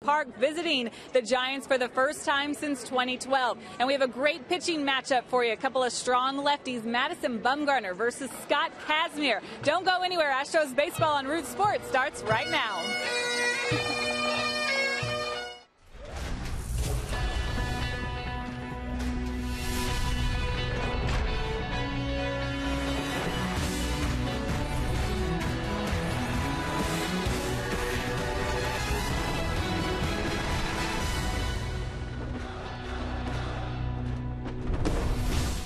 Park visiting the Giants for the first time since 2012. And we have a great pitching matchup for you. A couple of strong lefties, Madison Bumgarner versus Scott Kazmir. Don't go anywhere. Astros baseball on Root Sports starts right now.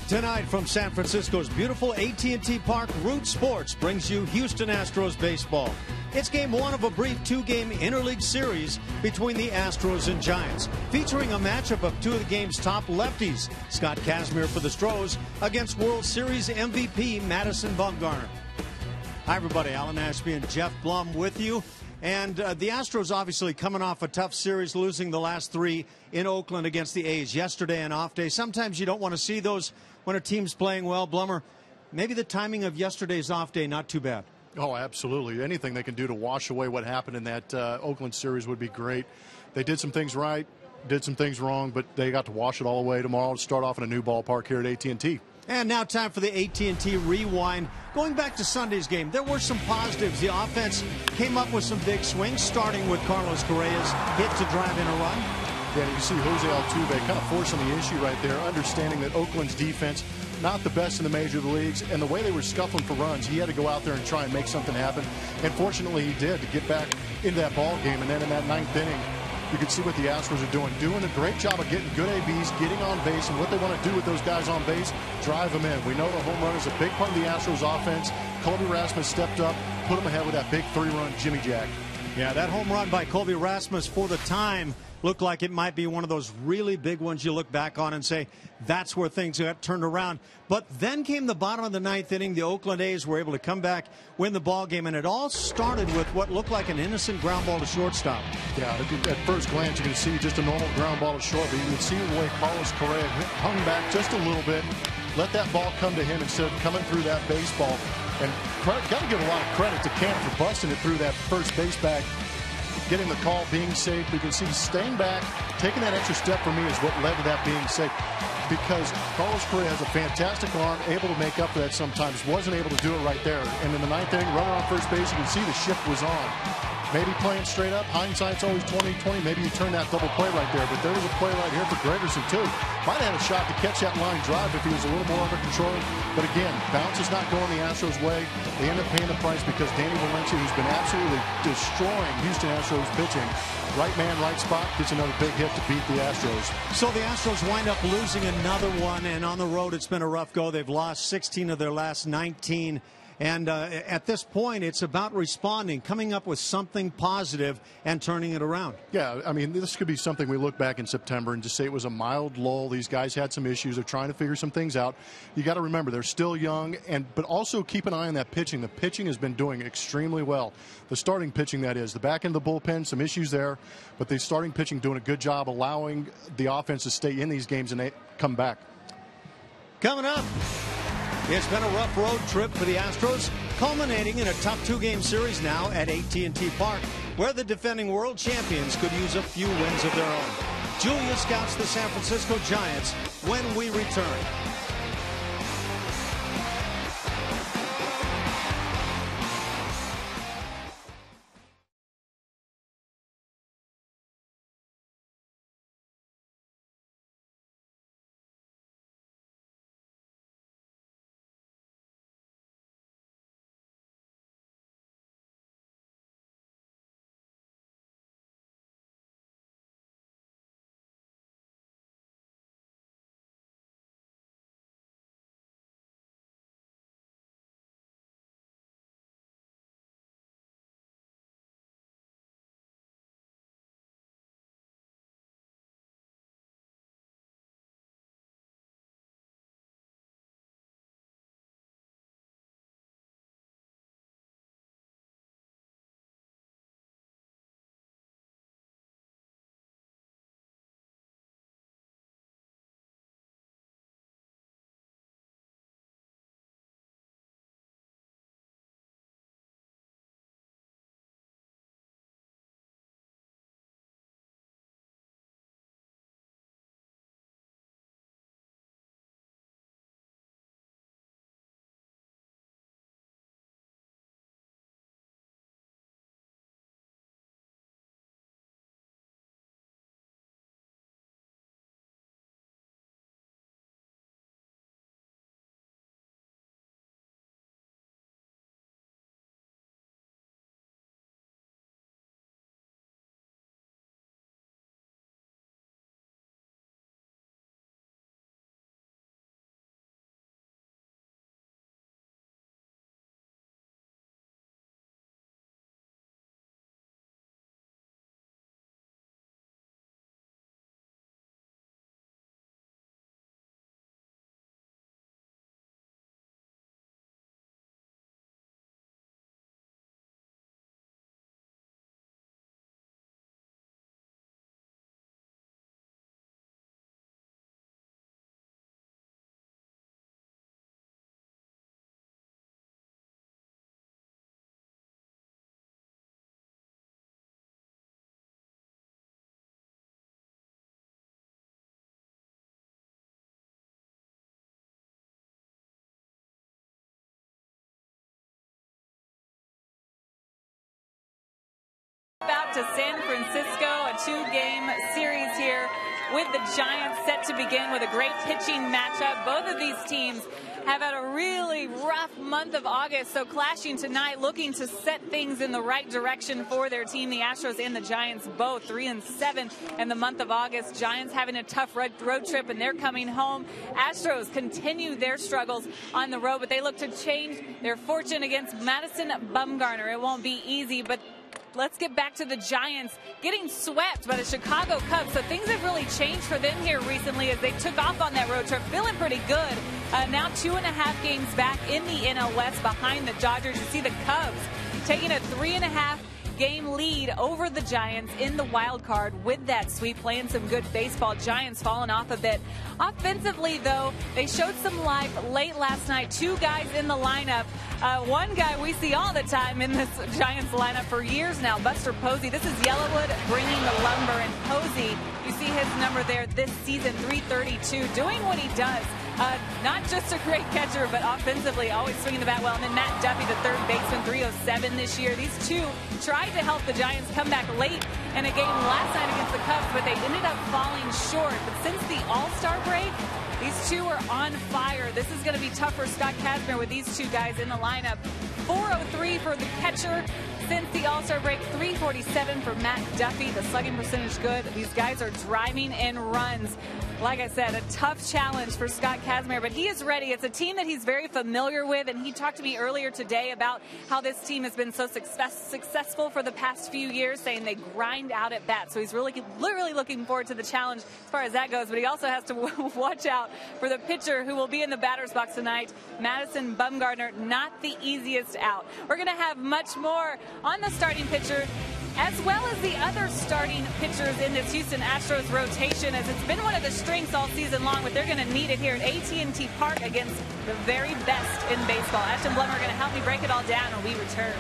Tonight from San Francisco's beautiful AT&T Park, Root Sports brings you Houston Astros baseball. It's game one of a brief two-game interleague series between the Astros and Giants, featuring a matchup of two of the game's top lefties, Scott Kazmir for the Stros against World Series MVP Madison Bumgarner. Hi, everybody. Alan Ashby and Jeff Blum with you. And the Astros obviously coming off a tough series, losing the last three in Oakland against the A's yesterday and off day. Sometimes you don't want to see those when a team's playing well. Blummer, maybe the timing of yesterday's off day not too bad. Oh, absolutely. Anything they can do to wash away what happened in that Oakland series would be great. They did some things right, did some things wrong, but they got to wash it all away tomorrow to start off in a new ballpark here at AT&T. And now time for the AT&T Rewind. Going back to Sunday's game, there were some positives. The offense came up with some big swings, starting with Carlos Correa's hit to drive in a run. Yeah, you see Jose Altuve kind of forcing the issue right there, understanding that Oakland's defense, not the best in the major leagues, and the way they were scuffling for runs, he had to go out there and try and make something happen. And fortunately, he did to get back into that ball game. And then in that ninth inning, you can see what the Astros are doing a great job of getting good ABs, getting on base, and what they want to do with those guys on base, drive them in. We know the home run is a big part of the Astros offense. Colby Rasmus stepped up, put them ahead with that big three-run Jimmy Jack. Yeah, that home run by Colby Rasmus for the time looked like it might be one of those really big ones you look back on and say, that's where things got turned around. But then came the bottom of the ninth inning. The Oakland A's were able to come back, win the ball game, and it all started with what looked like an innocent ground ball to shortstop. Yeah, at first glance, you can see just a normal ground ball to short, but you can see the way Carlos Correa hung back just a little bit, let that ball come to him instead of coming through that baseball. And got to give a lot of credit to Cam for busting it through that first base bag, getting the call, being safe. We can see staying back, taking that extra step for me is what led to that being safe. Because Carlos Correa has a fantastic arm, able to make up for that sometimes, wasn't able to do it right there. And in the ninth inning, runner on first base, you can see the shift was on. Maybe playing straight up, hindsight's always 20/20. Maybe you turn that double play right there. But there was a play right here for Gregerson, too. Might have had a shot to catch that line drive if he was a little more under control. But again, bounce is not going the Astros' way. They end up paying the price because Danny Valencia, who's been absolutely destroying Houston Astros pitching, right man, right spot, gets another big hit to beat the Astros. So the Astros wind up losing another one, and on the road it's been a rough go. They've lost 16 of their last 19. And at this point, it's about responding, coming up with something positive and turning it around. Yeah, I mean, this could be something we look back in September and just say it was a mild lull. These guys had some issues. They're trying to figure some things out. You got to remember, they're still young, but also keep an eye on that pitching. The pitching has been doing extremely well. The starting pitching, that is. The back end of the bullpen, some issues there, but the starting pitching doing a good job allowing the offense to stay in these games and they come back. Coming up, it's been a rough road trip for the Astros, culminating in a tough two-game series now at AT&T Park, where the defending world champions could use a few wins of their own. Julia scouts the San Francisco Giants when we return. back to San Francisco, a 2-game series here with the Giants set to begin with a great pitching matchup. Both of these teams have had a really rough month of August, so clashing tonight, looking to set things in the right direction for their team. The Astros and the Giants both 3-7 in the month of August. Giants having a tough road trip, and they're coming home. Astros continue their struggles on the road, but they look to change their fortune against Madison Bumgarner. It won't be easy, but let's get back to the Giants getting swept by the Chicago Cubs. So things have really changed for them here recently as they took off on that road trip, feeling pretty good. Now 2.5 games back in the NL West behind the Dodgers. You see the Cubs taking a 3.5 game lead over the Giants in the wild card with that sweep, playing some good baseball. Giants falling off a bit. Offensively, though, they showed some life late last night. 2 guys in the lineup. One guy we see all the time in this Giants lineup for years now, Buster Posey. This is Yellowwood bringing the lumber, and Posey, you see his number there this season, 332, doing what he does. Not just a great catcher, but offensively always swinging the bat well. And then Matt Duffy, the third baseman, 307 this year. These two tried to help the Giants come back late in a game last night against the Cubs, but they ended up falling short. But since the All-Star break, these two are on fire. This is going to be tough for Scott Kazmir with these two guys in the lineup. 403 for the catcher since the All-Star break, 347 for Matt Duffy. The slugging percentage good. These guys are driving in runs. Like I said, a tough challenge for Scott Kazmir, but he is ready. It's a team that he's very familiar with, and he talked to me earlier today about how this team has been so successful for the past few years, saying they grind out at bat. So he's really looking forward to the challenge as far as that goes, but he also has to watch out for the pitcher who will be in the batter's box tonight, Madison Bumgarner, not the easiest out. We're going to have much more on the starting pitcher, as well as the other starting pitchers in this Houston Astros rotation, as it's been one of the strengths all season long, but they're going to need it here at AT&T Park against the very best in baseball. Ashton Blummer going to help me break it all down when we return.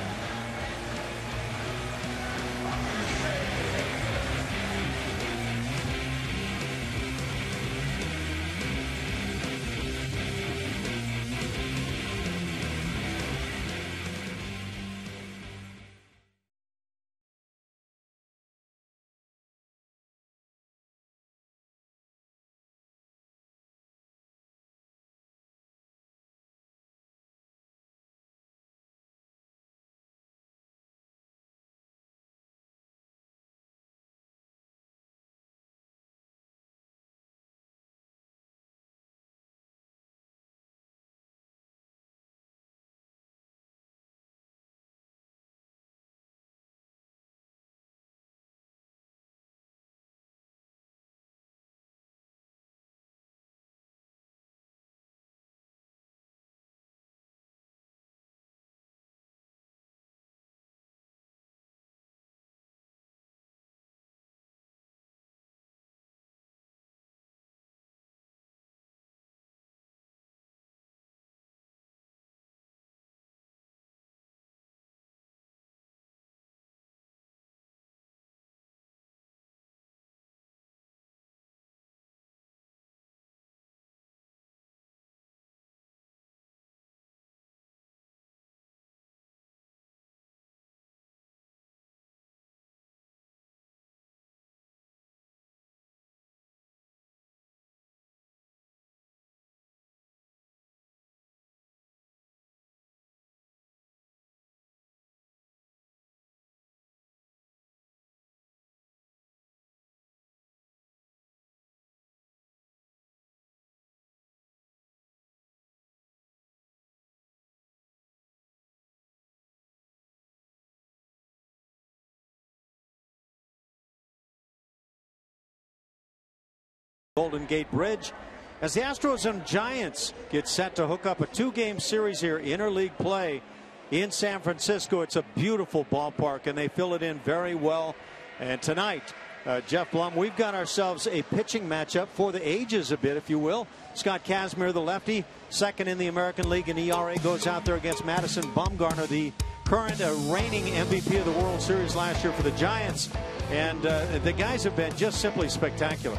Golden Gate Bridge as the Astros and Giants get set to hook up a 2-game series here, interleague play in San Francisco. It's a beautiful ballpark, and they fill it in very well. And tonight, Jeff Blum, we've got ourselves a pitching matchup for the ages a bit, if you will. Scott Kazmir, the lefty, second in the American League in ERA, goes out there against Madison Bumgarner, the current reigning MVP of the World Series last year for the Giants. And the guys have been just simply spectacular.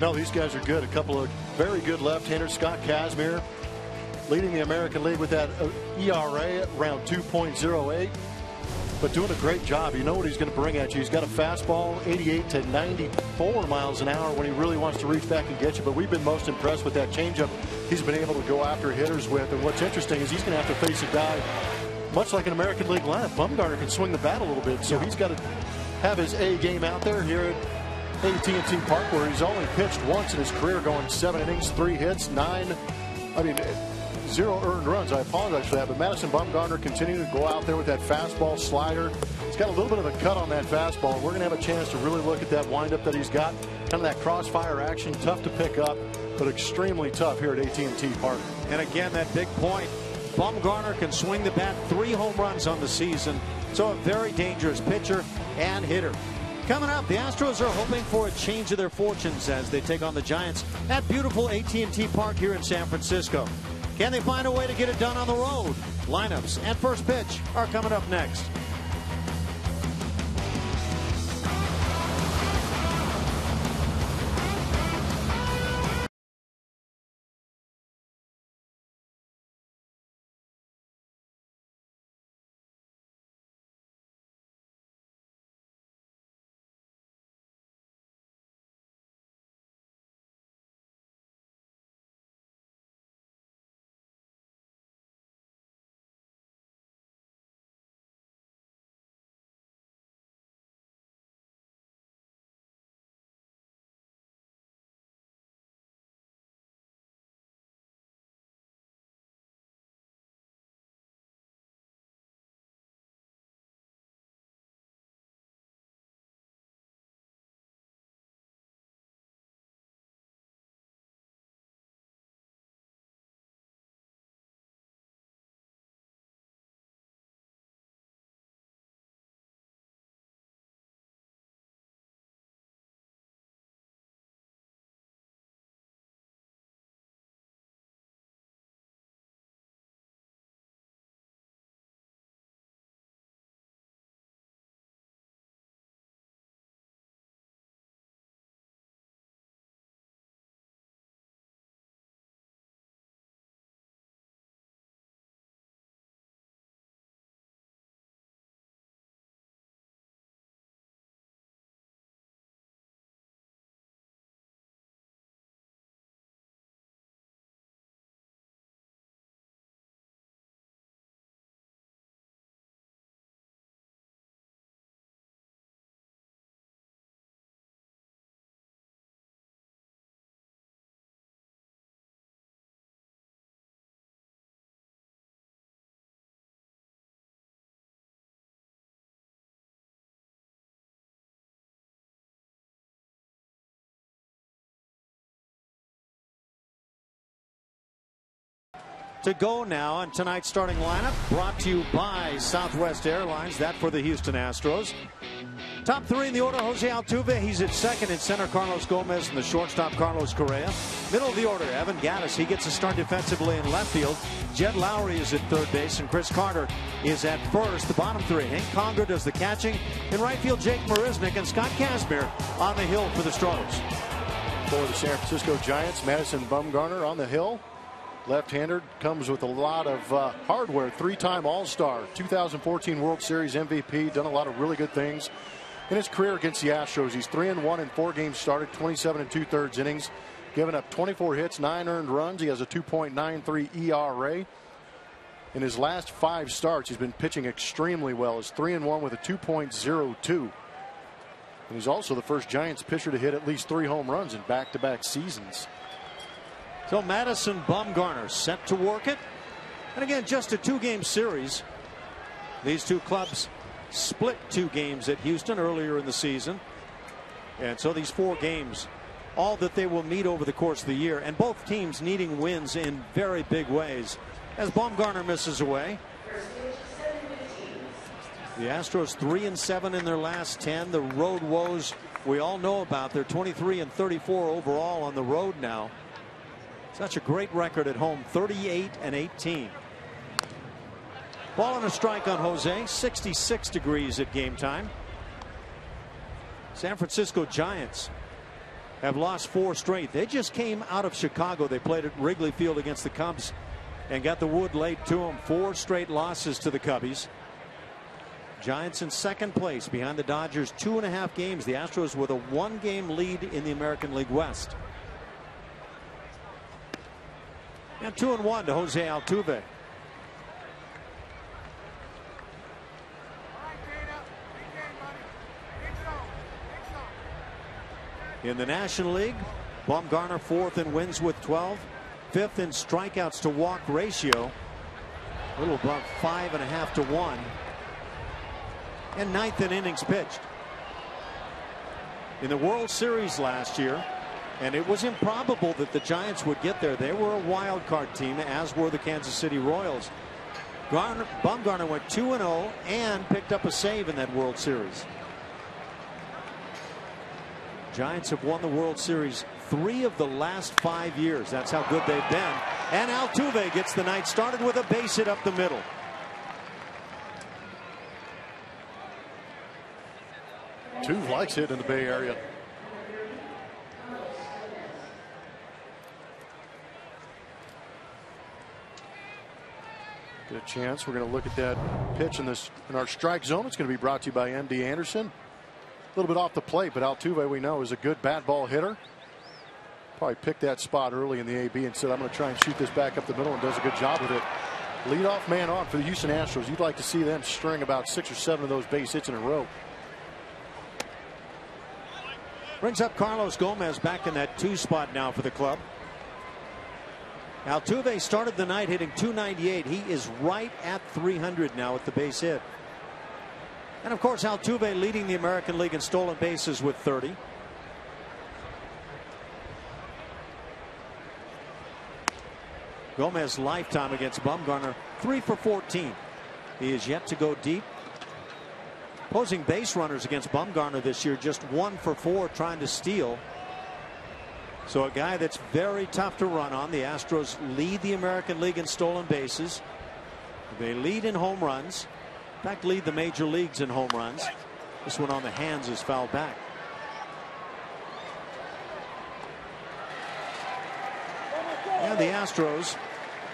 No, these guys are good. A couple of very good left-handers. Scott Kazmir leading the American League with that ERA around 2.08. but doing a great job. You know what he's going to bring at you. He's got a fastball, 88 to 94 miles an hour when he really wants to reach back and get you. But we've been most impressed with that changeup he's been able to go after hitters with. And what's interesting is he's going to have to face a guy much like an American League lineup. Bumgarner can swing the bat a little bit, so he's got to have his A game out there here at AT&T Park, where he's only pitched once in his career, going 7 innings, 3 hits, 0 earned runs. I apologize for that, but Madison Bumgarner continuing to go out there with that fastball slider. He's got a little bit of a cut on that fastball. We're going to have a chance to really look at that windup that he's got. Kind of that crossfire action, tough to pick up, but extremely tough here at AT&T Park. And again, that big point. Bumgarner can swing the bat, 3 home runs on the season. So a very dangerous pitcher and hitter. Coming up, the Astros are hoping for a change of their fortunes as they take on the Giants at beautiful AT&T Park here in San Francisco. Can they find a way to get it done on the road? Lineups and first pitch are coming up next. To go now on tonight's starting lineup, brought to you by Southwest Airlines, that for the Houston Astros. Top 3 in the order: Jose Altuve, he's at second. In center, Carlos Gomez, and the shortstop, Carlos Correa. Middle of the order, Evan Gattis, he gets a start defensively in left field. Jed Lowry is at third base, and Chris Carter is at first. The bottom 3, Hank Conger does the catching. In right field, Jake Marisnick and Scott Kazmir on the hill for the Stros. For the San Francisco Giants, Madison Bumgarner on the hill. Left-hander, comes with a lot of hardware. 3-time All-Star, 2014 World Series MVP, done a lot of really good things in his career against the Astros. He's 3-1 in 4 games started, 27 2/3 innings, given up 24 hits, 9 earned runs. He has a 2.93 ERA. In his last 5 starts, he's been pitching extremely well. He's 3-1 with a 2.02. And he's also the first Giants pitcher to hit at least 3 home runs in back-to-back seasons. So Madison Bumgarner set to work it. And again, just a 2-game series. These two clubs split 2 games at Houston earlier in the season. And so these 4 games, all that they will meet over the course of the year, and both teams needing wins in very big ways as Bumgarner misses away. The Astros 3-7 in their last 10. The road woes we all know about. They're 23-34 overall on the road now. Such a great record at home, 38-18. Ball and a strike on Jose, 66 degrees at game time. San Francisco Giants have lost 4 straight. They just came out of Chicago. They played at Wrigley Field against the Cubs and got the wood laid to them. 4 straight losses to the Cubbies. Giants in second place behind the Dodgers 2.5 games. The Astros with a 1-game lead in the American League West. And 2-1 to Jose Altuve. In the National League, Bumgarner 4th in wins with 12, 5th in strikeouts to walk ratio, a little above 5.5 to 1, and 9th in innings pitched. In the World Series last year, and it was improbable that the Giants would get there. They were a wild card team, as were the Kansas City Royals. Bumgarner went 2-0 and picked up a save in that World Series. Giants have won the World Series 3 of the last 5 years. That's how good they've been. And Altuve gets the night started with a base hit up the middle. Two likes hit in the Bay Area. Get a chance. We're going to look at that pitch in our strike zone. It's going to be brought to you by MD Anderson. A little bit off the plate, but Altuve, we know, is a good bat ball hitter. Probably picked that spot early in the AB and said, I'm going to try and shoot this back up the middle, and does a good job with it. Leadoff man on for the Houston Astros. You'd like to see them string about 6 or 7 of those base hits in a row. Brings up Carlos Gomez back in that 2 spot now for the club. Altuve started the night hitting .298. He is right at 300 now with the base hit. And of course, Altuve leading the American League in stolen bases with 30. Gomez lifetime against Bumgarner 3 for 14. He is yet to go deep. Opposing base runners against Bumgarner this year just 1 for 4 trying to steal. So a guy that's very tough to run on. The Astros lead the American League in stolen bases. They lead in home runs. In fact, lead the major leagues in home runs. This one on the hands is fouled back. And the Astros,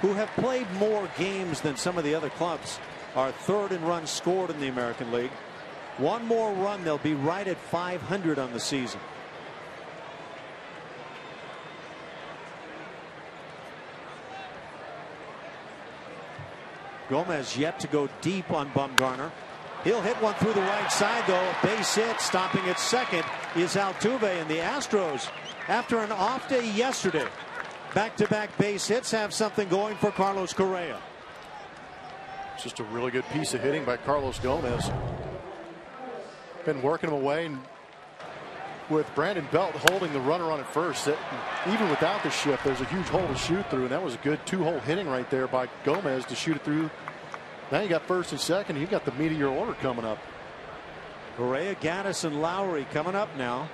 who have played more games than some of the other clubs, are 3rd in runs scored in the American League. One more run, they'll be right at 500 on the season. Gomez yet to go deep on Bumgarner. He'll hit one through the right side, though. Base hit. Stopping at second is Altuve. And the Astros, after an off day yesterday, back-to-back base hits, have something going for Carlos Correa. It's just a really good piece of hitting by Carlos Gomez. Been working him away, and with Brandon Belt holding the runner on at first, even without the shift, there's a huge hole to shoot through, and that was a good 2-hole hitting right there by Gomez to shoot it through. Now you got first and second. You got the meat of your order coming up. Correa, Gaddis, and Lowry coming up now.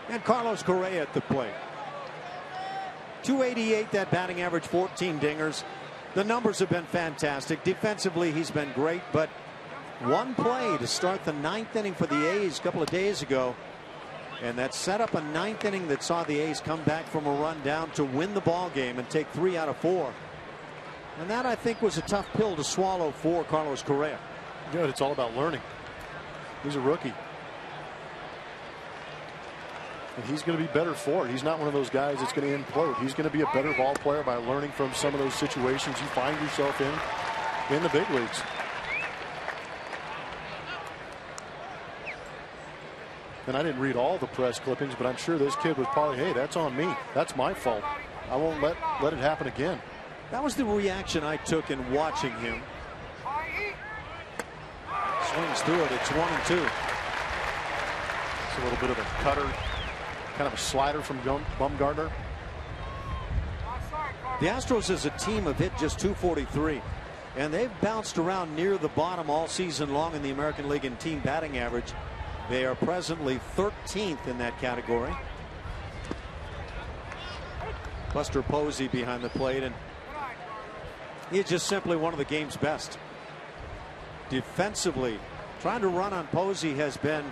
And Carlos Correa at the plate. .288 that batting average, 14 dingers. The numbers have been fantastic. Defensively, he's been great, but one play to start the 9th inning for the A's a couple of days ago, and that set up a 9th inning that saw the A's come back from a run down to win the ball game and take 3 out of 4. And that, I think, was a tough pill to swallow for Carlos Correa. Good. It's all about learning. He's a rookie, and he's going to be better for it. He's not one of those guys that's going to implode. He's going to be a better ball player by learning from some of those situations you find yourself in the big leagues. And I didn't read all the press clippings, but I'm sure this kid was probably, hey, that's on me. That's my fault. I won't let it happen again. That was the reaction I took in watching him. Swings through it. It's 1-2. It's a little bit of a cutter, kind of a slider from Bumgarner. The Astros as a team have hit just .243, and they've bounced around near the bottom all season long in the American League in team batting average. They are presently 13th in that category. Buster Posey behind the plate, and he's just simply one of the game's best. Defensively, trying to run on Posey has been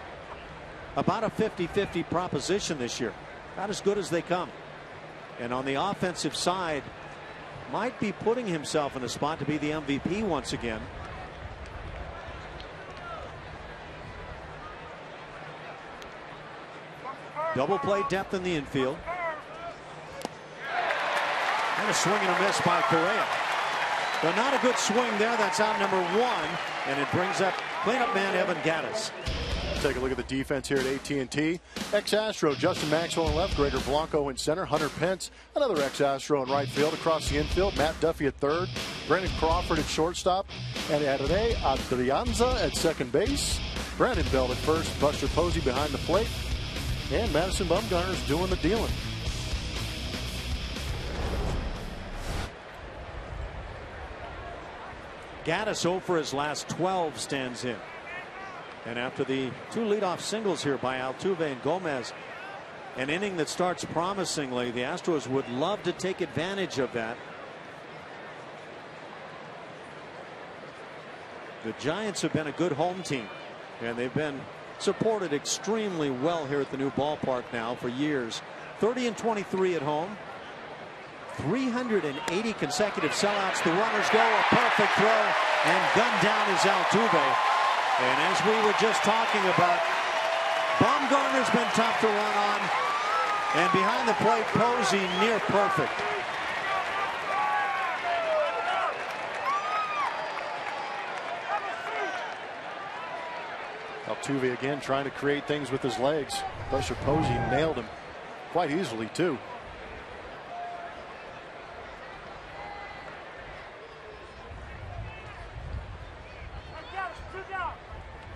about a 50-50 proposition this year. Not as good as they come. And on the offensive side, might be putting himself in a spot to be the MVP once again. Double play depth in the infield. And a swing and a miss by Correa. But not a good swing there. That's out number 1. And it brings up cleanup man Evan Gattis. Take a look at the defense here at AT&T. Ex-Astro Justin Maxwell in left, Gregor Blanco in center, Hunter Pence, another ex-Astro in right field. Across the infield, Matt Duffy at third, Brandon Crawford at shortstop, and Rene Adrianza at second base. Brandon Belt at first, Buster Posey behind the plate, and Madison Bumgarner's doing the dealing. Gattis 0 for his last 12 stands in. And after the 2 leadoff singles here by Altuve and Gomez, an inning that starts promisingly, the Astros would love to take advantage of that. The Giants have been a good home team, and they've been supported extremely well here at the new ballpark now for years. 30-23 at home. 380 consecutive sellouts. The runners go. A perfect throw, and gunned down is Altuve. And as we were just talking about, Bumgarner's been tough to run on. And behind the plate, Posey near perfect. Altuve again trying to create things with his legs. Buster Posey nailed him quite easily, too.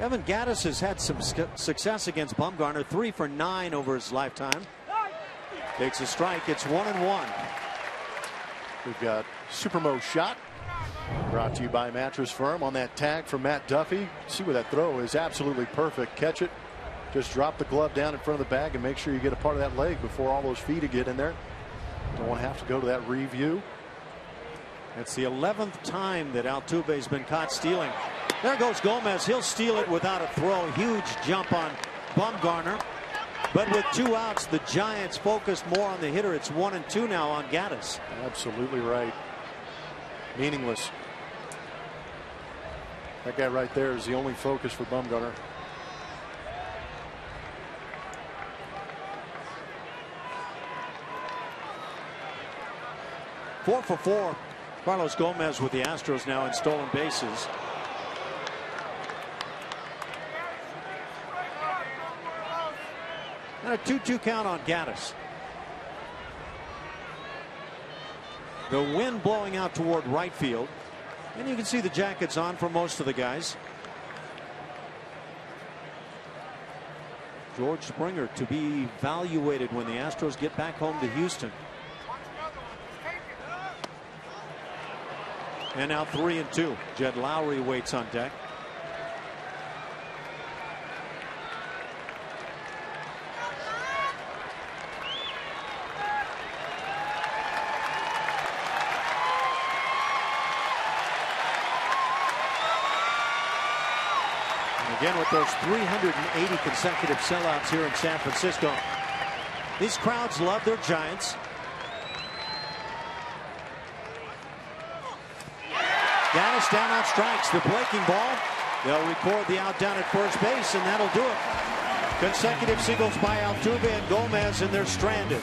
Evan Gattis has had some success against Bumgarner. 3 for 9 over his lifetime. Takes a strike. It's 1-1. We've got Supermo shot. Brought to you by Mattress Firm. On that tag from Matt Duffy. See where that throw is absolutely perfect. Catch it. Just drop the glove down in front of the bag and make sure you get a part of that leg before all those feet get in there. Don't want to have to go to that review. It's the 11th time that Altuve's been caught stealing. There goes Gomez. He'll steal it without a throw. Huge jump on Bumgarner. But with 2 outs, the Giants focused more on the hitter. It's 1-2 now on Gattis. Absolutely right. Meaningless. That guy right there is the only focus for Bumgarner. Four for 4. Carlos Gomez with the Astros now in stolen bases. And a 2-2 count on Gattis. The wind blowing out toward right field. And you can see the jackets on for most of the guys. George Springer to be evaluated when the Astros get back home to Houston. And now 3-2. Jed Lowry waits on deck. Again, with those 380 consecutive sellouts here in San Francisco, these crowds love their Giants. Gattis down on strikes. The breaking ball. They'll record the out down at first base, and that'll do it. Consecutive singles by Altuve and Gomez, and they're stranded.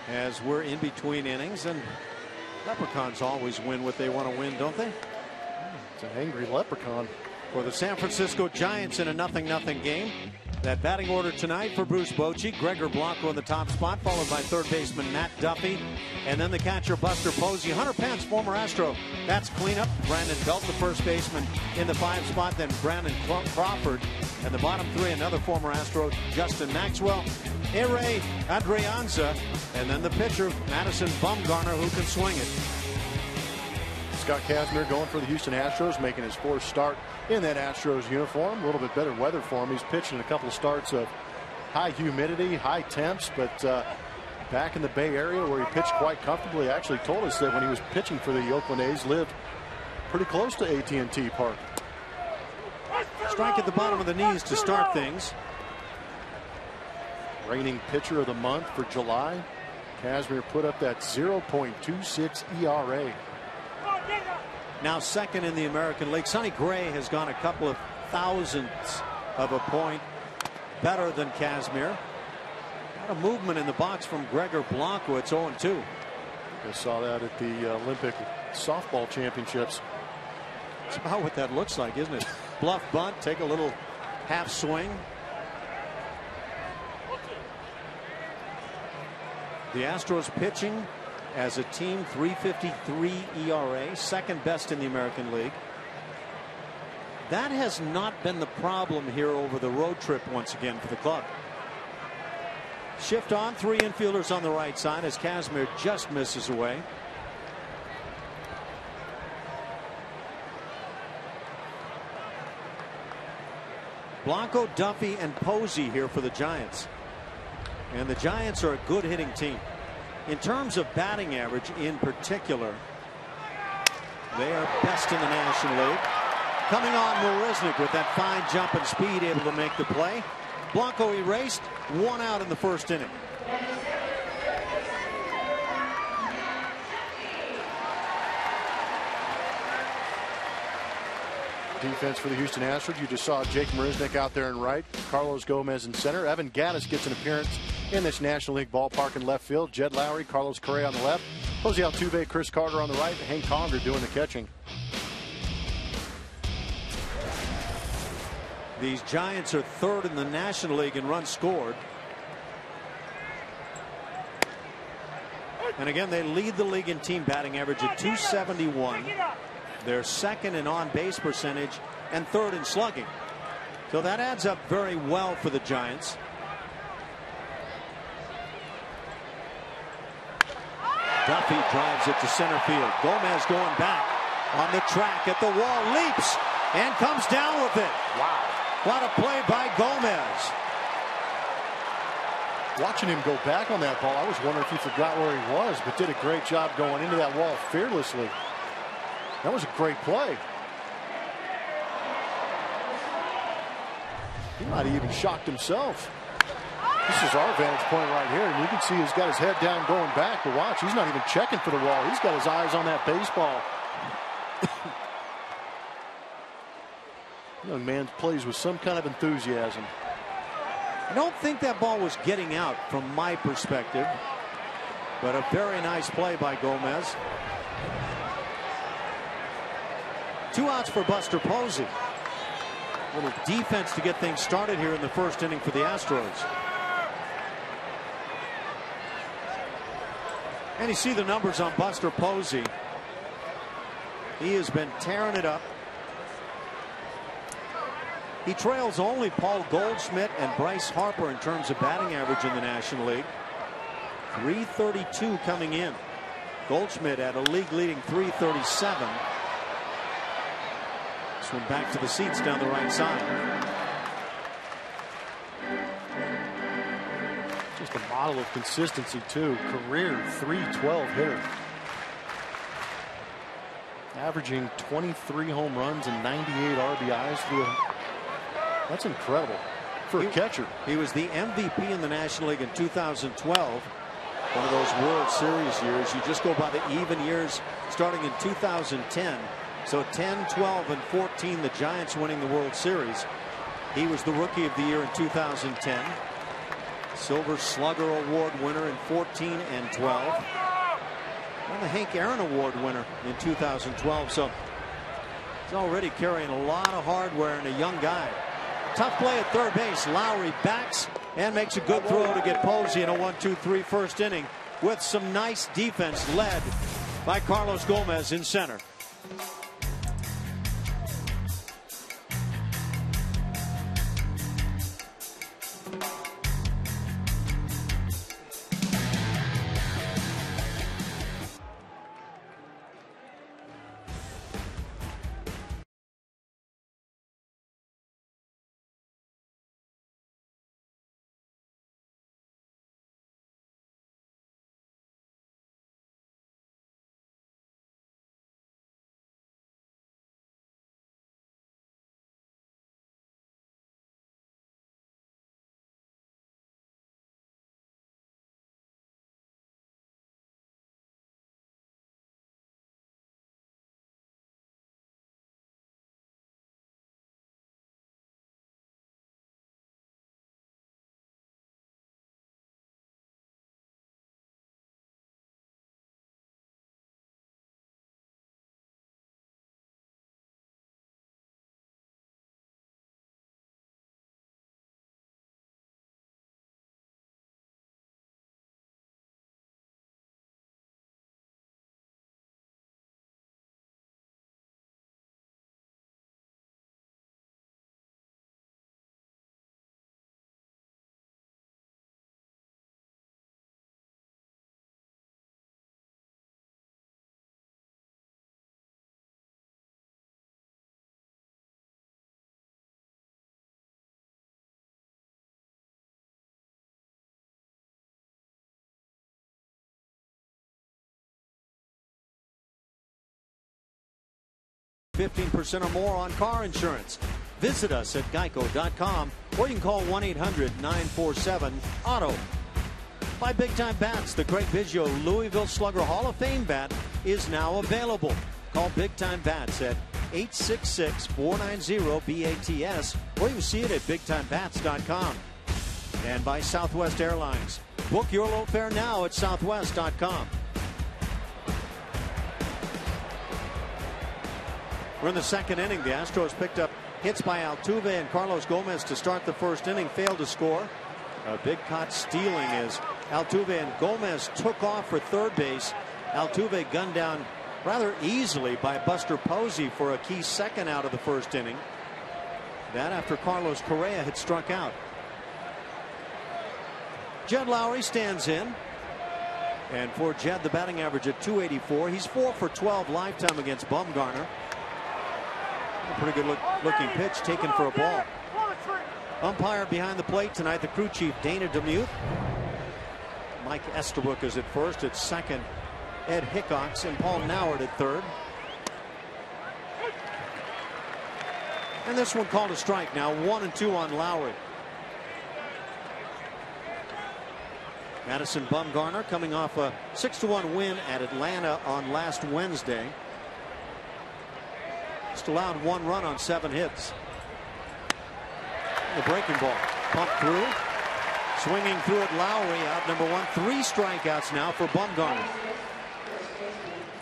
as we're in between innings, and Leprechauns always win what they want to win, don't they? It's an angry leprechaun. For the San Francisco Giants in a 0-0 game. That batting order tonight for Bruce Bochy. Gregor Blanco in the top spot, followed by third baseman Matt Duffy. And then the catcher Buster Posey. Hunter Pence, former Astro. That's cleanup. Brandon Belt, the first baseman, in the 5 spot. Then Brandon Crawford. And the bottom 3, another former Astro, Justin Maxwell. Ere Adrianza. And then the pitcher, Madison Bumgarner, who can swing it. Scott Kazmir going for the Houston Astros, making his 4th start in that Astros uniform. A little bit better weather for him. He's pitching a couple of starts of high humidity, high temps, but back in the Bay Area where he pitched quite comfortably. He actually told us that when he was pitching for the Oakland A's, lived pretty close to AT&T Park. Strike at the bottom of the knees to start things. Reigning pitcher of the month for July. Kazmir put up that 0.26 ERA. Now second in the American League. Sonny Gray has gone a couple of thousandths of a point better than Kazmir. Got a movement in the box from Gregor Blanco. It's 0-2. I saw that at the Olympic softball championships. It's about what that looks like, isn't it? Bluff bunt, take a little half swing. The Astros pitching as a team, 3.53 ERA, second best in the American League. That has not been the problem here over the road trip once again for the club. Shift on, 3 infielders on the right side as Kazmir just misses away. Blanco, Duffy, and Posey here for the Giants. And the Giants are a good hitting team. In terms of batting average in particular, they are best in the National League. Coming on Marisnik with that fine jump and speed, able to make the play. Blanco erased, 1 out in the first inning. Defense for the Houston Astros. You just saw Jake Marisnik out there in right. Carlos Gomez in center. Evan Gattis gets an appearance in this National League ballpark in left field. Jed Lowry, Carlos Correa on the left. Jose Altuve, Chris Carter on the right. Hank Conger doing the catching. These Giants are third in the National League in runs scored. And again, they lead the league in team batting average at .271. They're second in on-base percentage and third in slugging. So that adds up very well for the Giants. Duffy drives it to center field. Gomez going back on the track at the wall, leaps and comes down with it. Wow. What a play by Gomez. Watching him go back on that ball, I was wondering if he forgot where he was, but did a great job going into that wall fearlessly. That was a great play. He might have even shocked himself. This is our vantage point right here, and you can see he's got his head down going back. But watch, he's not even checking for the wall. He's got his eyes on that baseball. Young man plays with some kind of enthusiasm. I don't think that ball was getting out from my perspective, but a very nice play by Gomez. 2 outs for Buster Posey. A little defense to get things started here in the first inning for the Astros. And you see the numbers on Buster Posey. He has been tearing it up. He trails only Paul Goldschmidt and Bryce Harper in terms of batting average in the National League. .332 coming in. Goldschmidt at a league-leading .337. This one back to the seats down the right side. Just a model of consistency, too. Career .312 hitter. Averaging 23 home runs and 98 RBIs. That's incredible for a catcher. He was the MVP in the National League in 2012. One of those World Series years. You just go by the even years starting in 2010. So 10, 12, and 14, the Giants winning the World Series. He was the Rookie of the Year in 2010. Silver Slugger Award winner in 14 and 12. And the Hank Aaron Award winner in 2012. So he's already carrying a lot of hardware in a young guy. Tough play at third base. Lowry backs and makes a good throw to get Posey in a 1-2-3 first inning with some nice defense led by Carlos Gomez in center. $15% or more on car insurance. Visit us at geico.com or you can call 1-800-947-AUTO. By Big Time Bats, the Craig Biggio Louisville Slugger Hall of Fame bat is now available. Call Big Time Bats at 866-490-BATS or you can see it at bigtimebats.com. And by Southwest Airlines. Book your low fare now at southwest.com. We're in the second inning. The Astros picked up hits by Altuve and Carlos Gomez to start the first inning. Failed to score. A big caught stealing as Altuve and Gomez took off for third base. Altuve gunned down rather easily by Buster Posey for a key second out of the first inning. That after Carlos Correa had struck out. Jed Lowry stands in. And for Jed, the batting average at .284. He's 4 for 12 lifetime against Bumgarner. A pretty good looking pitch taken for a ball. Umpire behind the plate tonight, the crew chief Dana DeMuth. Mike Estabrook is at first. At second, Ed Hickox and Paul Noward at third. And this one called a strike. Now 1-2 on Lowry. Madison Bumgarner coming off a 6-1 win at Atlanta on last Wednesday. Just allowed 1 run on 7 hits. The breaking ball pumped through. Swinging through it, Lowry out number 1. 3 strikeouts now for Bumgarner.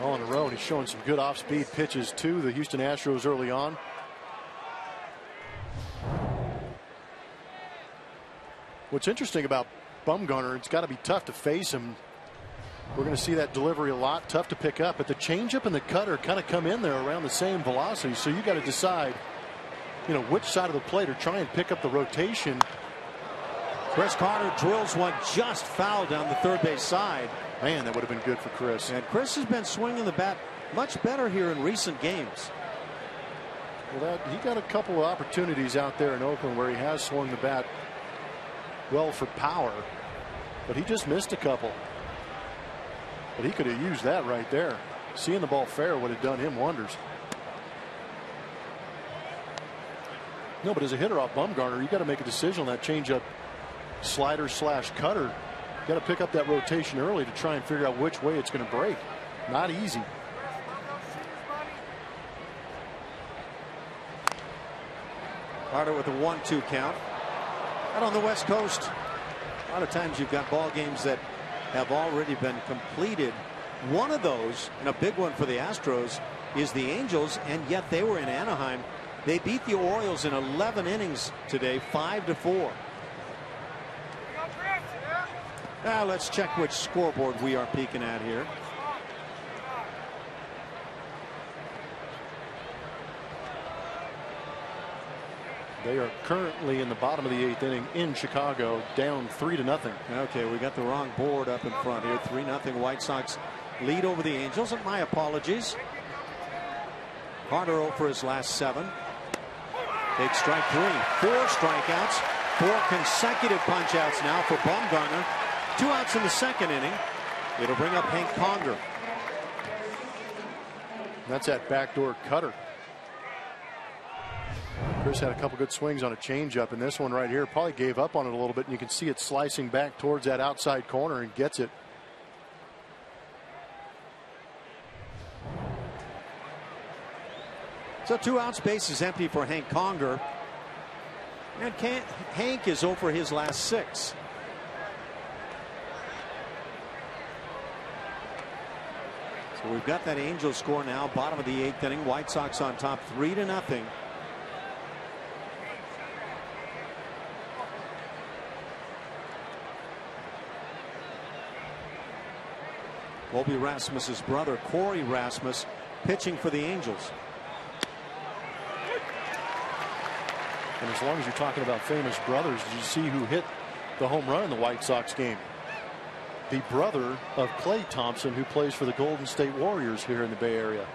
All in a row, and he's showing some good off-speed pitches to the Houston Astros early on. What's interesting about Bumgarner, it's got to be tough to face him. We're going to see that delivery a lot, tough to pick up, but the changeup and the cutter kind of come in there around the same velocity. So you got to decide, which side of the plate or try and pick up the rotation. Chris Carter drills one just foul down the third base side. Man, that would have been good for Chris. And Chris has been swinging the bat much better here in recent games. Well, he got a couple of opportunities out there in Oakland where he has swung the bat well for power, but he just missed a couple. But he could have used that right there. Seeing the ball fair would have done him wonders. No, but as a hitter off Bumgarner, you got to make a decision on that changeup, slider / cutter. You got to pick up that rotation early to try and figure out which way it's going to break. Not easy. Carter with a 1-2 count. Out on the West Coast, A lot of times you've got ball games that have already been completed. One of those, and a big one for the Astros, is the Angels, and yet they were in Anaheim. They beat the Orioles in 11 innings today, 5-4. Now let's check which scoreboard we are peeking at here. They are currently in the bottom of the 8th inning in Chicago, down 3-0. Okay, we got the wrong board up in front here. 3-0 White Sox lead over the Angels, and my apologies. Carter 0 for his last 7. Takes strike 3. 4 strikeouts, 4 consecutive punch outs now for Bumgarner. 2 outs in the 2nd inning. It'll bring up Hank Conger. That's that backdoor cutter. Chris had a couple good swings on a changeup, and this one right here probably gave up on it a little bit, and you can see it slicing back towards that outside corner and gets it. So 2 outs, base is empty for Hank Conger. And Hank is over his last 6. So we've got that Angels score now, bottom of the 8th inning. White Sox on top 3-0. Colby Rasmus's brother, Corey Rasmus, pitching for the Angels. And as long as you're talking about famous brothers, did you see who hit the home run in the White Sox game? The brother of Klay Thompson, who plays for the Golden State Warriors here in the Bay Area.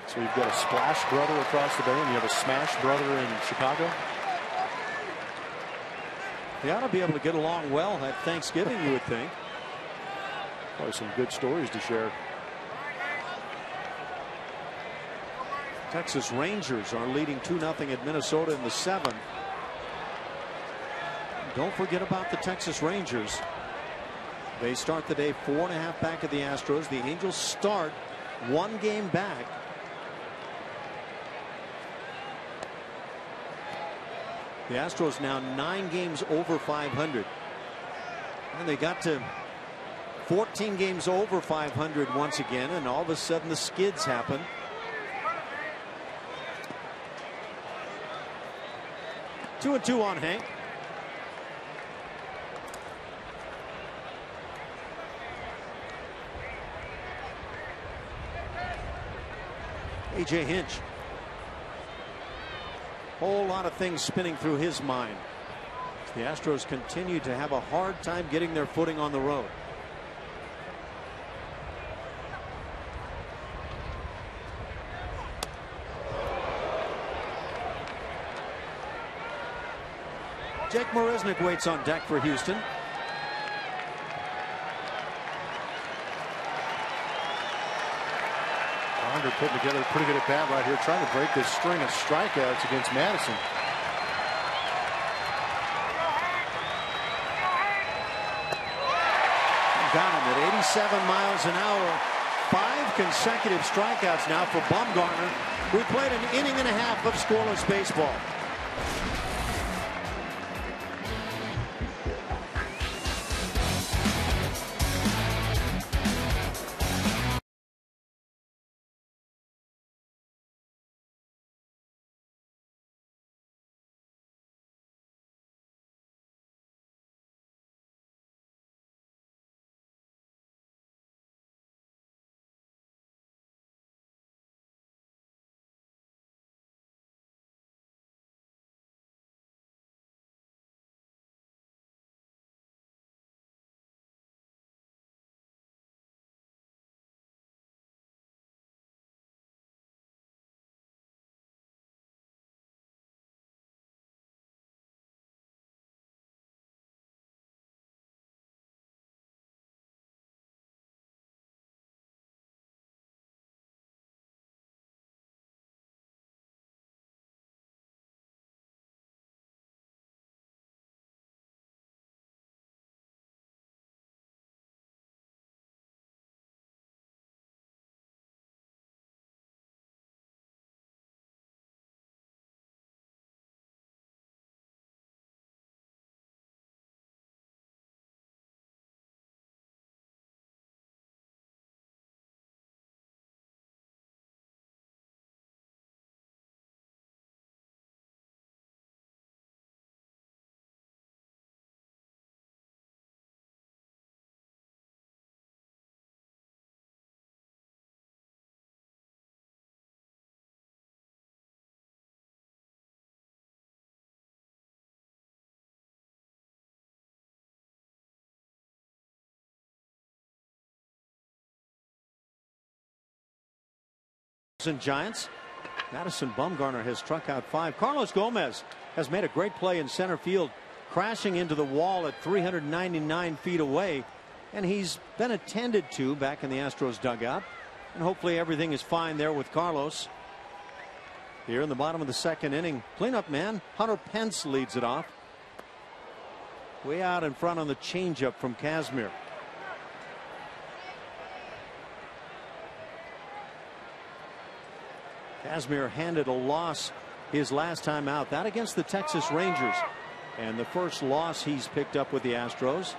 So you've got a splash brother across the bay, and you have a smash brother in Chicago. They ought to be able to get along well at Thanksgiving, you would think. Probably some good stories to share. Texas Rangers are leading 2-0 at Minnesota in the 7th. Don't forget about the Texas Rangers. They start the day 4.5 back of the Astros. The Angels start 1 game back. The Astros now 9 games over 500. And they got to 14 games over 500 once again, and all of a sudden the skids happen. Two and 2 on Hank. A.J. Hinch. Whole lot of things spinning through his mind. The Astros continue to have a hard time getting their footing on the road. Jake Marisnick waits on deck for Houston. Conger putting together a pretty good at bat right here, trying to break this string of strikeouts against Madison. Got him at 87 miles an hour. 5 consecutive strikeouts now for Bumgarner, who played an inning and a half of scoreless baseball. And Giants. Madison Bumgarner has struck out 5. Carlos Gomez has made a great play in center field, crashing into the wall at 399 feet away, and he's been attended to back in the Astros dugout, and hopefully everything is fine there with Carlos. Here in the bottom of the second inning, cleanup man Hunter Pence leads it off. Way out in front on the changeup from Kazmir. Kazmir handed a loss his last time out, that against the Texas Rangers, and the first loss he's picked up with the Astros.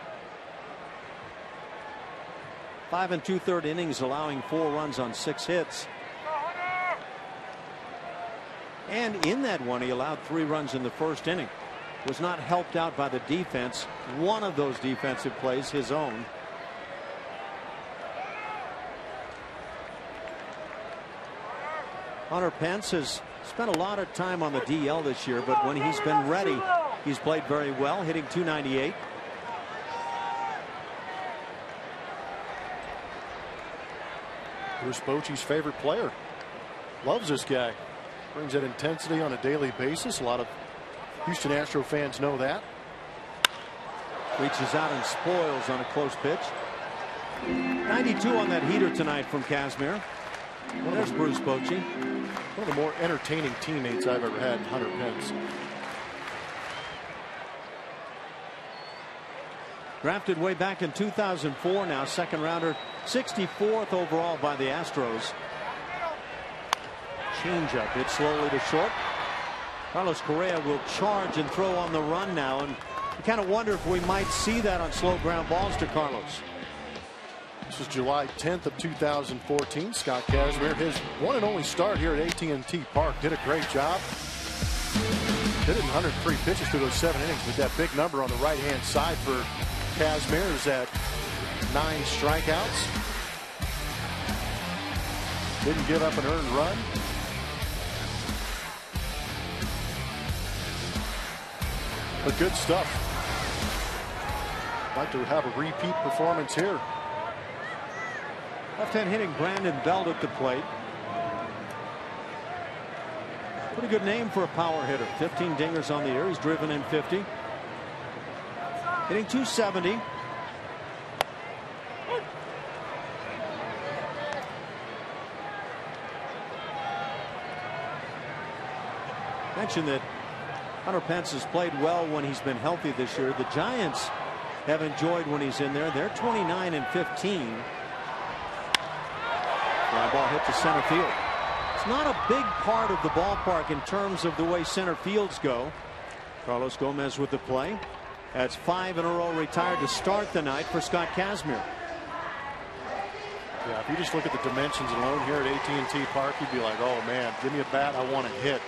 5 2/3 innings, allowing 4 runs on 6 hits. And in that one, he allowed 3 runs in the first inning. Was not helped out by the defense. One of those defensive plays, his own. Hunter Pence has spent a lot of time on the DL this year, but when he's been ready, he's played very well, hitting .298. Bruce Bochy's favorite player. Loves this guy. Brings that intensity on a daily basis. A lot of Houston Astro fans know that. Reaches out and spoils on a close pitch. 92 on that heater tonight from Kazmir. Well, there's Bruce Bochy. One of the more entertaining teammates I've ever had, Hunter Pence. Drafted way back in 2004, now second rounder, 64th overall by the Astros. Changeup hit slowly to short. Carlos Correa will charge and throw on the run now, and you kind of wonder if we might see that on slow ground balls to Carlos. This is July 10th of 2014. Scott Kazmir, his one and only start here at AT&T Park, did a great job. Did it in 103 pitches through those 7 innings, with that big number on the right-hand side for Kazmir is at 9 strikeouts. Didn't give up an earned run. But good stuff. Like to have a repeat performance here. Left-hand hitting Brandon Belt at the plate. Pretty good name for a power hitter. 15 dingers on the year. He's driven in 50. Hitting .270. Mentioned that Hunter Pence has played well when he's been healthy this year. The Giants have enjoyed when he's in there. They're 29 and 15. Fly ball hit to center field. It's not a big part of the ballpark in terms of the way center fields go. Carlos Gomez with the play. That's 5 in a row retired to start the night for Scott Kazmir. Yeah, if you just look at the dimensions alone here at AT&T Park, you'd be like, oh man, give me a bat, I want to hit.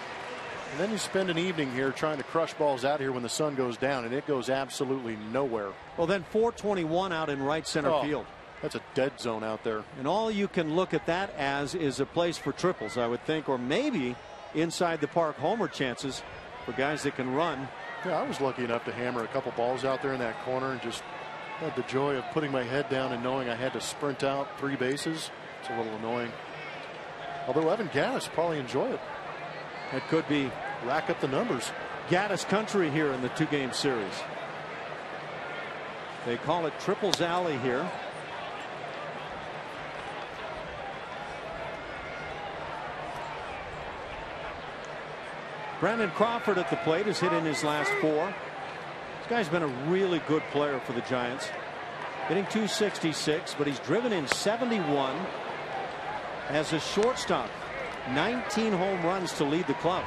And then you spend an evening here trying to crush balls out here when the sun goes down, and it goes absolutely nowhere. Well, then 421 out in right center field. That's a dead zone out there. And all you can look at that as is a place for triples, I would think, or maybe inside the park homer chances for guys that can run. Yeah, I was lucky enough to hammer a couple balls out there in that corner and just had the joy of putting my head down and knowing I had to sprint out 3 bases. It's a little annoying. Although Evan Gattis probably enjoy it. It could be rack up the numbers. Gattis country here in the 2-game series. They call it Triples Alley here. Brandon Crawford at the plate has hit in his last 4. This guy's been a really good player for the Giants. Hitting .266, but he's driven in 71 as a shortstop. 19 home runs to lead the club.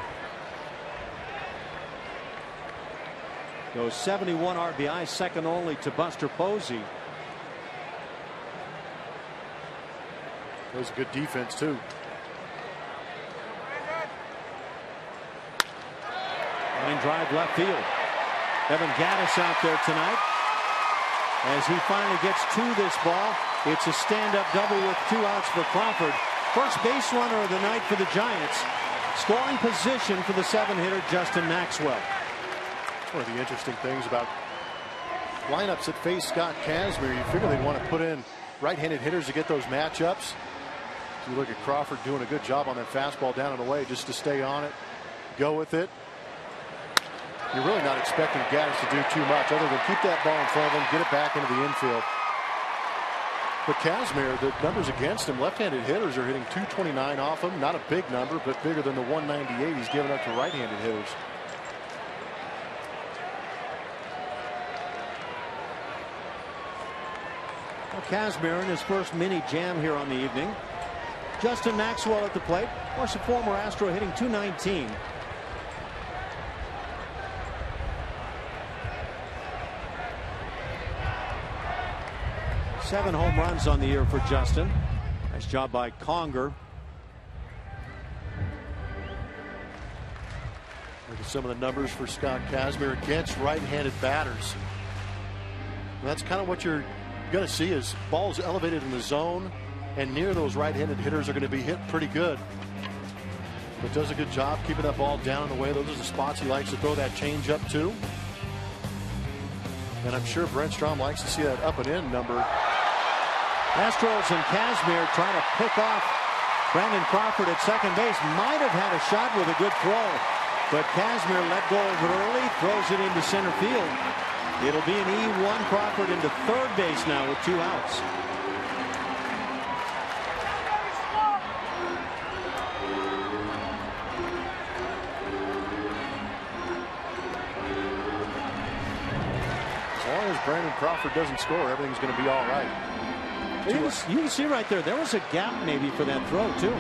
Goes 71 RBI, second only to Buster Posey. That was good defense too. Line drive left field. Evan Gattis out there tonight. As he finally gets to this ball, it's a stand-up double with 2 outs for Crawford. First base runner of the night for the Giants. Scoring position for the 7-hitter Justin Maxwell. That's one of the interesting things about lineups that face Scott Kazmir. You figure they'd want to put in right-handed hitters to get those matchups. You look at Crawford doing a good job on that fastball down and away, just to stay on it, go with it. You're really not expecting Gaddis to do too much other than keep that ball in front of him, get it back into the infield. But Kazmir, the numbers against him, left-handed hitters are hitting 229 off him. Not a big number, but bigger than the 198 he's given up to right-handed hitters. Well, Kazmir in his first mini jam here on the evening. Justin Maxwell at the plate. Of course, a former Astro hitting 219. Seven home runs on the year for Justin. Nice job by Conger. Look at some of the numbers for Scott Kazmir against right-handed batters. And that's kind of what you're going to see is balls elevated in the zone and near those right-handed hitters are going to be hit pretty good. But does a good job keeping that ball down and away. Those are the spots he likes to throw that changeup to. And I'm sure Brent Strom likes to see that up and in number. Astros and Kazmir trying to pick off Brandon Crawford at second base. Might have had a shot with a good throw, but Kazmir let go of it early, throws it into center field. It'll be an E1. Crawford into third base now with 2 outs. As long as Brandon Crawford doesn't score, everything's going to be all right. You can see right there was a gap maybe for that throw too.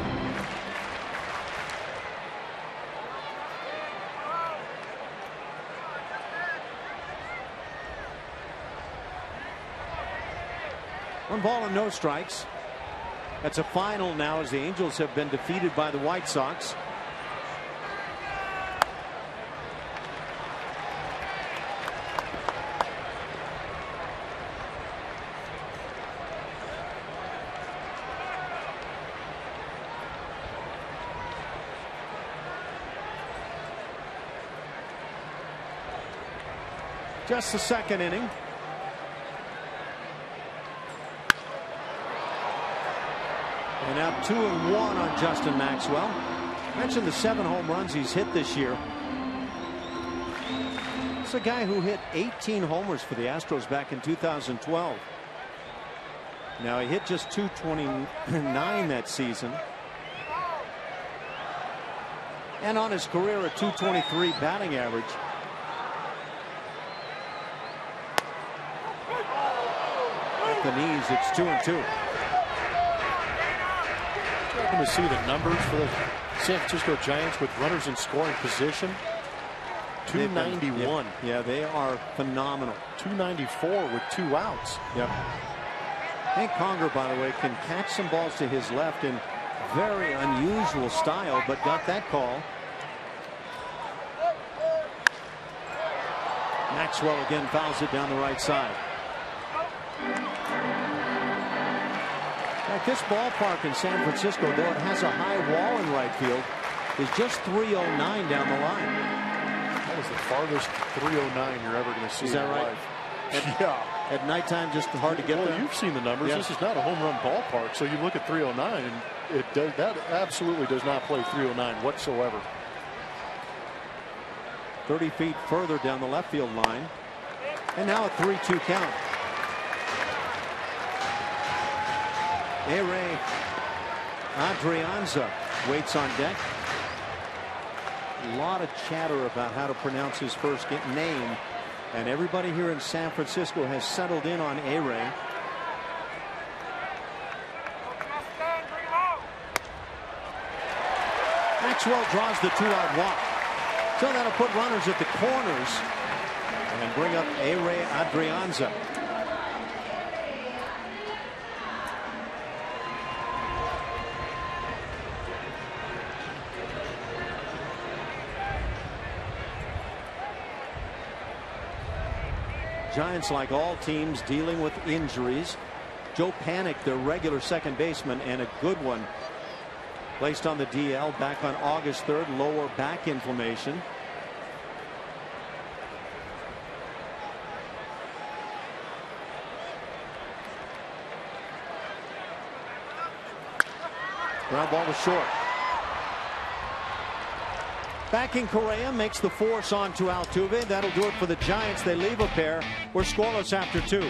One ball and no strikes. That's a final now as the Angels have been defeated by the White Sox. Just the second inning. And now 2-1 on Justin Maxwell. Mentioned the 7 home runs he's hit this year. It's a guy who hit 18 homers for the Astros back in 2012. Now he hit just 229 that season. And on his career a 223 batting average. The knees, it's 2-2. Welcome to see the numbers for the San Francisco Giants with runners in scoring position. 291. Yeah, they are phenomenal. 294 with 2 outs. Yep. Hank Conger, by the way, can catch some balls to his left in very unusual style, but got that call. Maxwell again fouls it down the right side. Like this ballpark in San Francisco, though it has a high wall in right field, is just 309 down the line. That is the farthest 309 you're ever going to see. Is that in right? Life. Yeah. At nighttime, just hard to get there. You've seen the numbers. Yeah. This is not a home run ballpark. So you look at 309, and it does, that absolutely does not play 309 whatsoever. 30 feet further down the left field line. And now a 3-2 count. Ere Adrianza waits on deck. A lot of chatter about how to pronounce his first name, and everybody here in San Francisco has settled in on Ere. Maxwell draws the 2-out walk. So that'll put runners at the corners and bring up Ere Adrianza. Giants, like all teams, dealing with injuries. Joe Panik, their regular second baseman, and a good one, placed on the DL back on August 3rd, lower back inflammation. Ground ball was short. Backing Correa makes the force on to Altuve. That'll do it for the Giants. They leave a pair. We're scoreless after 2.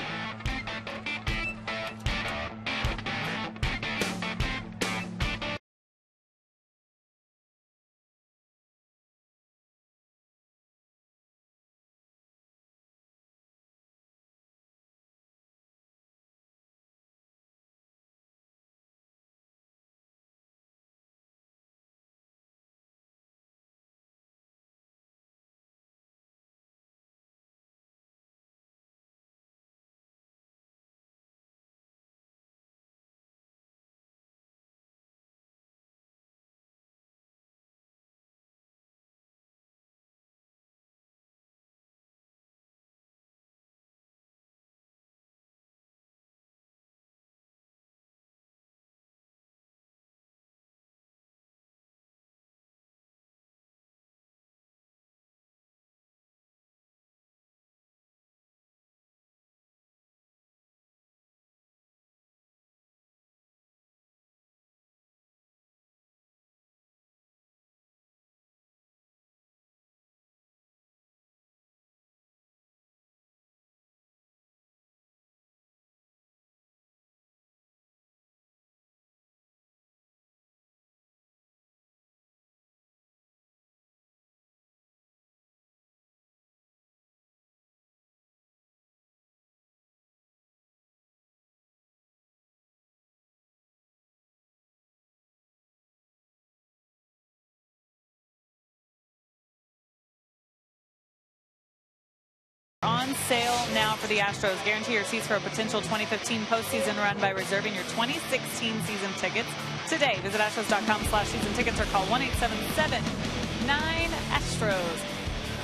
On sale now for the Astros. Guarantee your seats for a potential 2015 postseason run by reserving your 2016 season tickets today. Visit Astros.com/season tickets or call 1-877-9-ASTROS.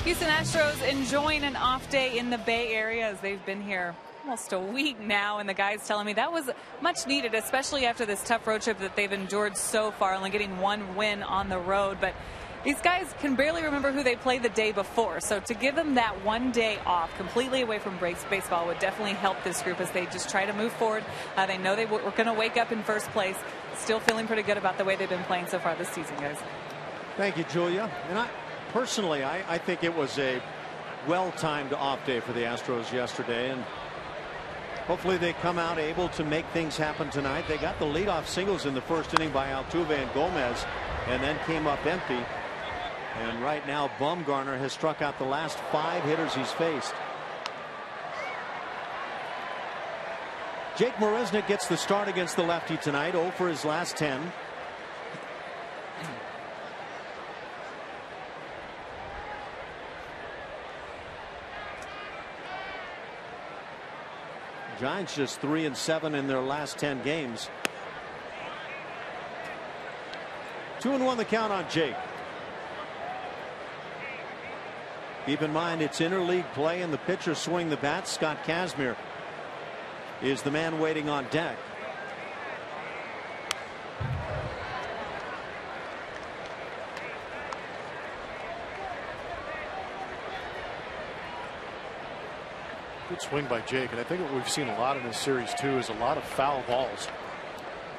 Houston Astros enjoying an off day in the Bay Area as they've been here almost a week now, and the guys telling me that was much needed, especially after this tough road trip that they've endured so far, only getting 1 win on the road. But these guys can barely remember who they played the day before, so to give them that 1 day off completely away from baseball would definitely help this group as they just try to move forward. They know they were going to wake up in first place. Still feeling pretty good about the way they've been playing so far this season, guys. Thank you, Julia. And I think it was a well-timed off day for the Astros yesterday, and hopefully they come out able to make things happen tonight. They got the leadoff singles in the first inning by Altuve and Gomez, and then came up empty. And right now Bumgarner has struck out the last 5 hitters he's faced. Jake Marisnick gets the start against the lefty tonight, 0 for his last 10. Giants just 3-7 in their last 10 games. 2-1 the count on Jake. Keep in mind it's interleague play and the pitchers swing the bat. Scott Kazmir is the man waiting on deck. Good swing by Jake, and I think what we've seen a lot in this series too is a lot of foul balls.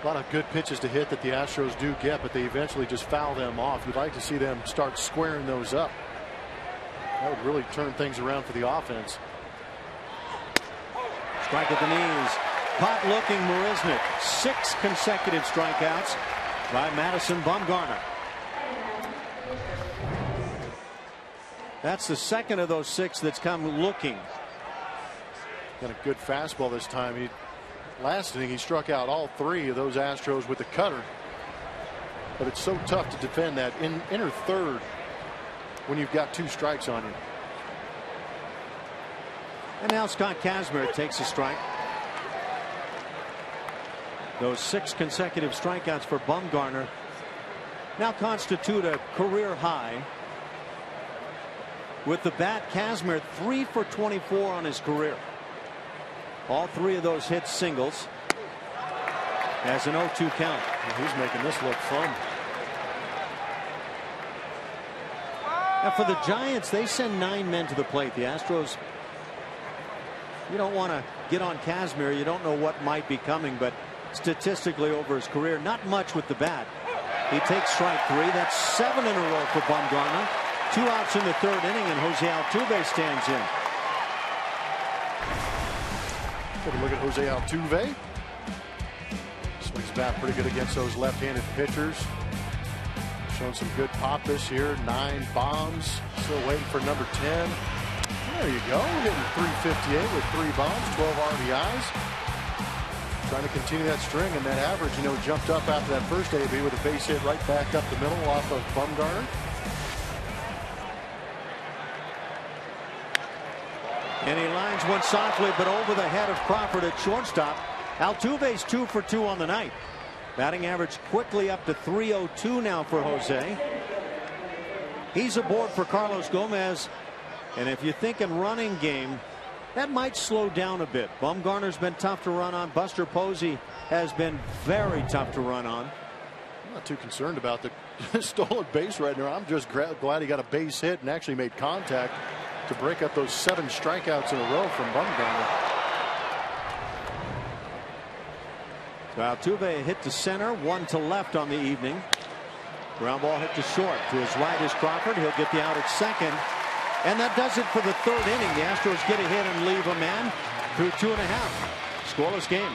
A lot of good pitches to hit that the Astros do get, but they eventually just foul them off. You'd like to see them start squaring those up. That would really turn things around for the offense. Strike at the knees. Hot looking Marisnick. 6 consecutive strikeouts by Madison Bumgarner. That's the second of those 6 that's come looking. Got a good fastball this time. Last inning he struck out all 3 of those Astros with the cutter. But it's so tough to defend that inner third when you've got 2 strikes on you. And now Scott Kazmir takes a strike. Those 6 consecutive strikeouts for Bumgarner now constitute a career high. With the bat, Kazmir 3 for 24 on his career. All 3 of those hits singles. As an 0-2 count. He's making this look fun. Now for the Giants, they send 9 men to the plate. The Astros, you don't want to get on Kazmir. You don't know what might be coming, but statistically over his career. Not much with the bat. He takes strike 3. That's 7 in a row for Bumgarner. 2 outs in the 3rd inning, and Jose Altuve stands in. Take a look at Jose Altuve. Swings bat pretty good against those left-handed pitchers. Showing some good pop this year. 9 bombs. Still waiting for number 10. There you go. Hitting .358 with 3 bombs, 12 RBIs. Trying to continue that string, and that average, jumped up after that first AB with a base hit right back up the middle off of Bumgarner. And he lines one softly, but over the head of Crawford at shortstop. Altuve's 2 for 2 on the night. Batting average quickly up to .302 now for Jose. He's aboard for Carlos Gomez. And if you're thinking running game, that might slow down a bit. Bumgarner's been tough to run on. Buster Posey has been very tough to run on. I'm not too concerned about the stolen base right now. I'm just glad he got a base hit and actually made contact to break up those 7 strikeouts in a row from Bumgarner. So Altuve hit to center, 1 to left on the evening. Ground ball hit to short. To his right is Crawford. He'll get the out at second. And that does it for the 3rd inning. The Astros get a hit and leave a man through 2.5. Scoreless game.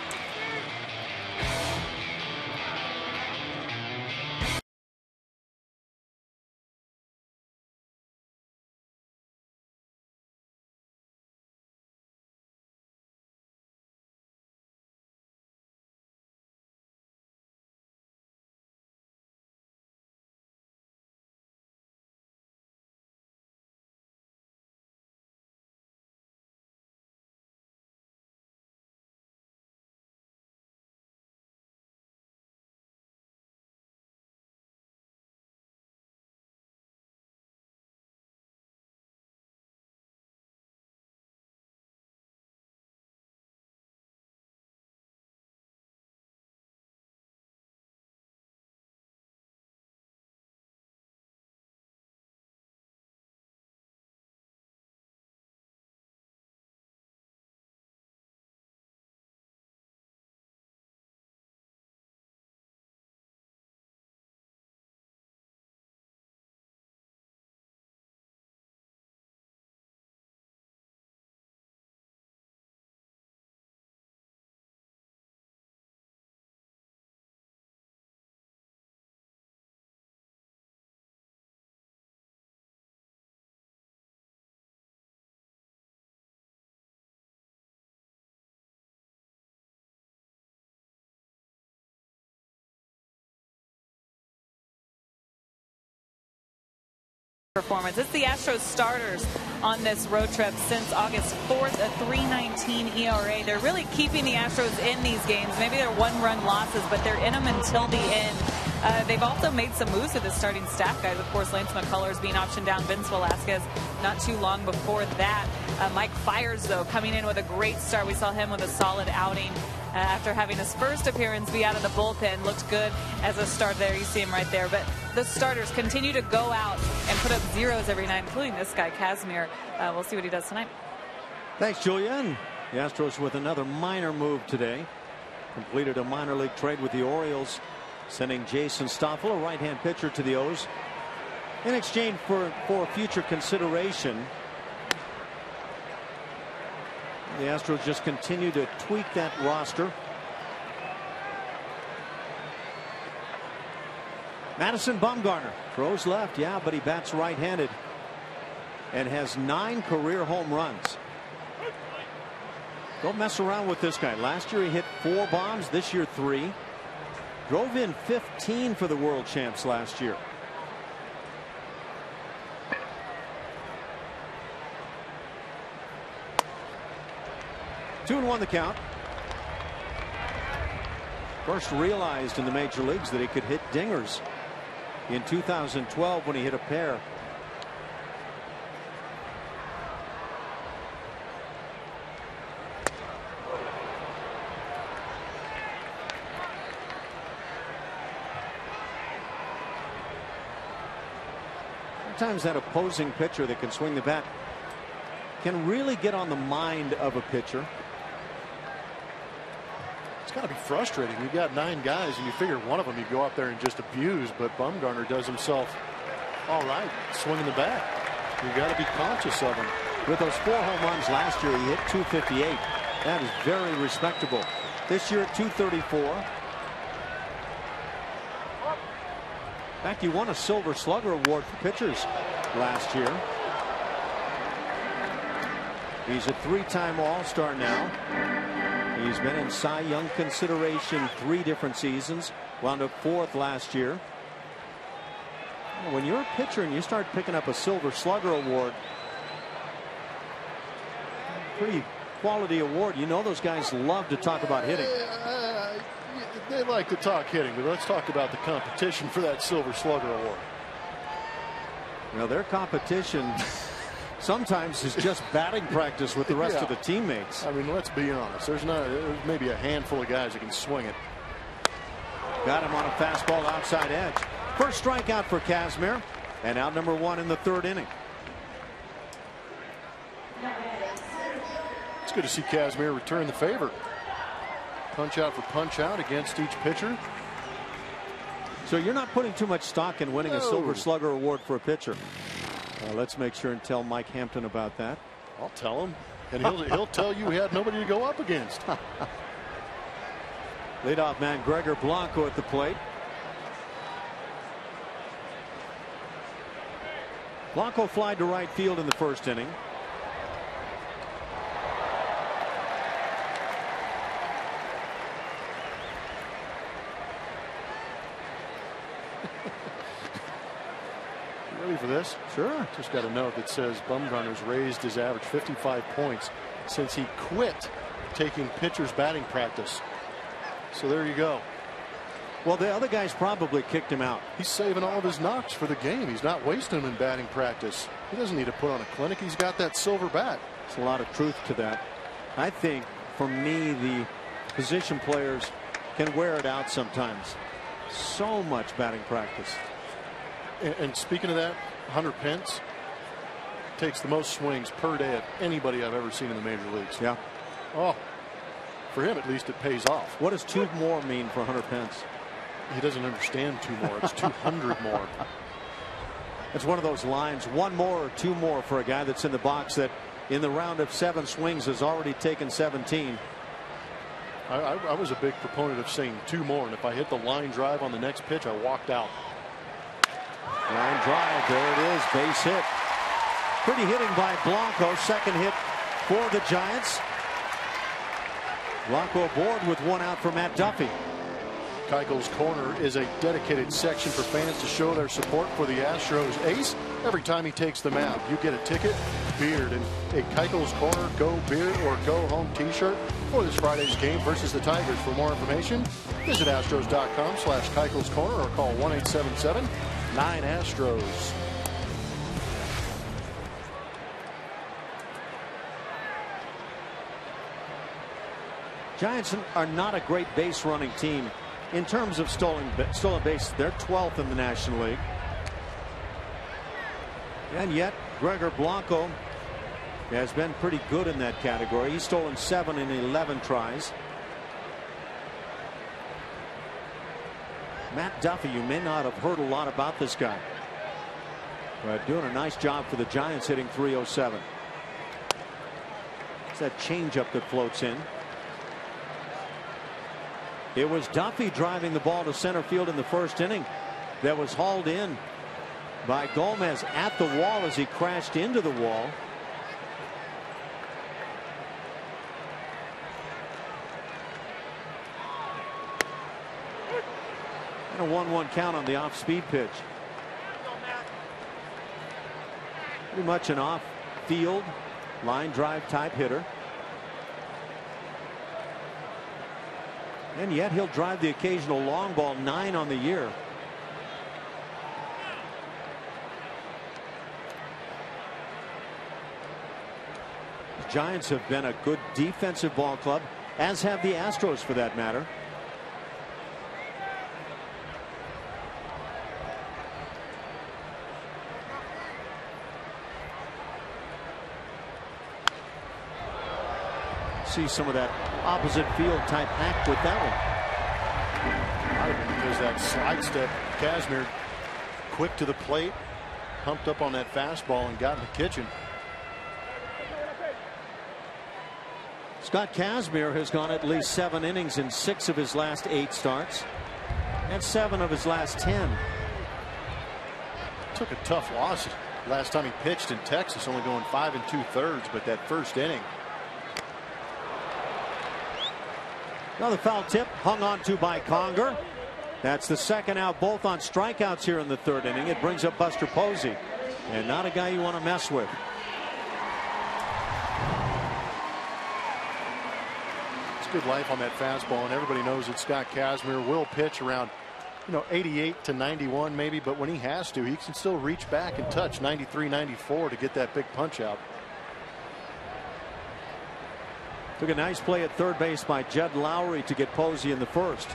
Performance. It's the Astros starters on this road trip since August 4th, a 3.19 ERA. They're really keeping the Astros in these games. Maybe they're 1-run losses, but they're in them until the end. They've also made some moves to the starting staff guys. Of course, Lance McCullers being optioned down, Vince Velasquez not too long before that. Mike Fiers, though, coming in with a great start. We saw him with a solid outing after having his first appearance be out of the bullpen. Looked good as a start there. You see him right there. But the starters continue to go out and put up zeros every night, including this guy, Kazmir. We'll see what he does tonight. Thanks, Julian. The Astros with another minor move today. Completed a minor league trade with the Orioles, sending Jason Stoffel, a right-hand pitcher, to the O's in exchange for future consideration. The Astros just continue to tweak that roster. Madison Bumgarner throws left, yeah, but he bats right-handed and has 9 career home runs. Don't mess around with this guy. Last year he hit 4 bombs, this year 3. Drove in 15 for the world champs last year. Two and 1 the count. First realized in the major leagues that he could hit dingers in 2012 when he hit a pair. Sometimes that opposing pitcher that can swing the bat can really get on the mind of a pitcher. It's got to be frustrating. You've got 9 guys, and you figure one of them you go out there and just abuse, but Bumgarner does himself all right, swinging the bat. You got to be conscious of him. With those 4 home runs last year, he hit .258. That is very respectable. This year at .234. In fact, he won a Silver Slugger award for pitchers last year. He's a 3-time All-Star now. He's been in Cy Young consideration 3 different seasons. Wound up 4th last year. When you're a pitcher and you start picking up a Silver Slugger award, pretty quality award. You know those guys love to talk about hitting. They like to talk hitting, but let's talk about the competition for that Silver Slugger award. You know, their competition sometimes is just batting practice with the rest of the teammates. I mean, let's be honest. There's maybe a handful of guys that can swing it. Got him on a fastball outside edge. First strikeout for Kazmir, and out number 1 in the 3rd inning. It's good to see Kazmir return the favor. Punch out for punch out against each pitcher. So you're not putting too much stock in winning a Silver Slugger award for a pitcher. Let's make sure and tell Mike Hampton about that. I'll tell him, and he'll tell you he had nobody to go up against. Leadoff man Gregor Blanco at the plate. Blanco flied to right field in the 1st inning. You ready for this? Sure. Just got a note that says Bumgarner's raised his average 55 points since he quit taking pitchers batting practice. So there you go. Well, the other guys probably kicked him out. He's saving all of his knocks for the game. He's not wasting them in batting practice. He doesn't need to put on a clinic. He's got that silver bat. There's a lot of truth to that. I think, for me, the position players can wear it out sometimes. So much batting practice. And speaking of that, Hunter Pence takes the most swings per day of anybody I've ever seen in the major leagues. Yeah. Oh, for him, at least it pays off. What does 2 more mean for Hunter Pence? He doesn't understand 2 more. It's 200 more. It's one of those lines, 1 more or 2 more for a guy that's in the box that in the round of 7 swings has already taken 17. I was a big proponent of saying 2 more, and if I hit the line drive on the next pitch, I walked out. Line drive, there it is, base hit. Pretty hitting by Blanco, 2nd hit for the Giants. Blanco aboard with 1 out for Matt Duffy. Keuchel's Corner is a dedicated section for fans to show their support for the Astros ace. Every time he takes the mound, you get a ticket, beard, and a Keuchel's Corner Go Beard or Go Home t-shirt for this Friday's game versus the Tigers. For more information, visit Astros.com/Keuchel's Corner or call 1-877-9-ASTROS. Giants are not a great base running team. In terms of stolen bases, they're 12th in the National League. And yet, Gregor Blanco has been pretty good in that category. He's stolen 7 in 11 tries. Matt Duffy, you may not have heard a lot about this guy, but doing a nice job for the Giants, hitting .307. It's that changeup that floats in. It was Duffy driving the ball to center field in the 1st inning that was hauled in by Gomez at the wall as he crashed into the wall. And a 1-1 count on the off-speed pitch. Pretty much an off-field line drive type hitter. And yet he'll drive the occasional long ball, 9 on the year. The Giants have been a good defensive ball club, as have the Astros for that matter. See some of that opposite field type hack with that one. Might have been because that slide step, Kazmir quick to the plate, pumped up on that fastball and got in the kitchen. Scott Kazmir has gone at least 7 innings in 6 of his last 8 starts and 7 of his last 10. Took a tough loss last time he pitched in Texas, only going 5 2/3, but that first inning. Another foul tip hung on to by Conger. That's the second out, both on strikeouts here in the 3rd inning. It brings up Buster Posey, and not a guy you want to mess with. It's good life on that fastball, and everybody knows that Scott Kazmir will pitch around 88 to 91 maybe, but when he has to, he can still reach back and touch 93, 94 to get that big punch out. Took a nice play at third base by Judd Lowry to get Posey in the 1st.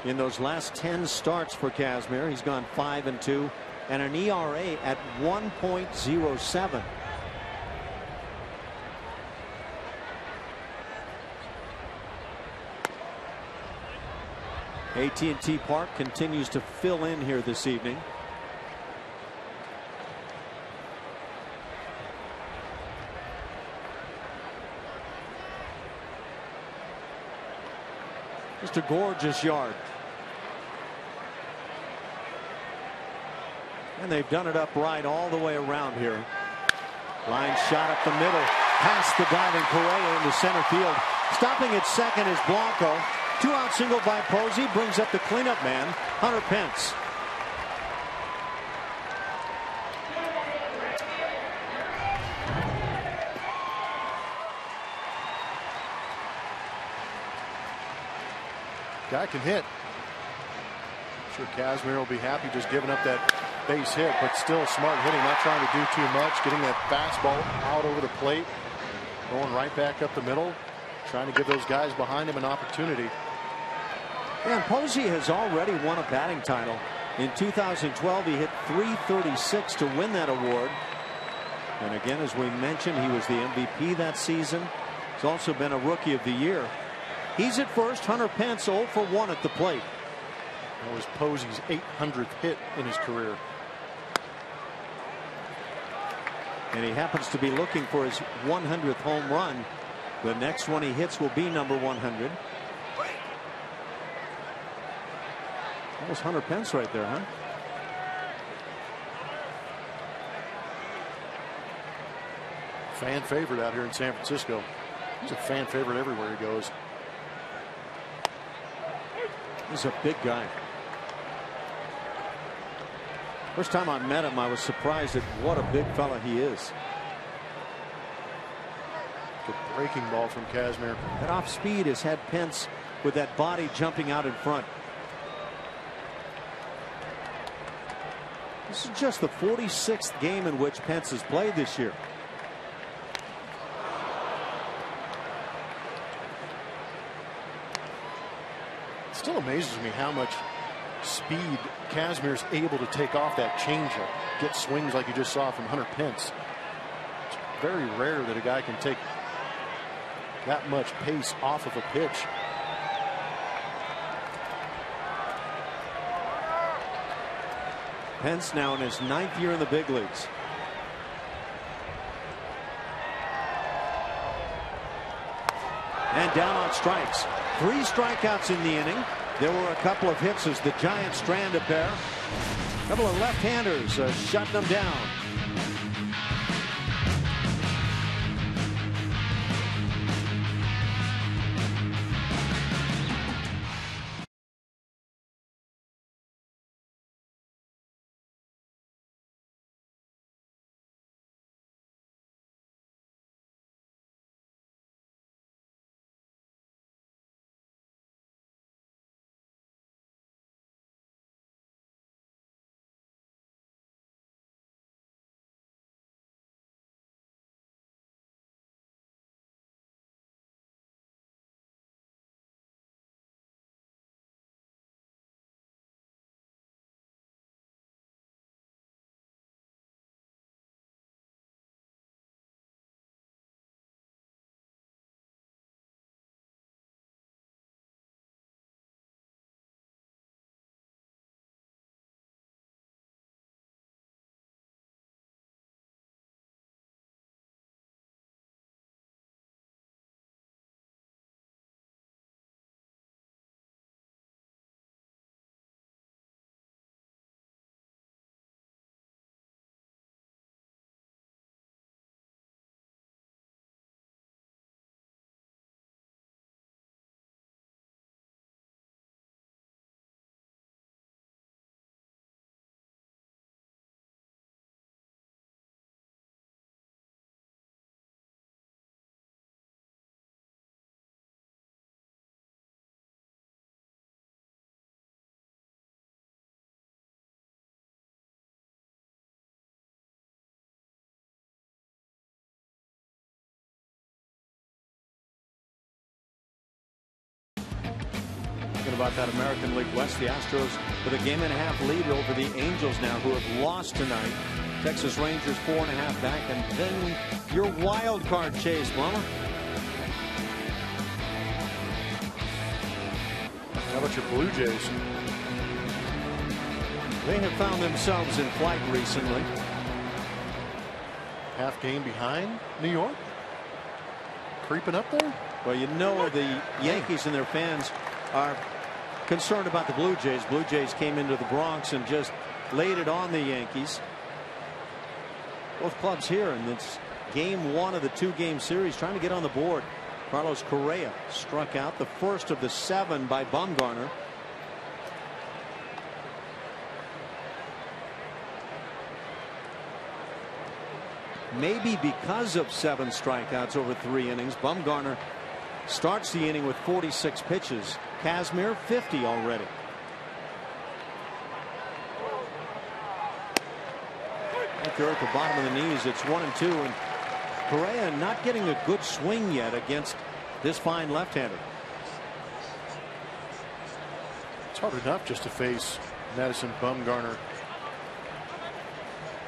In those last 10 starts for Kazmir, he's gone 5 2 and an ERA at 1.07. AT&T Park continues to fill in here this evening. Just a gorgeous yard. And they've done it upright all the way around here. Line shot up the middle, past the diving Correa into center field. Stopping at second is Blanco. 2-out single by Posey brings up the cleanup man, Hunter Pence. Guy can hit. I'm sure Kazmir will be happy just giving up that base hit, but still smart hitting, not trying to do too much, getting that fastball out over the plate, going right back up the middle, trying to give those guys behind him an opportunity. Yeah, and Posey has already won a batting title. In 2012, he hit .336 to win that award. And again, as we mentioned, he was the MVP that season. He's also been a Rookie of the Year. He's at first. Hunter Pence 0 for 1 at the plate. That was Posey's 800th hit in his career. And he happens to be looking for his 100th home run. The next one he hits will be number 100. That was Hunter Pence right there, huh? Fan favorite out here in San Francisco. He's a fan favorite everywhere he goes. He's a big guy. First time I met him, I was surprised at what a big fella he is. Good breaking ball from Kazmir. That off speed has had Pence with that body jumping out in front. This is just the 46th game in which Pence has played this year. It still amazes me how much speed Kazmir's able to take off that changeup, get swings like you just saw from Hunter Pence. It's very rare that a guy can take that much pace off of a pitch. Pence now in his 9th year in the big leagues. And down on strikes. 3 strikeouts in the inning. There were a couple of hits as the Giants strand a pair. A couple of left-handers shutting them down. Talking about that American League West, the Astros with a 1.5 lead over the Angels now, who have lost tonight. Texas Rangers 4.5 back, and then your wild card chase, Mama. How about your Blue Jays? They have found themselves in flight recently. Half game behind New York. Creeping up there. Well, you know the Yankees and their fans are concerned about the Blue Jays. Blue Jays came into the Bronx and just laid it on the Yankees. Both clubs here, and it's game 1 of the 2-game series, trying to get on the board. Carlos Correa struck out, the first of the 7 by Bumgarner. Maybe because of 7 strikeouts over 3 innings, Bumgarner starts the inning with 46 pitches. Kazmir 50 already. Right there at the bottom of the knees, it's 1-2, and Correa not getting a good swing yet against this fine left-hander. It's hard enough just to face Madison Bumgarner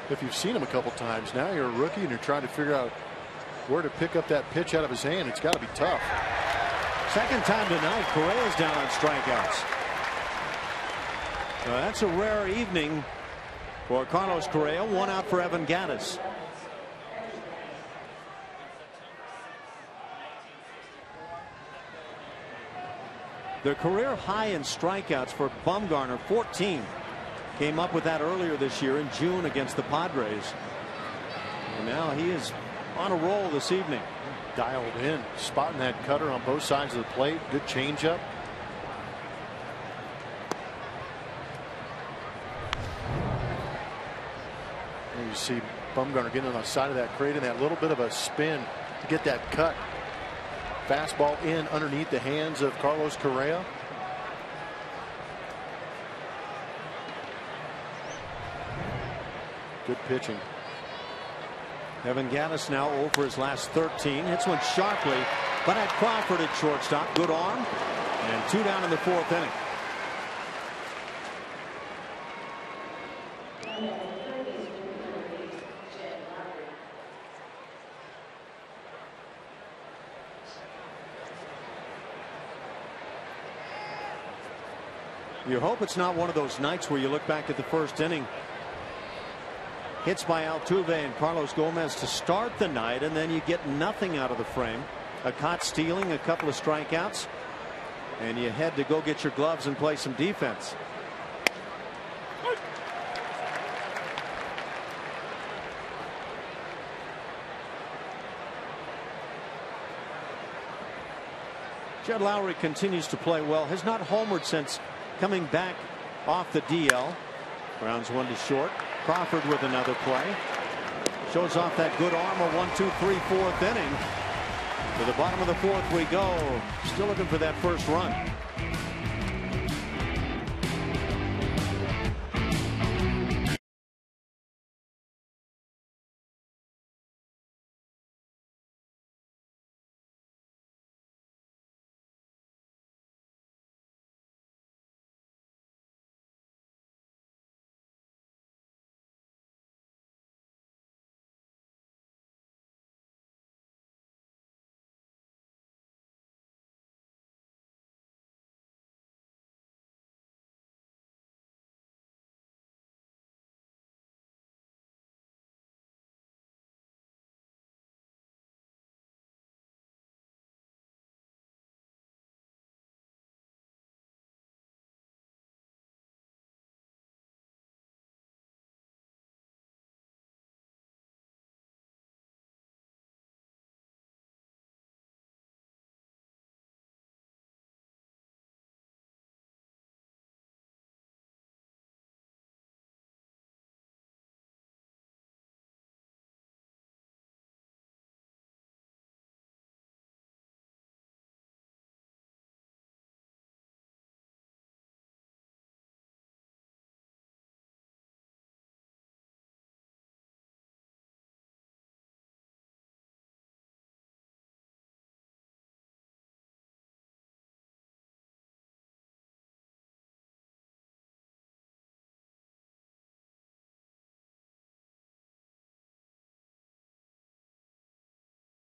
if you've seen him a couple times. Now you're a rookie and you're trying to figure out where to pick up that pitch out of his hand. It's got to be tough. Second time tonight, Correa's down on strikeouts. That's a rare evening for Carlos Correa. 1 out for Evan Gattis. The career high in strikeouts for Bumgarner, 14. Came up with that earlier this year in June against the Padres. And now he is on a roll this evening. Dialed in, spotting that cutter on both sides of the plate. Good changeup. And you see Bumgarner getting on the side of that, creating that little bit of a spin to get that cut. Fastball in underneath the hands of Carlos Correa. Good pitching. Evan Gattis now 0 for his last 13. Hits one sharply, but at Crawford at shortstop. Good arm, and 2 down in the 4th inning. You hope it's not one of those nights where you look back at the first inning. Hits by Altuve and Carlos Gomez to start the night, and then you get nothing out of the frame. A caught stealing, a couple of strikeouts, and you head to go get your gloves and play some defense. Jed Lowry continues to play well. Has not homered since coming back off the DL. Grounds 1 to short. Crawford with another play. Shows off that good arm. A 1, 2, 3, 4th inning. To the bottom of the 4th we go. Still looking for that first run.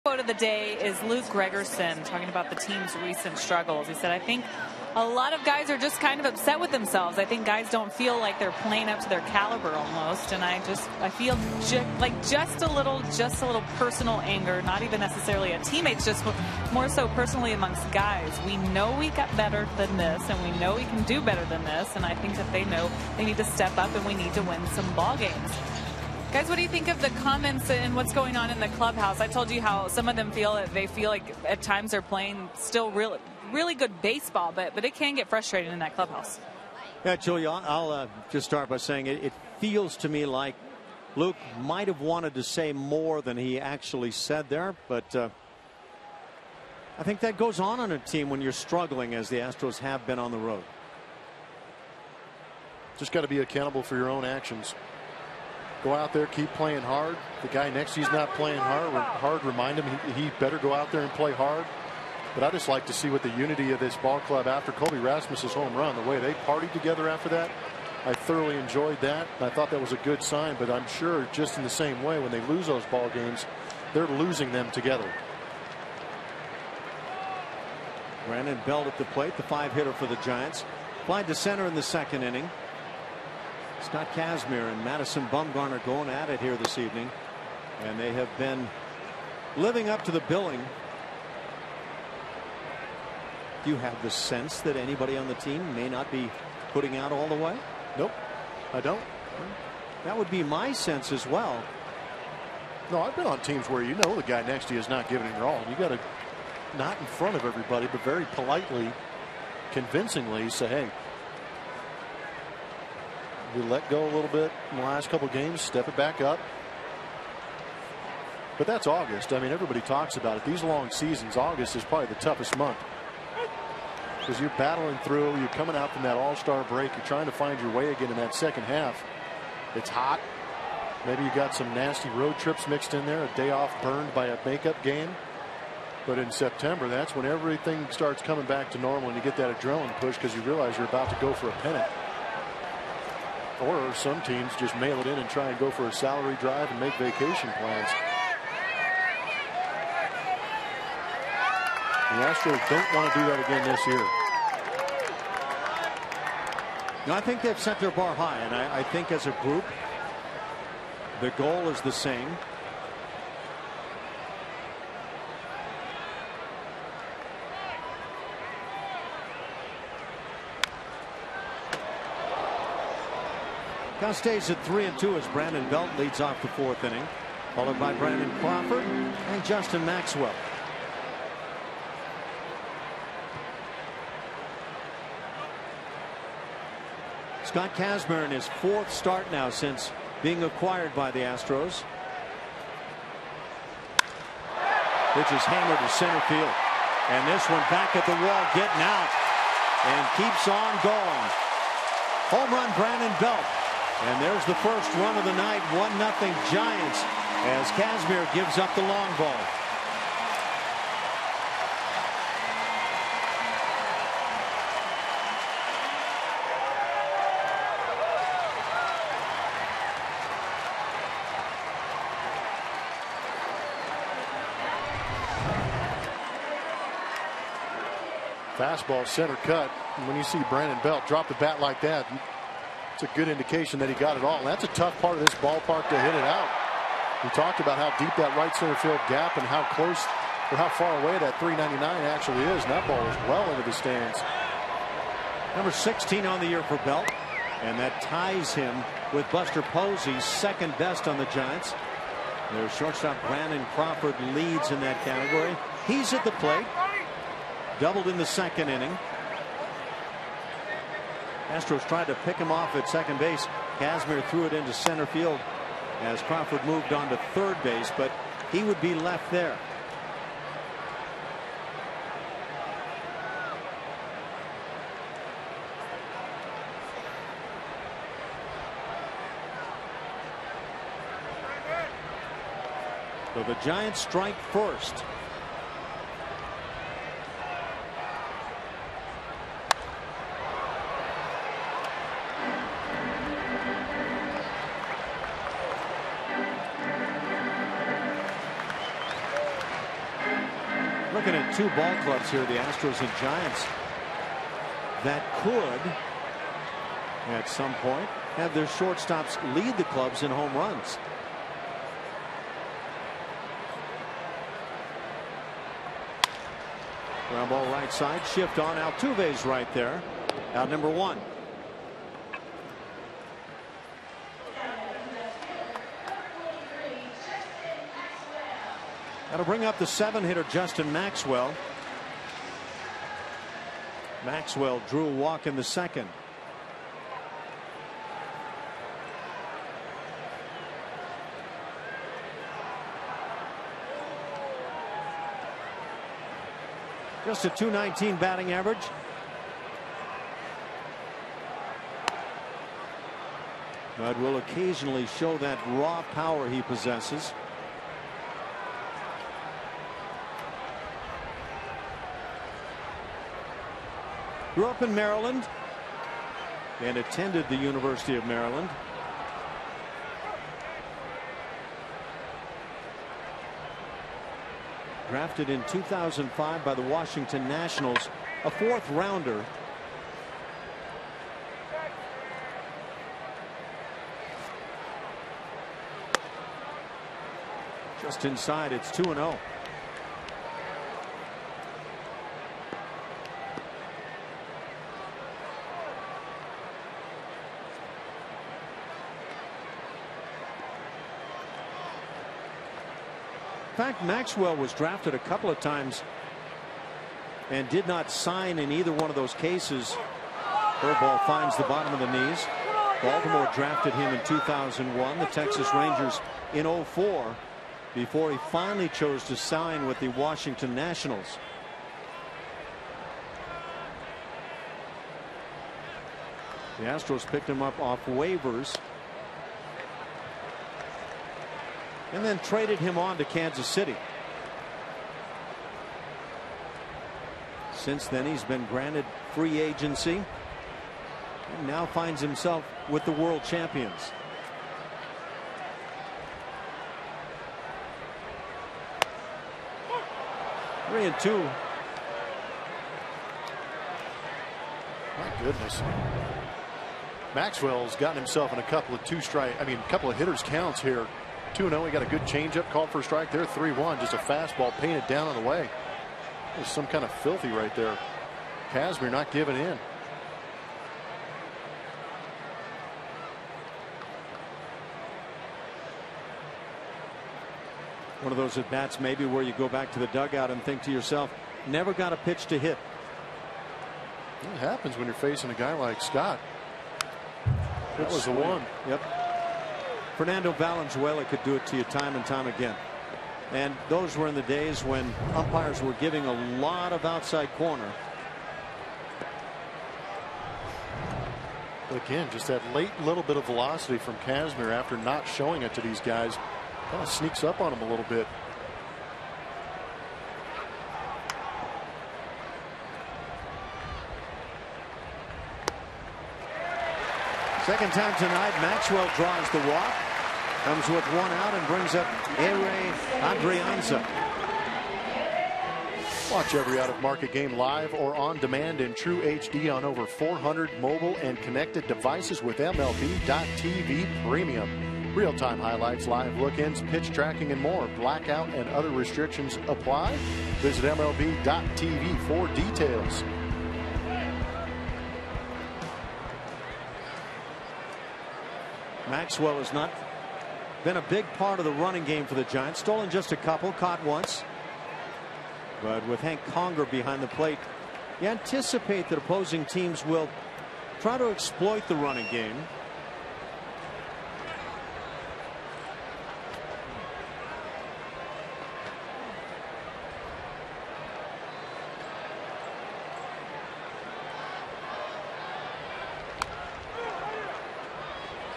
Quote of the day is Luke Gregerson talking about the team's recent struggles. He said, I think a lot of guys are just kind of upset with themselves. I think guys don't feel like they're playing up to their caliber almost. And I feel just a little personal anger, not even necessarily at teammates, just more so personally amongst guys. We know we got better than this, and we know we can do better than this. And I think that they know they need to step up and we need to win some ball games. Guys, what do you think of the comments and what's going on in the clubhouse? I told you how some of them feel like at times they're playing still really good baseball, but it can get frustrating in that clubhouse. Yeah, Julia, I'll just start by saying it feels to me like Luke might have wanted to say more than he actually said there, but I think that goes on a team when you're struggling, as the Astros have been on the road. Just got to be accountable for your own actions. Go out there, keep playing hard. The guy next to you's not playing hard. Remind him he better go out there and play hard. But I just like to see what the unity of this ball club after Colby Rasmus's home run, the way they partied together after that. I thoroughly enjoyed that. I thought that was a good sign, but I'm sure just in the same way, when they lose those ball games, they're losing them together. Brandon Belt at the plate, the 5-hitter for the Giants. Flied to center in the second inning. Scott Kazmir and Madison Bumgarner going at it here this evening, and they have been living up to the billing. Do you have the sense that anybody on the team may not be putting out all the way? Nope, I don't. That would be my sense as well. No, I've been on teams where you know the guy next to you is not giving it all. You got to, not in front of everybody, but very politely, convincingly say, hey, we let go a little bit in the last couple of games, step it back up. But that's August. I mean, everybody talks about it. These long seasons, August is probably the toughest month, because you're battling through, you're coming out from that all-star break, you're trying to find your way again in that second half. It's hot. Maybe you got some nasty road trips mixed in there, a day off burned by a makeup game. But in September, that's when everything starts coming back to normal, and you get that adrenaline push because you realize you're about to go for a pennant. Or some teams just mail it in and try and go for a salary drive and make vacation plans. The Astros don't want to do that again this year. No, I think they've set their bar high, and I think as a group, the goal is the same. Count stays at 3-2 as Brandon Belt leads off the fourth inning, followed by Brandon Crawford and Justin Maxwell. Scott Kazmir in his fourth start now since being acquired by the Astros. Pitch is hammered to center field, and this one back at the wall, getting out, and keeps on going. Home run, Brandon Belt. And there's the first run of the night, 1-0 Giants, as Kazmir gives up the long ball. Fastball center cut. And when you see Brandon Belt drop the bat like that, it's a good indication that he got it all. And that's a tough part of this ballpark to hit it out. We talked about how deep that right center field gap and how close or how far away that 399 actually is. And that ball is well into the stands. Number 16 on the year for Belt, and that ties him with Buster Posey's second best on the Giants. Their shortstop Brandon Crawford leads in that category. He's at the plate. Doubled in the second inning. Astros tried to pick him off at second base. Kazmir threw it into center field as Crawford moved on to third base, but he would be left there. So the Giants strike first. two ball clubs here, the Astros and Giants, that could at some point have their shortstops lead the clubs in home runs. Ground ball right side, shift on. Altuve's right there. Out number one. That'll bring up the 7-hitter Justin Maxwell. Maxwell drew a walk in the second. Just a .219 batting average. But will occasionally show that raw power he possesses. Grew up in Maryland and attended the University of Maryland. Drafted in 2005 by the Washington Nationals, a fourth rounder. Just inside, it's 2-0. In fact, Maxwell was drafted a couple of times and did not sign in either one of those cases. Curveball finds the bottom of the knees. Baltimore drafted him in 2001, the Texas Rangers in 2004, before he finally chose to sign with the Washington Nationals. The Astros picked him up off waivers and then traded him on to Kansas City. Since then, he's been granted free agency and now finds himself with the world champions. Three and two. My goodness. Maxwell's gotten himself in a couple of couple of hitters counts here. 2-0. He got a good changeup called for a strike there. 3-1. Just a fastball painted down on the way. There's some kind of filthy right there. Kazmir not giving in. One of those at bats maybe where you go back to the dugout and think to yourself, never got a pitch to hit. It happens when you're facing a guy like Scott. That was the one. Yep. Fernando Valenzuela could do it to you time and time again. And those were in the days when umpires were giving a lot of outside corner. But again, just that late little bit of velocity from Kazmir after not showing it to these guys kind of sneaks up on them a little bit. Second time tonight, Maxwell draws the walk. Comes with one out and brings up Ere Adrianza. Watch every out-of-market game live or on demand in true HD on over 400 mobile and connected devices with MLB.TV Premium. Real-time highlights, live look-ins, pitch tracking, and more. Blackout and other restrictions apply. Visit MLB.TV for details. Maxwell has not been a big part of the running game for the Giants. Stolen just a couple, caught once. But with Hank Conger behind the plate, you anticipate that opposing teams will try to exploit the running game.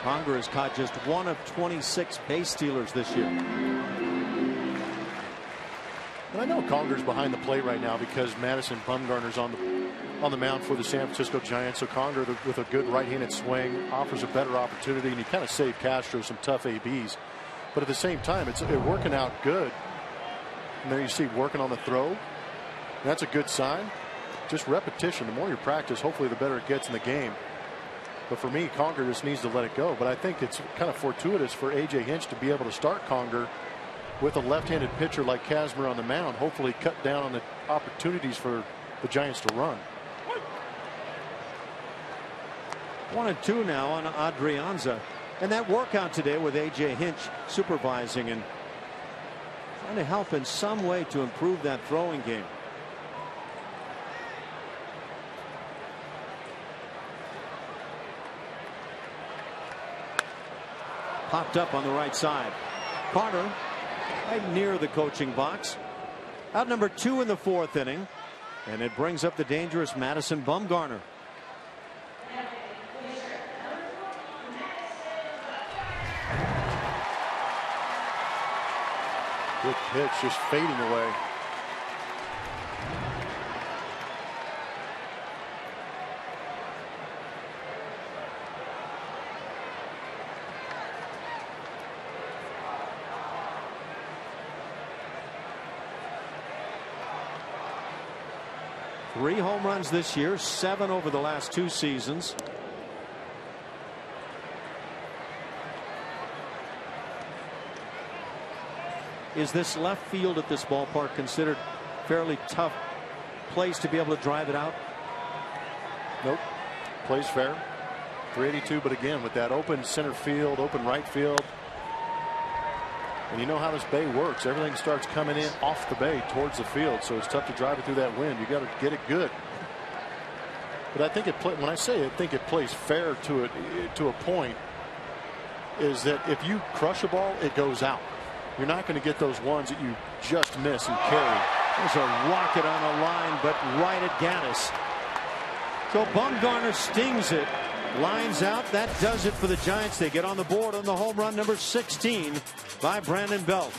Conger has caught just one of 26 base stealers this year. And I know Conger's behind the plate right now because Madison Bumgarner's on the mound for the San Francisco Giants. So Conger, with a good right-handed swing, offers a better opportunity, and you kind of save Castro some tough ABs. But at the same time, it's working out good. And there you see working on the throw. That's a good sign. Just repetition. The more you practice, hopefully the better it gets in the game. But for me, Conger just needs to let it go. But I think it's kind of fortuitous for A.J. Hinch to be able to start Conger with a left-handed pitcher like Kazmir on the mound. Hopefully cut down on the opportunities for the Giants to run. 1-2 now on Adrianza. And that workout today with A.J. Hinch supervising and trying to help in some way to improve that throwing game. Popped up on the right side. Carter right near the coaching box. Out number 2 in the 4th inning. And it brings up the dangerous Madison Bumgarner. Good pitch, just fading away. Three home runs this year, 7 over the last 2 seasons. Is this left field at this ballpark considered fairly tough place to be able to drive it out? Nope. Plays fair. 382, but again, with that open center field, open right field. And you know how this bay works. Everything starts coming in off the bay towards the field, so it's tough to drive it through that wind. You got to get it good. But I think when I say I think it plays fair to a point, is that if you crush a ball, it goes out. You're not going to get those ones that you just miss and carry. There's a rocket on a line, but right at Gaddis. So Bumgarner stings it, lines out. That does it for the Giants. They get on the board on the home run number 16 by Brandon Belt.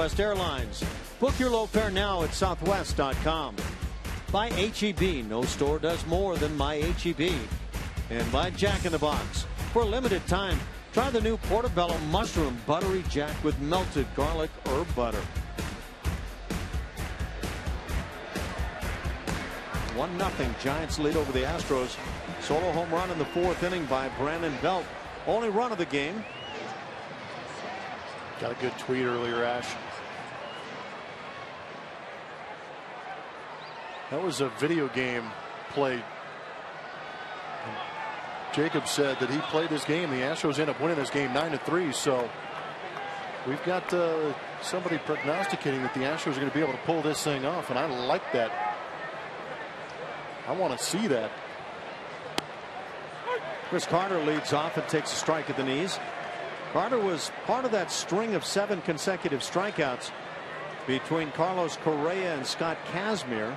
Southwest Airlines. Book your low fare now at southwest.com. By HEB. No store does more than my HEB. And by Jack in the Box. For a limited time, try the new Portobello Mushroom Buttery Jack with melted garlic herb butter. 1-0 Giants lead over the Astros. Solo home run in the 4th inning by Brandon Belt. Only run of the game. Got a good tweet earlier, Ash. That was a video game played. Jacob said that he played this game. The Astros end up winning this game 9-3. So we've got somebody prognosticating that the Astros are going to be able to pull this thing off, and I like that. I want to see that. Chris Carter leads off and takes a strike at the knees. Carter was part of that string of 7 consecutive strikeouts between Carlos Correa and Scott Kazmir.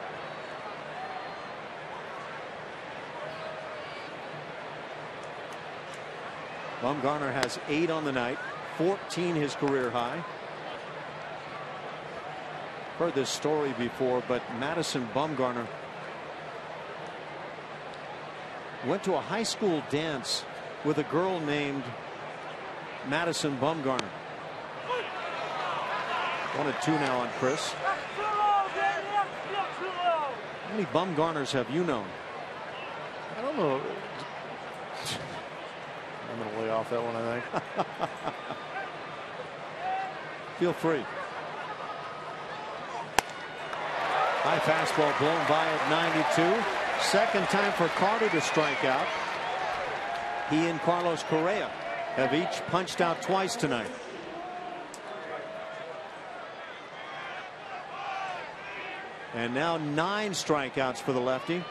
Bumgarner has 8 on the night, 14 his career high. Heard this story before, but Madison Bumgarner went to a high school dance with a girl named Madison Bumgarner. 1-2 now on Chris. How many Bumgarners have you known? I don't know. I'm going to lay off that one, I think. Feel free. High fastball blown by at 92. Second time for Carter to strike out. He and Carlos Correa have each punched out twice tonight. And now 9 strikeouts for the lefty.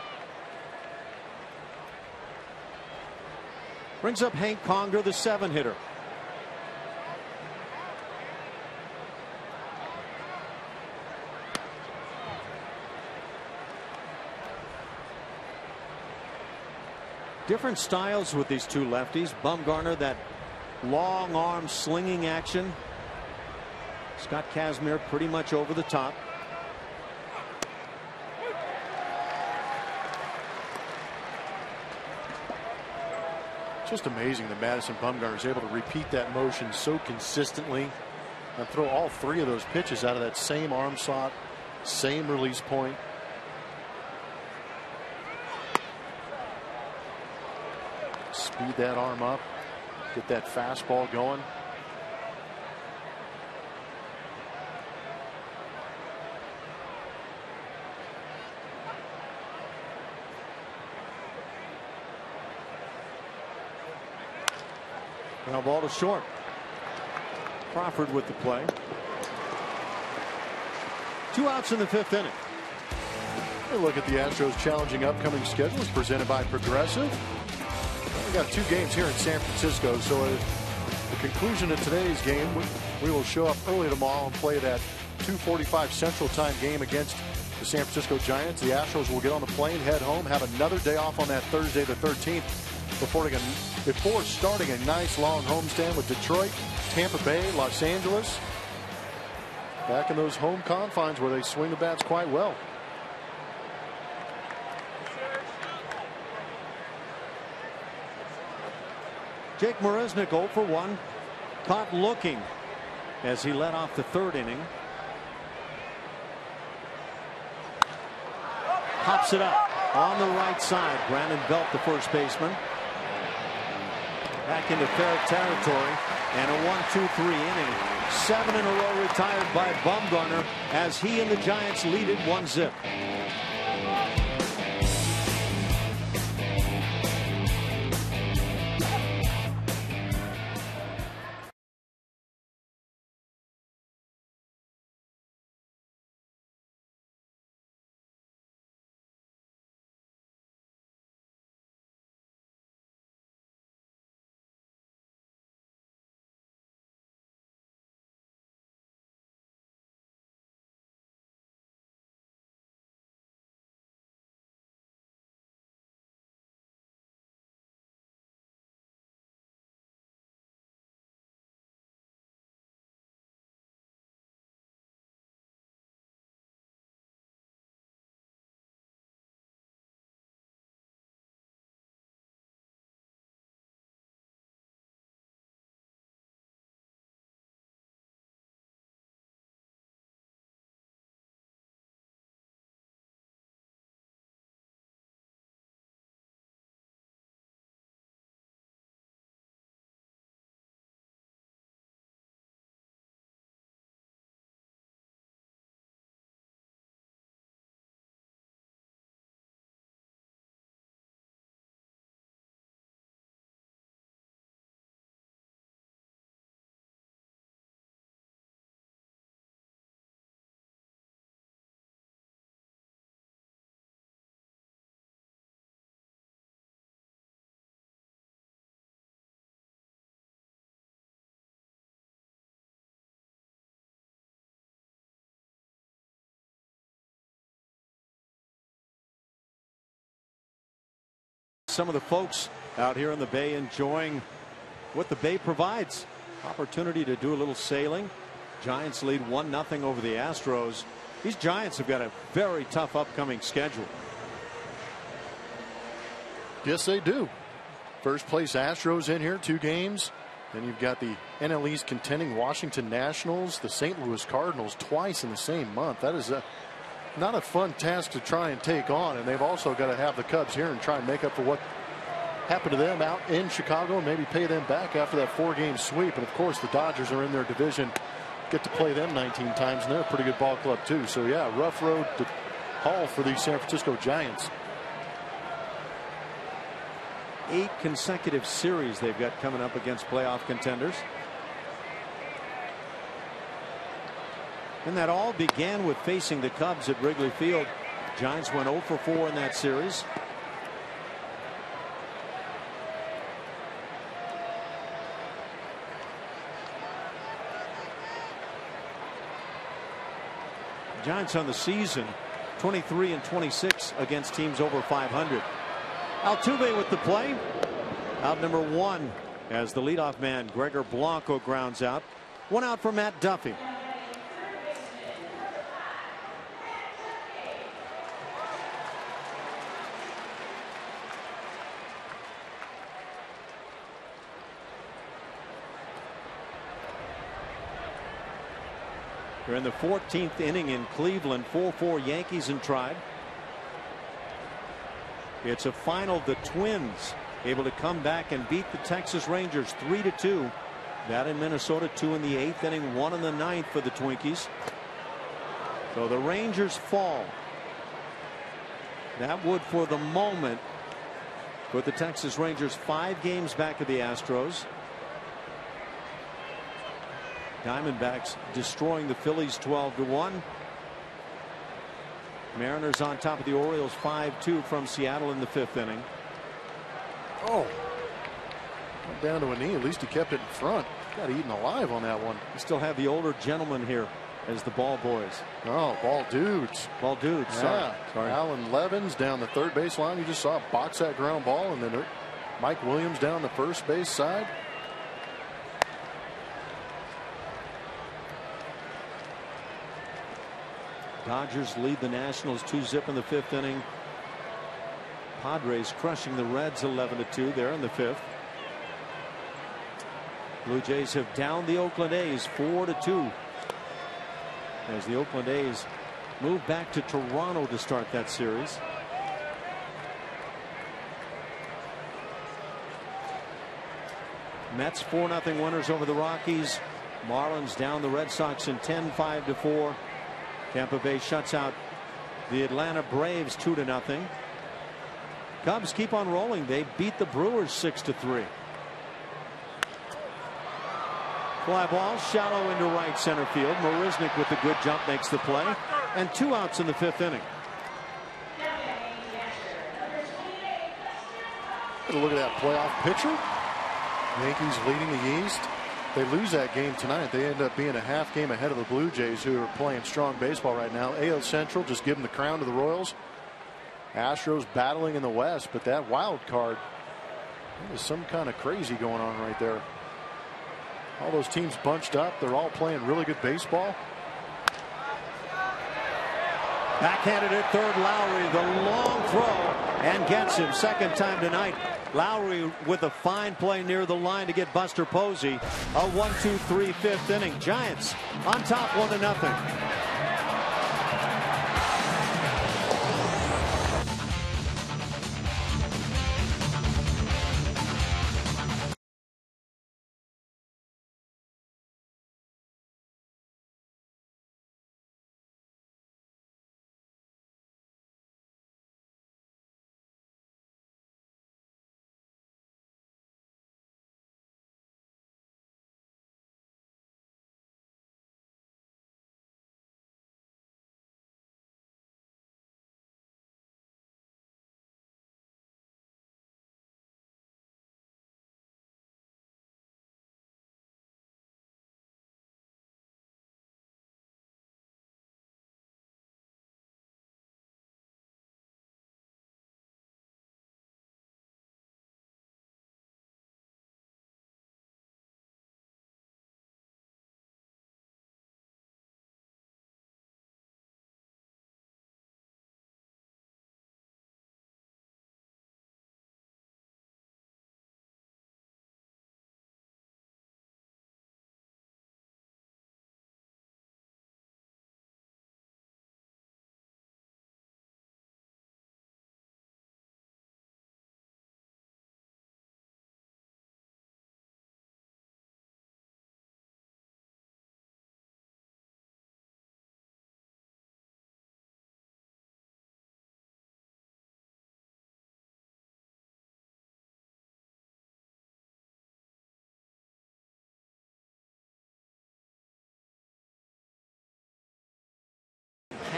Brings up Hank Conger, the 7-hitter. Different styles with these two lefties. Bumgarner, that long arm slinging action. Scott Kazmir pretty much over the top. Just amazing that Madison Bumgarner is able to repeat that motion so consistently and throw all 3 of those pitches out of that same arm slot, same release point. Speed that arm up, get that fastball going. Now ball to short. Crawford with the play. 2 outs in the 5th inning. A look at the Astros' challenging upcoming schedule is presented by Progressive. Well, we got 2 games here in San Francisco, so at the conclusion of today's game, we will show up early tomorrow and play that 2:45 Central Time game against the San Francisco Giants. The Astros will get on the plane, head home, have another day off on that Thursday the 13th before starting a nice long homestand with Detroit, Tampa Bay, Los Angeles. Back in those home confines where they swing the bats quite well. Jake Marisnick 0 for 1. Caught looking as he led off the 3rd inning. Pops it up on the right side. Brandon Belt, the first baseman. Back into fair territory, and a 1-2-3 inning. 7 in a row retired by Bumgarner as he and the Giants lead it 1-0. Some of the folks out here in the Bay enjoying what the Bay provides. Opportunity to do a little sailing. Giants lead 1-0 over the Astros. These Giants have got a very tough upcoming schedule. Yes, they do. First place Astros in here, 2 games. Then you've got the NL East contending Washington Nationals, the St. Louis Cardinals twice in the same month. That is not a fun task to try and take on. And they've also got to have the Cubs here and try and make up for what happened to them out in Chicago and maybe pay them back after that 4-game sweep. And of course, the Dodgers are in their division, get to play them 19 times, and they're a pretty good ball club too. So yeah, rough road to haul for the San Francisco Giants. 8 consecutive series they've got coming up against playoff contenders. And that all began with facing the Cubs at Wrigley Field. Giants went 0 for 4 in that series. Giants on the season 23-26 against teams over 500. Altuve with the play. Out number 1 as the leadoff man Gregor Blanco grounds out. 1 out for Matt Duffy. They're in the 14th inning in Cleveland. 4-4 Yankees and Tribe. It's a final. The Twins able to come back and beat the Texas Rangers 3-2. That in Minnesota. 2 in the 8th inning, 1 in the 9th for the Twinkies. So the Rangers fall. That would, for the moment, put the Texas Rangers 5 games back of the Astros. Diamondbacks destroying the Phillies 12-1. Mariners on top of the Orioles 5-2 from Seattle in the 5th inning. Oh, went down to a knee. At least he kept it in front. Got eaten alive on that one. You still have the older gentleman here as the ball boys. Oh, ball dudes. Ball dudes. Yeah. Sorry. Alan Levins down the third base line. You just saw a box that ground ball, and then Mike Williams down the first base side. Dodgers lead the Nationals 2-0 in the 5th inning. Padres crushing the Reds 11-2 there in the 5th. Blue Jays have downed the Oakland A's 4-2 as the Oakland A's move back to Toronto to start that series. Mets 4-0 winners over the Rockies. Marlins down the Red Sox in 10 5-4. Tampa Bay shuts out the Atlanta Braves 2-0. Cubs keep on rolling. They beat the Brewers 6-3. Fly ball shallow into right center field. Marisnik with the good jump makes the play, and 2 outs in the 5th inning. Look at that playoff pitcher. Yankees leading the East. They lose that game tonight. They end up being a half game ahead of the Blue Jays, who are playing strong baseball right now. AL Central just giving the crown to the Royals. Astros battling in the West, but that wild card, there's some kind of crazy going on right there. All those teams bunched up. They're all playing really good baseball. Backhanded at third, Lowry, the long throw, and gets him. Second time tonight. Lowry with a fine play near the line to get Buster Posey. A 1-2-3 5th inning. Giants on top 1-0.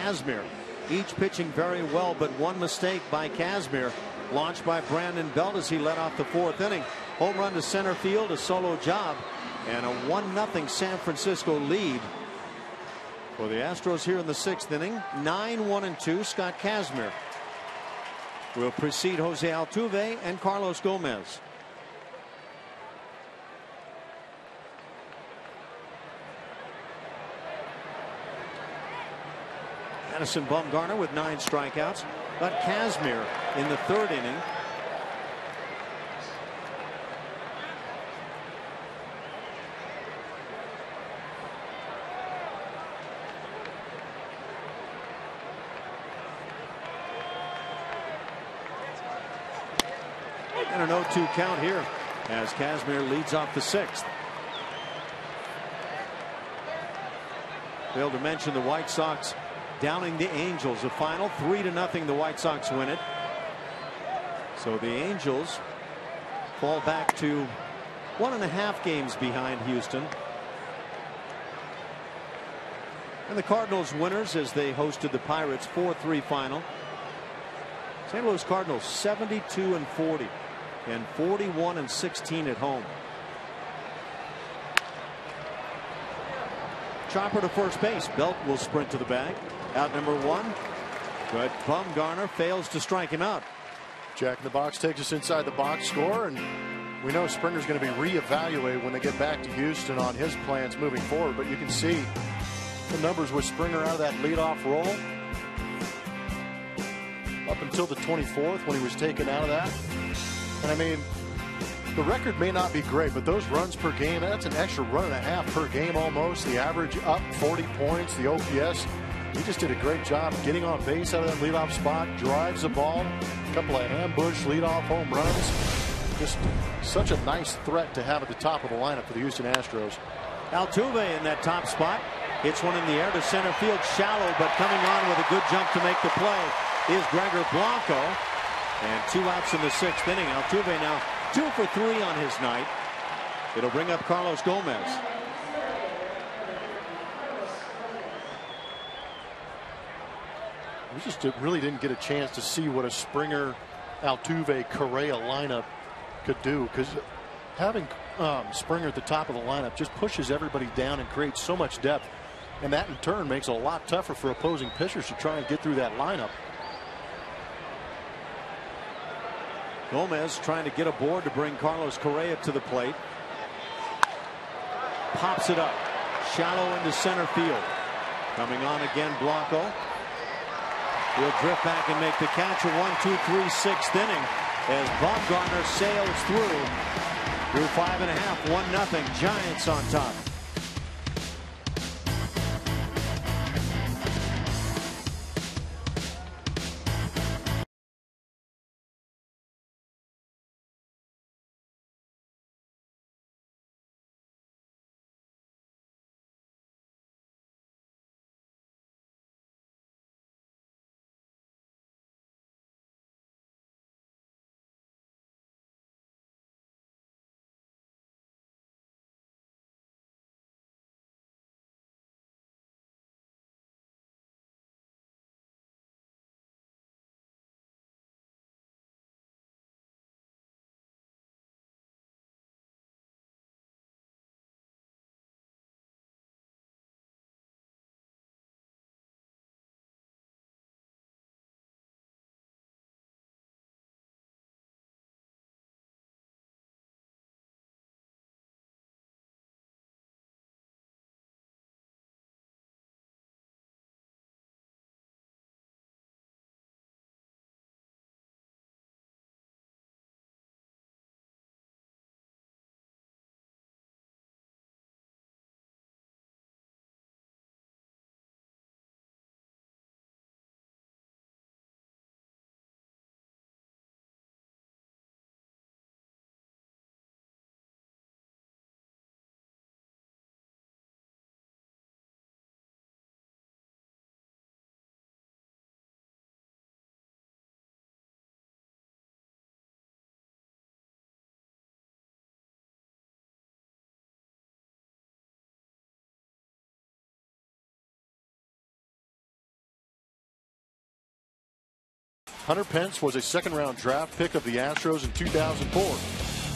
Kazmir. Each pitching very well, but one mistake by Kazmir. Launched by Brandon Belt as he led off the 4th inning. Home run to center field, a solo job, and a 1-0 San Francisco lead for the Astros here in the 6th inning. 9-1-2. Scott Kazmir will precede Jose Altuve and Carlos Gomez. Madison Bumgarner with 9 strikeouts. But Kazmir in the 3rd inning. And an 0-2 count here as Kazmir leads off the 6th. Failed to mention the White Sox downing the Angels. The final 3-0. The White Sox win it. So the Angels fall back to 1.5 games behind Houston. And the Cardinals winners as they hosted the Pirates 4-3 final. St. Louis Cardinals 72-40 and 41-16 at home. Chopper to first base. Belt will sprint to the bag. Out number 1. But Bumgarner fails to strike him out. Jack in the Box takes us inside the box score, and we know Springer's going to be reevaluated when they get back to Houston on his plans moving forward. But you can see the numbers with Springer out of that leadoff role up until the 24th when he was taken out of that. And I mean, the record may not be great, but those runs per game, that's an extra 1.5 per game almost. The average up 40 points, the OPS. He just did a great job getting on base out of that leadoff spot, drives the ball, a couple of ambush leadoff home runs. Just such a nice threat to have at the top of the lineup for the Houston Astros. Altuve in that top spot. Hits one in the air to center field, shallow, but coming on with a good jump to make the play is Gregor Blanco. And 2 outs in the 6th inning. Altuve now 2 for 3 on his night. It'll bring up Carlos Gomez. We just really didn't get a chance to see what a Springer, Altuve, Correa lineup could do, because having Springer at the top of the lineup just pushes everybody down and creates so much depth, and that in turn makes it a lot tougher for opposing pitchers to try and get through that lineup. Gomez trying to get aboard to bring Carlos Correa to the plate. Pops it up shallow into center field. Coming on again, Blanco. He'll drift back and make the catch. A 1-2-3 6th inning as Bumgarner sails through 5.5. 1-0 Giants on top. Hunter Pence was a second-round draft pick of the Astros in 2004.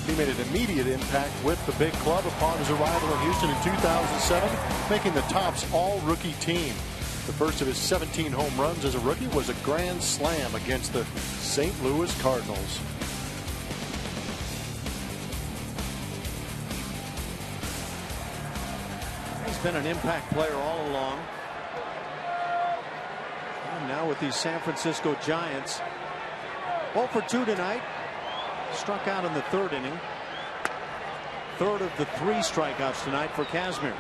He made an immediate impact with the big club upon his arrival in Houston in 2007, making the Topps all-rookie team. The first of his 17 home runs as a rookie was a grand slam against the St. Louis Cardinals. He's been an impact player all along. And now with these San Francisco Giants, 0 for 2 tonight. Struck out in the third inning. Third of the 3 strikeouts tonight for Kazmir.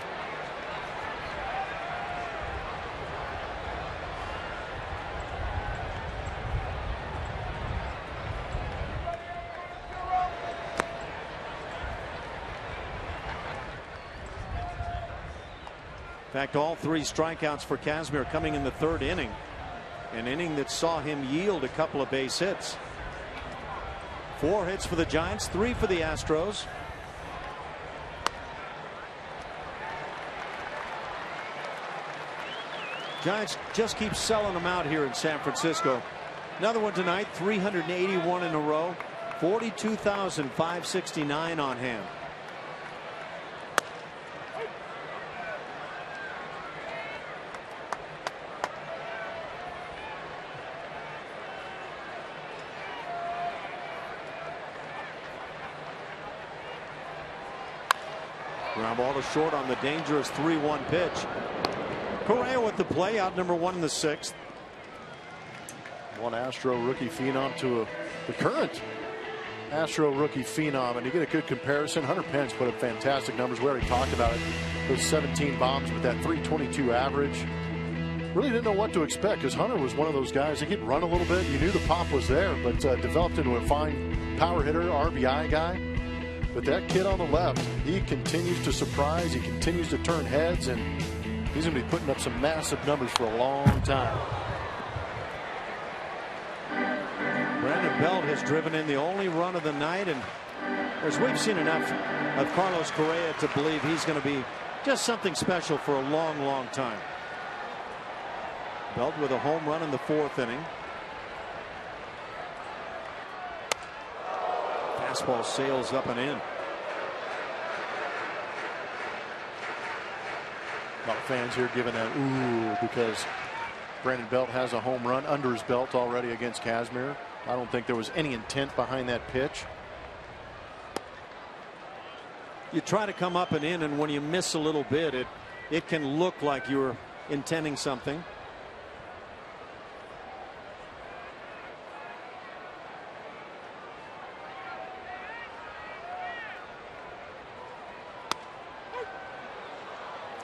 In fact, all 3 strikeouts for Kazmir coming in the third inning. An inning that saw him yield a couple of base hits. 4 hits for the Giants, 3 for the Astros. Giants just keep selling them out here in San Francisco. Another one tonight, 381 in a row, 42,569 on hand. Ground ball to short on the dangerous 3-1 pitch. Correa with the play, out number 1 in the 6th. One Astro rookie phenom to the current Astro rookie phenom, and to get a good comparison, Hunter Pence put up fantastic numbers. We already talked about it. Those 17 bombs with that 322 average. Really didn't know what to expect, because Hunter was one of those guys that could run a little bit. You knew the pop was there, but developed into a fine power hitter, RBI guy. But that kid on the left, he continues to surprise. He continues to turn heads, and he's going to be putting up some massive numbers for a long time. Brandon Belt has driven in the only run of the night, and as we've seen enough of Carlos Correa to believe he's going to be just something special for a long, long time. Belt with a home run in the 4th inning. Fastball sails up and in. A lot of fans here giving that ooh, because Brandon Belt has a home run under his belt already against Kazmir. I don't think there was any intent behind that pitch. You try to come up and in, and when you miss a little bit, it can look like you're intending something.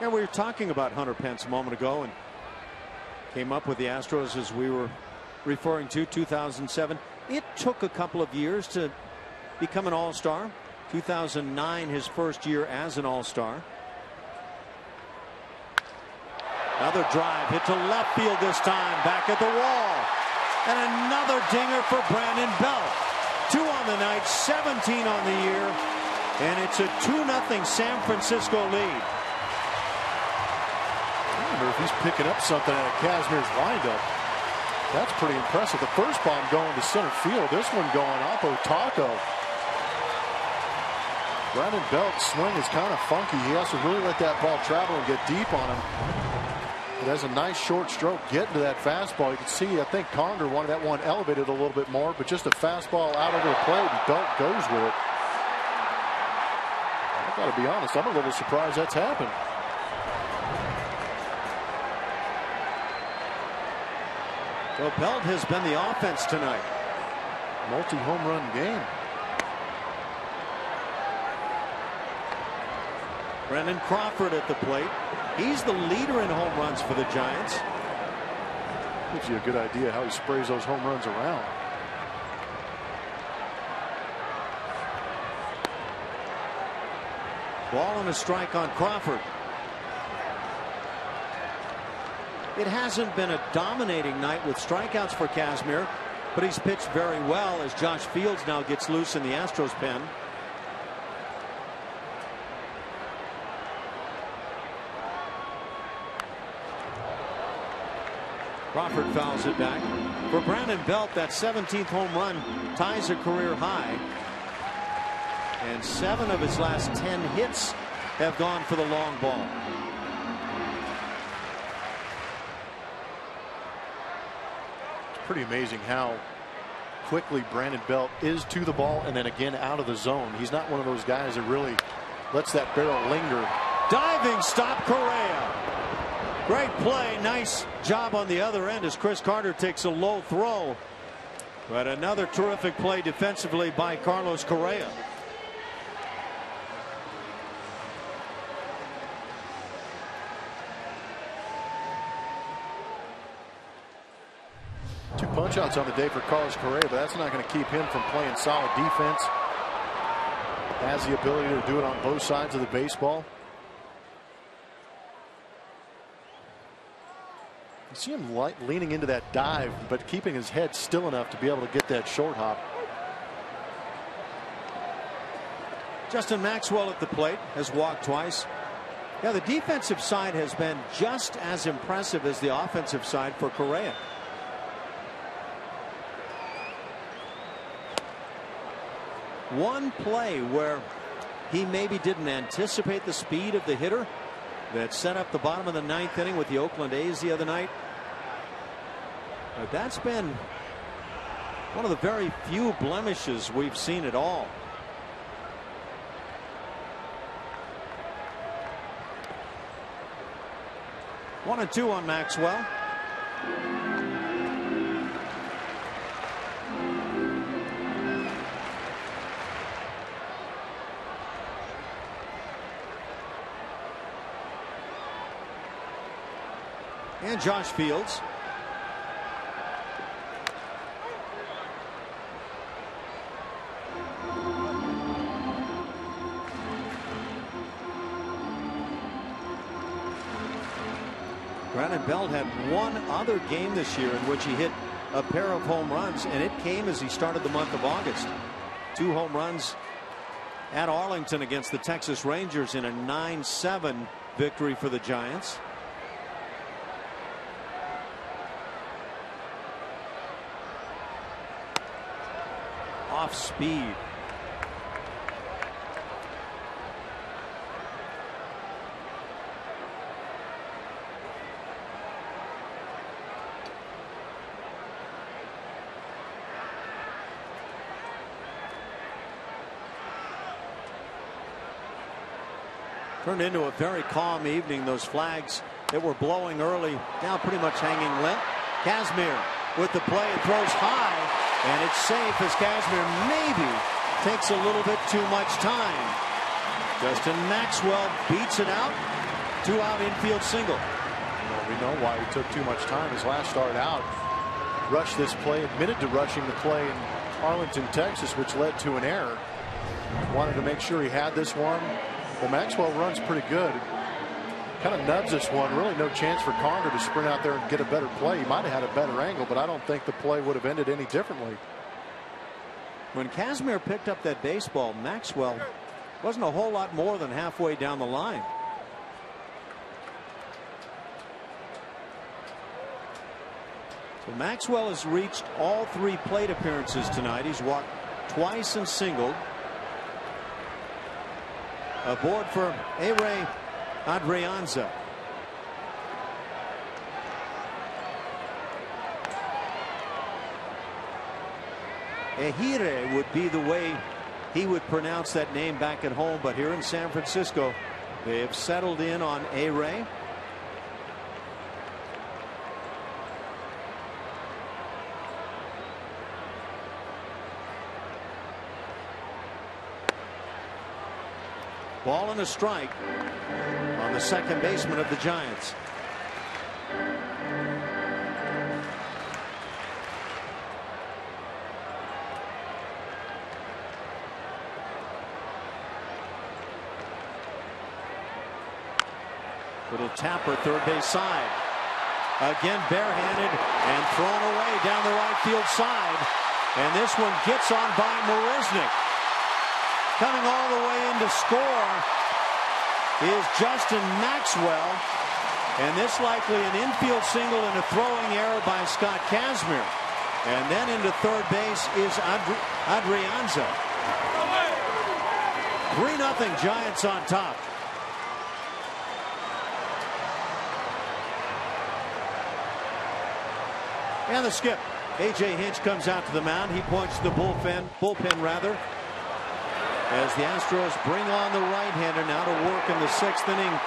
And we were talking about Hunter Pence a moment ago, and came up with the Astros as we were referring to 2007. It took a couple of years to become an all-star. 2009, his first year as an all-star. Another drive hit to left field this time, back at the wall. And another dinger for Brandon Belt. 2 on the night, 17 on the year, and it's a 2-0 San Francisco lead. I wonder if he's picking up something out of Kazmir's windup. That's pretty impressive. The first bomb going to center field. This one going off Otako. Brandon Belt's swing is kind of funky. He has to really let that ball travel and get deep on him. It has a nice short stroke getting to that fastball. You can see, I think Conger wanted that one elevated a little bit more, but just a fastball out over the plate, and Belt goes with it. I've got to be honest, I'm a little surprised that's happened. Well, Belt has been the offense tonight. Multi-home run game. Brendan Crawford at the plate. He's the leader in home runs for the Giants. Gives you a good idea how he sprays those home runs around. Ball and a strike on Crawford. It hasn't been a dominating night with strikeouts for Kazmir, but he's pitched very well as Josh Fields now gets loose in the Astros pen. Crawford fouls it back. For Brandon Belt, that 17th home run ties a career high. And 7 of his last 10 hits have gone for the long ball. It's pretty amazing how quickly Brandon Belt is to the ball and then again out of the zone. He's not one of those guys that really lets that barrel linger. Diving stop, Correa. Great play. Nice job on the other end as Chris Carter takes a low throw. But another terrific play defensively by Carlos Correa. Two punch outs on the day for Carlos Correa, but that's not going to keep him from playing solid defense. Has the ability to do it on both sides of the baseball. You see him leaning into that dive, but keeping his head still enough to be able to get that short hop. Justin Maxwell at the plate has walked twice. Yeah, the defensive side has been just as impressive as the offensive side for Correa. One play where he maybe didn't anticipate the speed of the hitter that set up the bottom of the 9th inning with the Oakland A's the other night. But that's been one of the very few blemishes we've seen at all. One and two on Maxwell. And Josh Fields. Brandon Belt had one other game this year in which he hit a pair of home runs, and it came as he started the month of August. 2 home runs at Arlington against the Texas Rangers in a 9-7 victory for the Giants. Off speed. Turned into a very calm evening. Those flags that were blowing early now pretty much hanging limp. Kazmir with the play and throws high, and it's safe as Kazmir maybe takes a little bit too much time. Justin Maxwell beats it out. 2-out infield single. Well, we know why he took too much time. His last start out, rushed this play, admitted to rushing the play in Arlington, Texas, which led to an error. Wanted to make sure he had this one. Well, Maxwell runs pretty good. Kind of nudged this one. Really no chance for Carter to sprint out there and get a better play. He might have had a better angle, but I don't think the play would have ended any differently. When Kazmir picked up that baseball, Maxwell wasn't a whole lot more than halfway down the line. So Maxwell has reached all 3 plate appearances tonight. He's walked twice and singled. Aboard for Ehire Adrianza. Ehire would be the way he would pronounce that name back at home, but here in San Francisco they have settled in on Ehire. Ball and a strike on the second baseman of the Giants. Little tapper, third base side. Again barehanded and thrown away down the right field side. And this one gets on by Marisnick. Coming all the way in to score is Justin Maxwell. And this likely an infield single and a throwing error by Scott Kazmir. And then into third base is Adrianza. 3-0 Giants on top. And the skip. A.J. Hinch comes out to the mound. He points to the bullpen rather. As the Astros bring on the right-hander now to work in the 6th inning.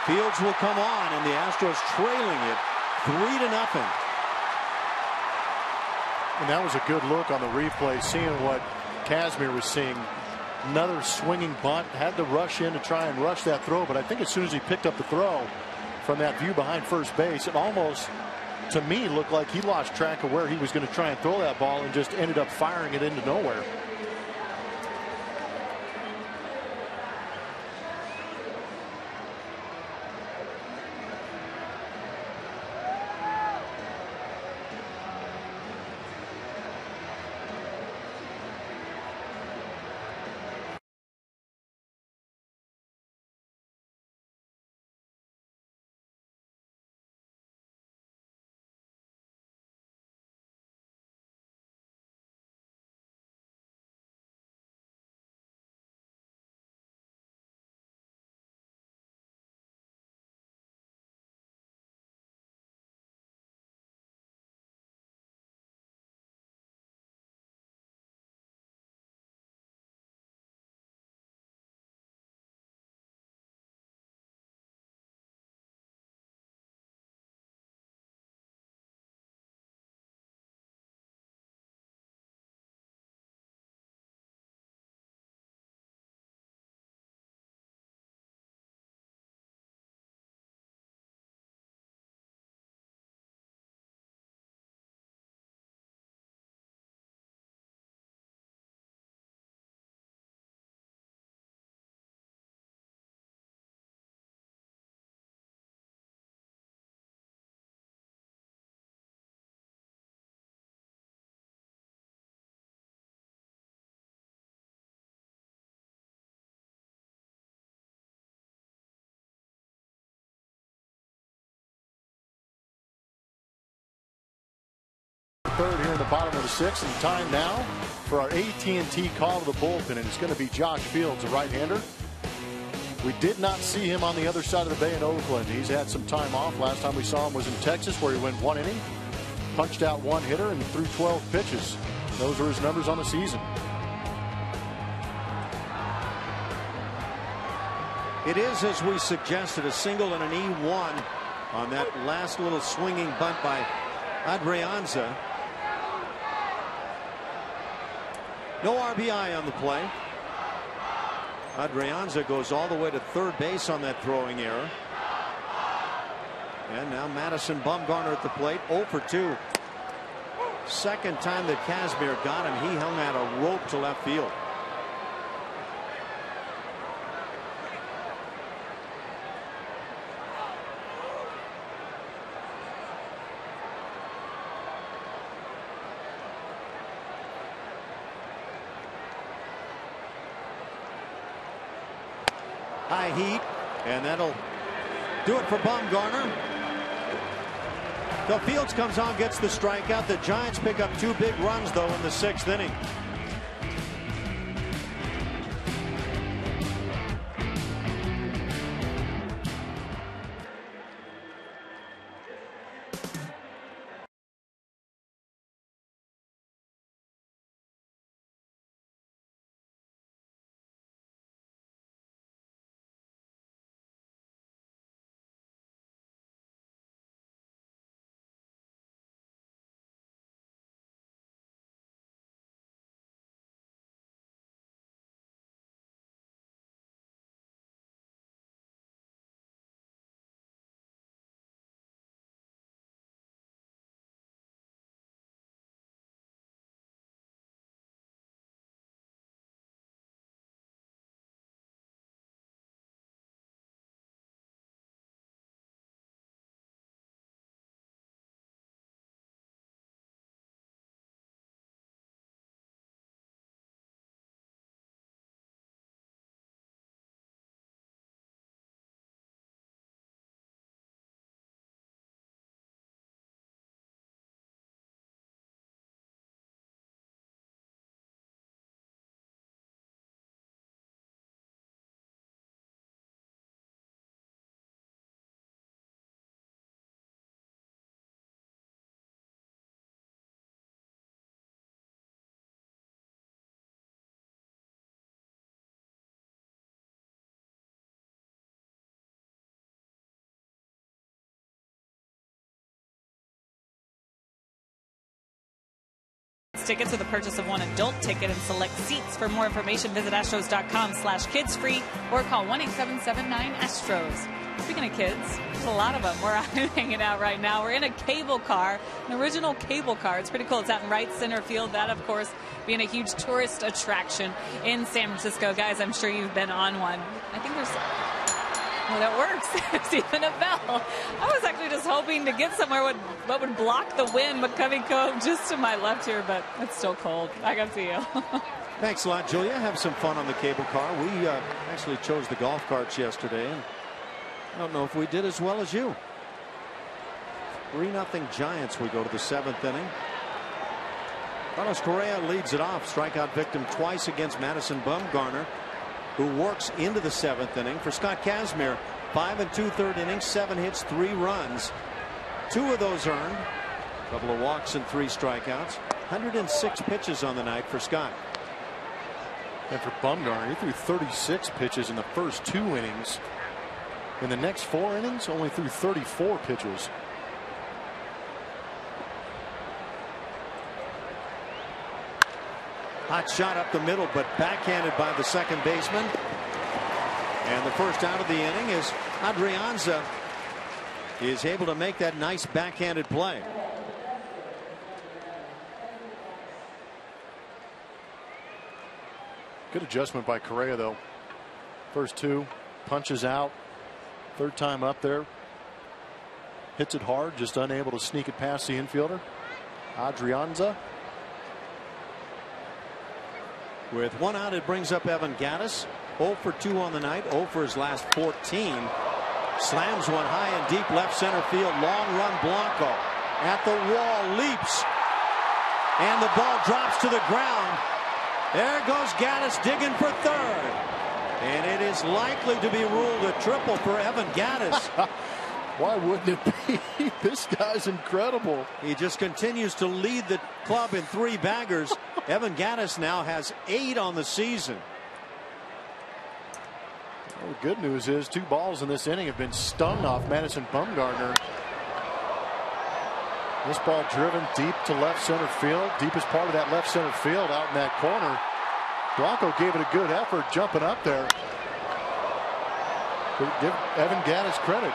Fields will come on, and the Astros trailing it 3-0. And that was a good look on the replay, seeing what Kazmir was seeing. Another swinging bunt, had to rush in to try and rush that throw, but I think as soon as he picked up the throw from that view behind first base, it almost, to me, looked like he lost track of where he was going to try and throw that ball and just ended up firing it into nowhere. Third here in the bottom of the 6th, and time now for our AT&T call to the bullpen, and it's going to be Josh Fields, a right-hander. We did not see him on the other side of the bay in Oakland. He's had some time off. Last time we saw him was in Texas, where he went 1 inning, punched out 1 hitter, and threw 12 pitches. Those are his numbers on the season. It is, as we suggested, a single and an E1 on that last little swinging bunt by Adrianza. No RBI on the play. Adrianza goes all the way to third base on that throwing error. And now Madison Bumgarner at the plate, 0 for 2. Second time that Kazmir got him, he hung out a rope to left field. High heat, and that'll do it for Bumgarner. The Fields comes on, gets the strikeout. The Giants pick up 2 big runs, though, in the 6th inning. tickets with the purchase of one adult ticket and select seats. For more information, visit astros.com/kidsfree or call 1-877-9-ASTROS. Speaking of kids, there's a lot of them. We're out hanging out right now. We're in a cable car, an original cable car. It's pretty cool. It's out in right center field. That, of course, being a huge tourist attraction in San Francisco. Guys, I'm sure you've been on one. I think there's... Well, that works. It's even a bell. I was actually just hoping to get somewhere what would block the wind, but Covey Cove just to my left here, but it's still cold. I got to see you. Thanks a lot, Julia. Have some fun on the cable car. We actually chose the golf carts yesterday, and I don't know if we did as well as you. 3-0 Giants. We go to the 7th inning. Carlos Correa leads it off. Strikeout victim twice against Madison Bumgarner, who works into the 7th inning. For Scott Kazmir, 5 2/3 innings, 7 hits, 3 runs. 2 of those earned. A couple of walks and 3 strikeouts. 106 pitches on the night for Scott. And for Bumgarner, he threw 36 pitches in the first 2 innings. In the next 4 innings, only threw 34 pitches. Hot shot up the middle, but backhanded by the second baseman. And the first out of the inning is Adrianza is able to make that nice backhanded play. Good adjustment by Correa, though. First 2, punches out. 3rd time up there. Hits it hard, just unable to sneak it past the infielder. Adrianza. With 1 out, it brings up Evan Gattis. 0 for 2 on the night. 0 for his last 14. Slams one high and deep left center field. Long run Blanco at the wall, leaps, and the ball drops to the ground. There goes Gattis digging for 3rd, and it is likely to be ruled a triple for Evan Gattis. Why wouldn't it be? This guy's incredible. He just continues to lead the club in 3 baggers. Evan Gattis now has 8 on the season. Well, the good news is 2 balls in this inning have been stung off Madison Bumgarner. This ball driven deep to left center field. Deepest part of that left center field out in that corner. Blanco gave it a good effort jumping up there. But give Evan Gattis credit.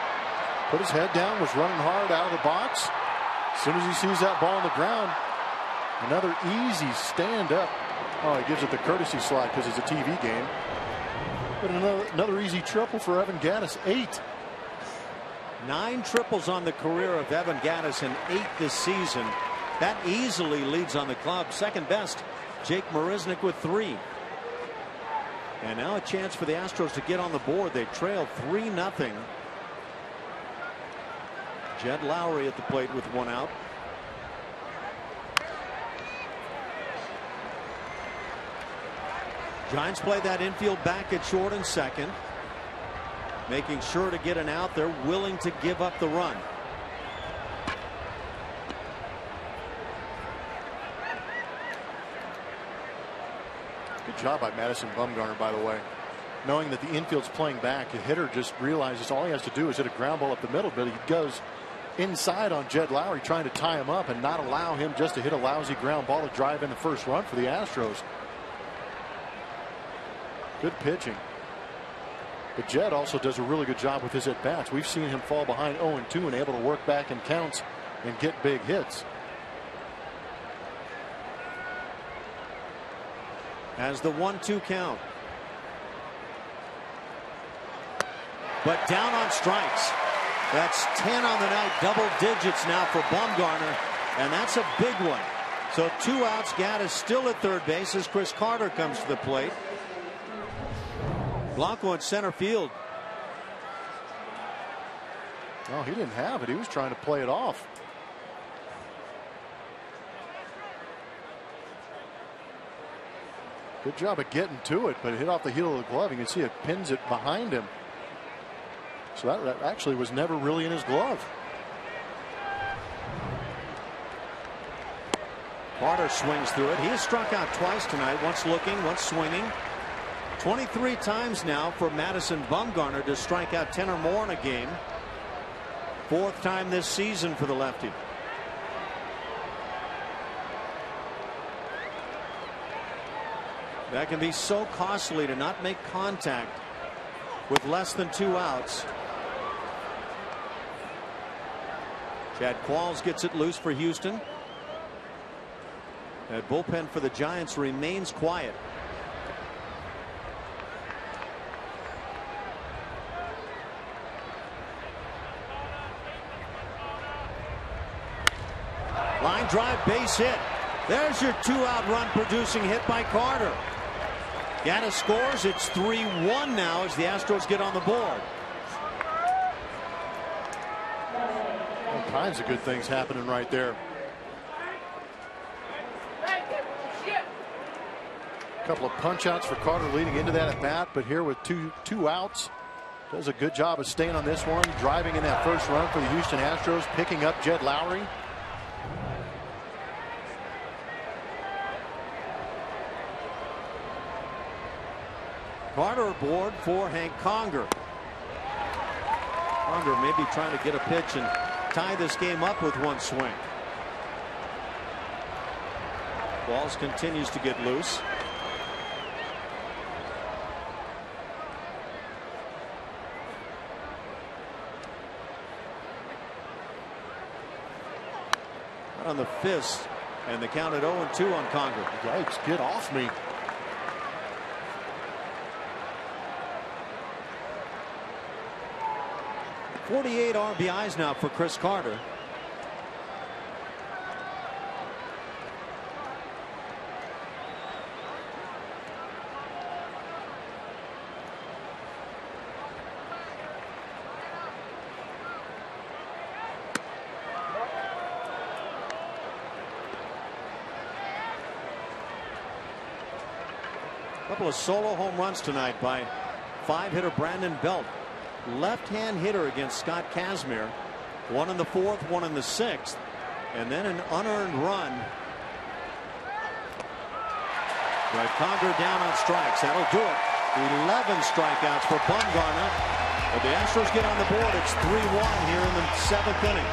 Put his head down, was running hard out of the box. As soon as he sees that ball on the ground, another easy stand up. Oh, he gives it the courtesy slide because it's a TV game. But another easy triple for Evan Gattis. 8. 9 triples on the career of Evan Gattis and 8 this season. That easily leads on the club. Second best, Jake Marisnick with 3. And now a chance for the Astros to get on the board. They trail 3-0. Jed Lowry at the plate with 1 out. Giants play that infield back at short and second, making sure to get an out. They're willing to give up the run. Good job by Madison Bumgarner, by the way. Knowing that the infield's playing back, the hitter just realizes all he has to do is hit a ground ball up the middle, but he goes inside on Jed Lowry, trying to tie him up and not allow him just to hit a lousy ground ball to drive in the first run for the Astros. Good pitching. But Jed also does a really good job with his at-bats. We've seen him fall behind 0-2 and able to work back in counts and get big hits. As the 1-2 count. But down on strikes. That's 10 on the night, double digits now for Bumgarner, and that's a big one. So 2 outs. Gattis still at third base as Chris Carter comes to the plate. Blanco in center field. Oh, he didn't have it. He was trying to play it off. Good job of getting to it, but it hit off the heel of the glove. You can see it pins it behind him. So that actually was never really in his glove. Carter swings through it. He has struck out twice tonight, once looking, once swinging. 23 times now for Madison Bumgarner to strike out 10 or more in a game. 4th time this season for the lefty. That can be so costly to not make contact with less than 2 outs. Chad Qualls gets it loose for Houston. That bullpen for the Giants remains quiet. Line drive, base hit. There's your 2-out run producing hit by Carter. Gaddis scores. It's 3-1 now as the Astros get on the board. All kinds of good things happening right there. A couple of punch outs for Carter leading into that at bat, but here with two outs, does a good job of staying on this one, driving in that first run for the Houston Astros, picking up Jed Lowry. Carter aboard for Hank Conger. Conger maybe trying to get a pitch and tie this game up with one swing. Qualls continues to get loose. On the fist, and the count at 0-2 on Conger. Yikes, get off me. .48 RBIs now for Chris Carter. Couple of solo home runs tonight by 5-hitter Brandon Belt. Left-hand hitter against Scott Kazmir. One in the 4th, one in the 6th, and then an unearned run. Right, Conger down on strikes. That'll do it. 11 strikeouts for Bumgarner. But the Astros get on the board. It's 3-1 here in the 7th inning.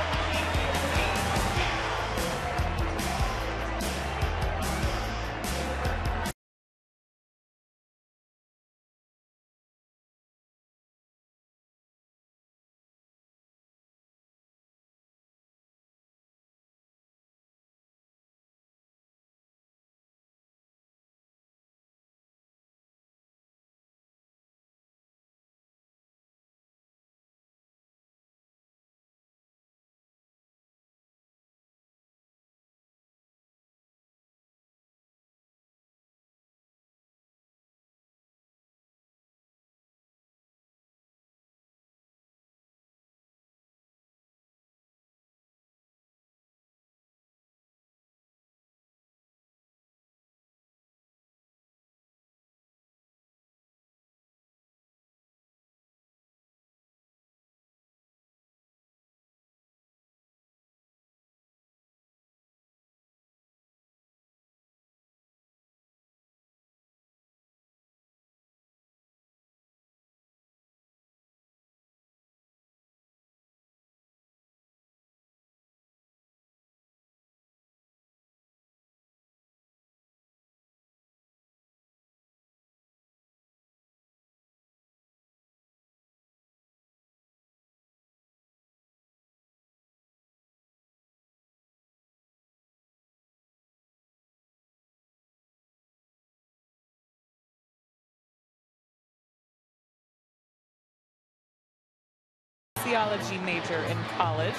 Theology major in college.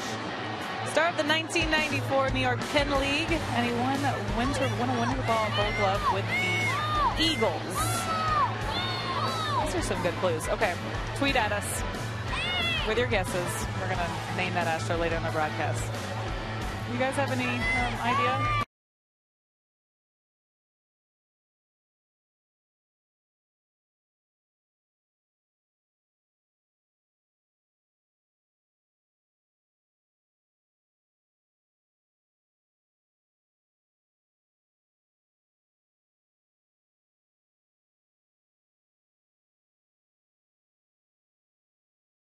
Started the 1994 New York Penn League, and he won a winter ball gold glove with the Eagles. Those are some good clues. Okay, tweet at us with your guesses. We're going to name that Astro later in the broadcast. You guys have any idea?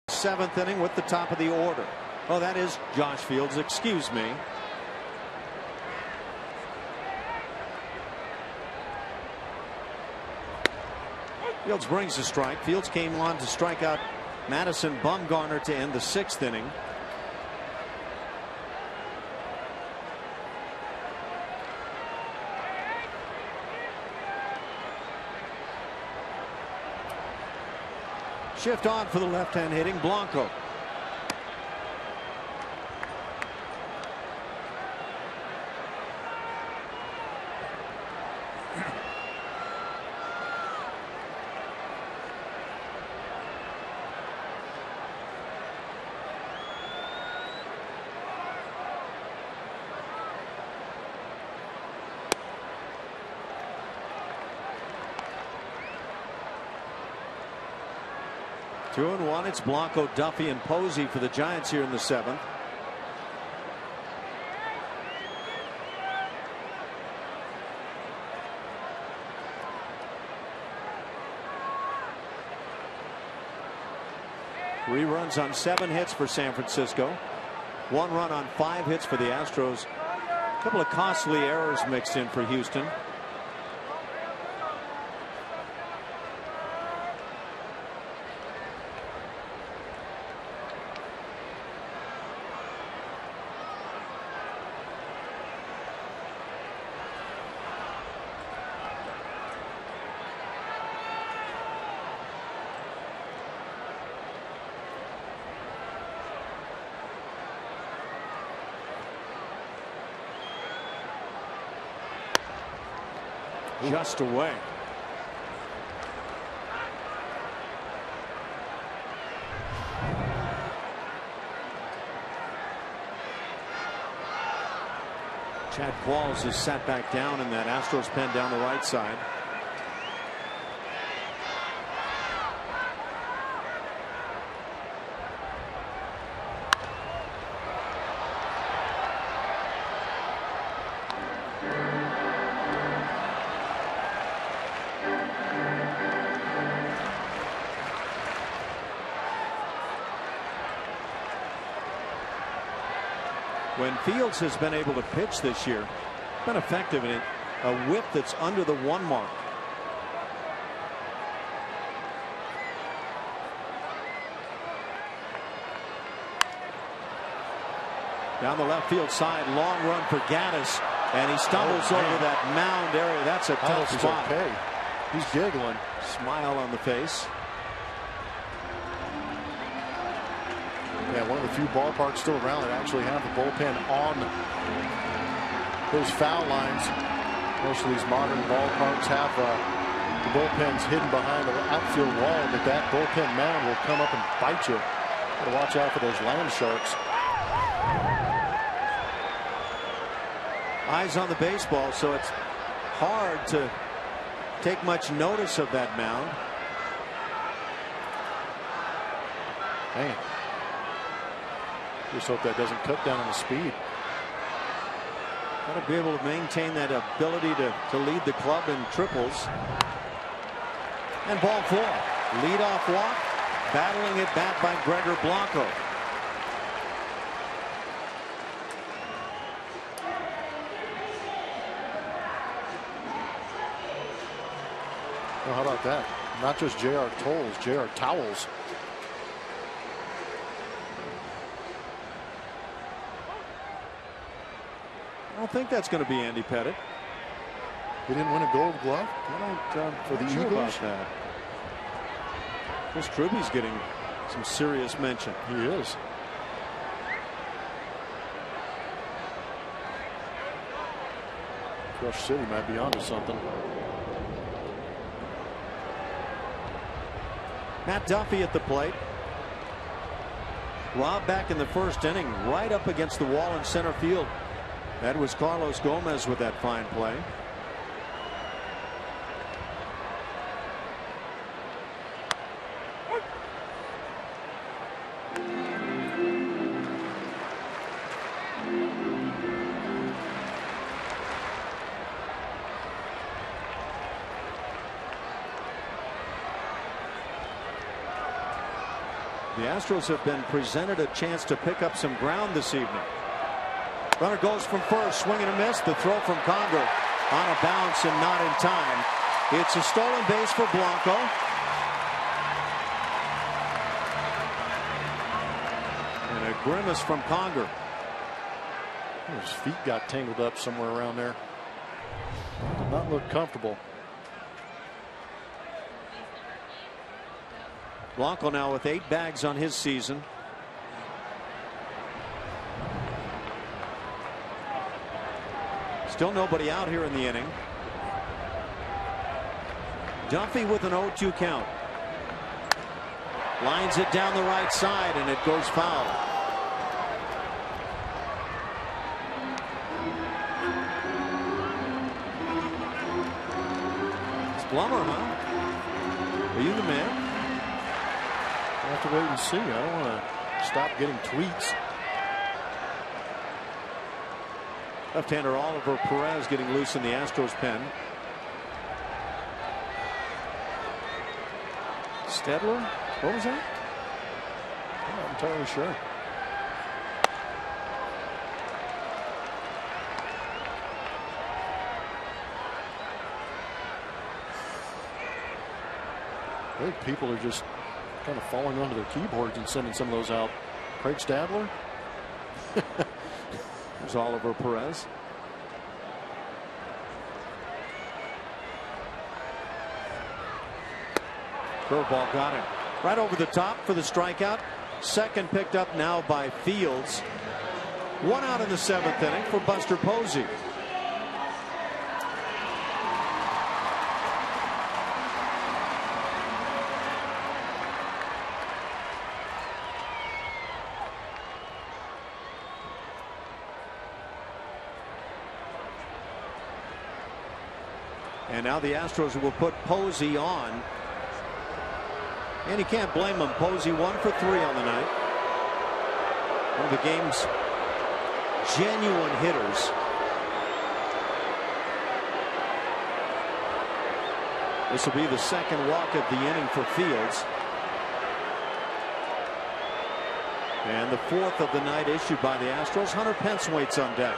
Seventh inning with the top of the order. Oh, that is Josh Fields. Excuse me. Fields brings a strike. Fields came on to strike out Madison Bumgarner to end the 6th inning. Shift on for the left-hand hitting Blanco. Two and one. It's Blanco, Duffy, and Posey for the Giants here in the 7th. Three runs on 7 hits for San Francisco. 1 run on 5 hits for the Astros. A couple of costly errors mixed in for Houston. Just away. Chad Qualls is sat back down in that Astros pen down the right side. When Fields has been able to pitch this year, been effective in it, a whip that's under the 1 mark. Down the left field side, long run for Gaddis, and he stumbles over that mound area. That's a tough spot. Okay. He's giggling. Smile on the face. Yeah, one of the few ballparks still around that actually have the bullpen on those foul lines. Most of these modern ballparks have the bullpens hidden behind the outfield wall, but that bullpen mound will come up and bite you. Got to watch out for those land sharks. Eyes on the baseball, so it's hard to take much notice of that mound. Man. Just hope that doesn't cut down on the speed. Got to be able to maintain that ability to lead the club in triples. And ball 4. Leadoff walk. Battling it back by Gregor Blanco. Well, how about that? Not just J.R. Tolles, J.R. Towels. I don't think that's going to be Andy Pettitte. He didn't win a Gold Glove for the Eagles. Chris Truby's getting some serious mention. He is. Crush City might be onto something. Matt Duffy at the plate. Rob back in the 1st inning, right up against the wall in center field. That was Carlos Gomez with that fine play. The Astros have been presented a chance to pick up some ground this evening. Runner goes from first, swing and a miss. The throw from Conger on a bounce and not in time. It's a stolen base for Blanco. grimace from Conger. His feet got tangled up somewhere around there. Did not look comfortable. Blanco now with 8 bags on his season. Still nobody out here in the inning. Duffy with an 0-2 count. Lines it down the right side and it goes foul. It's Blummer, huh? Are you the man? We'll have to wait and see. I don't want to stop getting tweets. Left-hander Oliver Perez getting loose in the Astros pen. Stedler? What was that? I'm not entirely sure. I think people are just kind of falling onto their keyboards and sending some of those out. Craig Stadler? There's Oliver Perez. Curveball got him. Right over the top for the strikeout. Second picked up now by Fields. 1 out in the 7th inning for Buster Posey. And now the Astros will put Posey on. And you can't blame him. Posey 1 for 3 on the night. One of the game's genuine hitters. This will be the second walk of the inning for Fields. And the 4th of the night issued by the Astros. Hunter Pence waits on deck.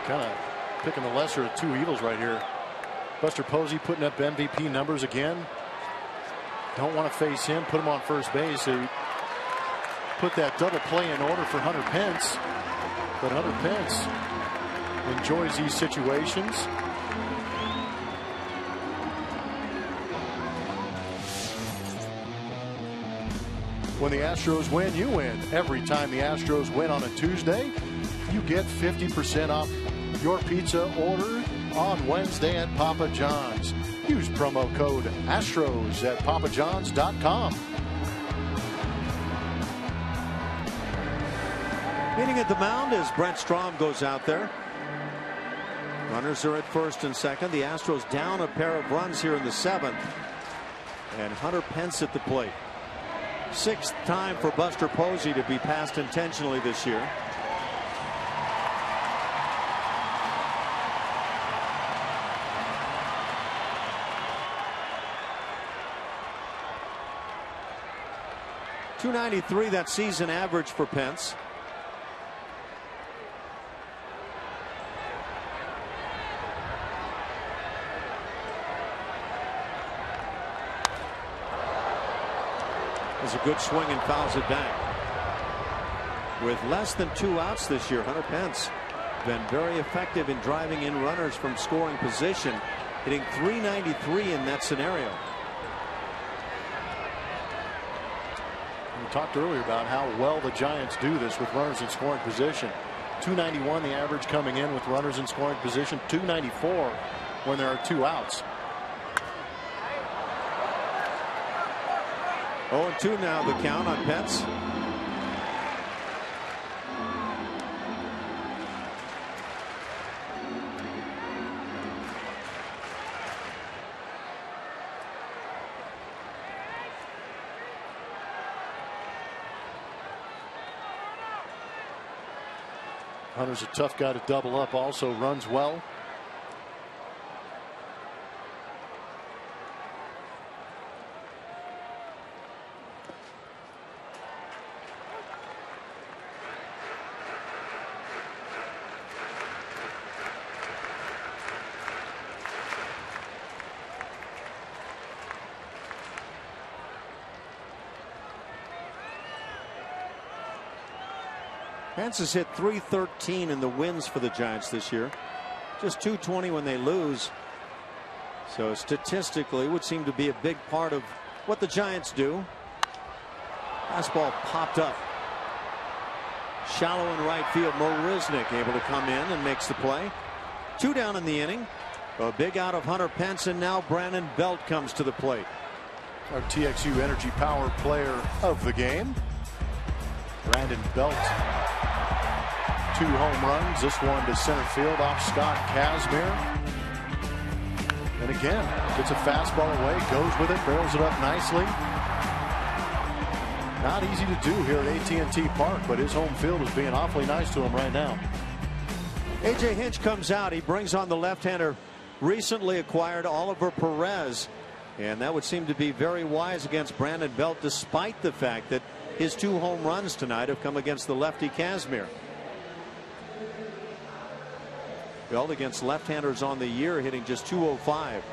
Kind of picking the lesser of 2 evils right here. Buster Posey putting up MVP numbers again. Don't want to face him. Put him on first base. He put that double play in order for Hunter Pence. But Hunter Pence enjoys these situations. When the Astros win, you win. Every time the Astros win on a Tuesday, you get 50% off your pizza order on Wednesday at Papa John's. Use promo code Astros at papajohns.com. Meeting at the mound as Brent Strom goes out there. Runners are at first and second. The Astros down a pair of runs here in the 7th. And Hunter Pence at the plate. 6th time for Buster Posey to be passed intentionally this year. .293 that season average for Pence. There's a good swing and fouls it back. With less than 2 outs this year, Hunter Pence been very effective in driving in runners from scoring position, hitting .393 in that scenario. We talked earlier about how well the Giants do this with runners in scoring position. .291 the average coming in with runners in scoring position. .294 when there are 2 outs. 0-2 now the count on Pence. Hunter's a tough guy to double up, also runs well. Pence has hit .313 in the wins for the Giants this year. Just .220 when they lose. So statistically, it would seem to be a big part of what the Giants do. Fastball popped up. Shallow in right field. Marisnick able to come in and makes the play. 2 down in the inning. A big out of Hunter Pence, and now Brandon Belt comes to the plate. Our TXU Energy Power player of the game, Brandon Belt. 2 home runs. This one to center field off Scott Kazmir. And again, gets a fastball away, goes with it, barrels it up nicely. Not easy to do here at AT&T Park, but his home field is being awfully nice to him right now. A.J. Hinch comes out. He brings on the left-hander, recently acquired Oliver Perez. And that would seem to be very wise against Brandon Belt, despite the fact that his 2 home runs tonight have come against the lefty Kazmir. Belt against left-handers on the year, hitting just .205.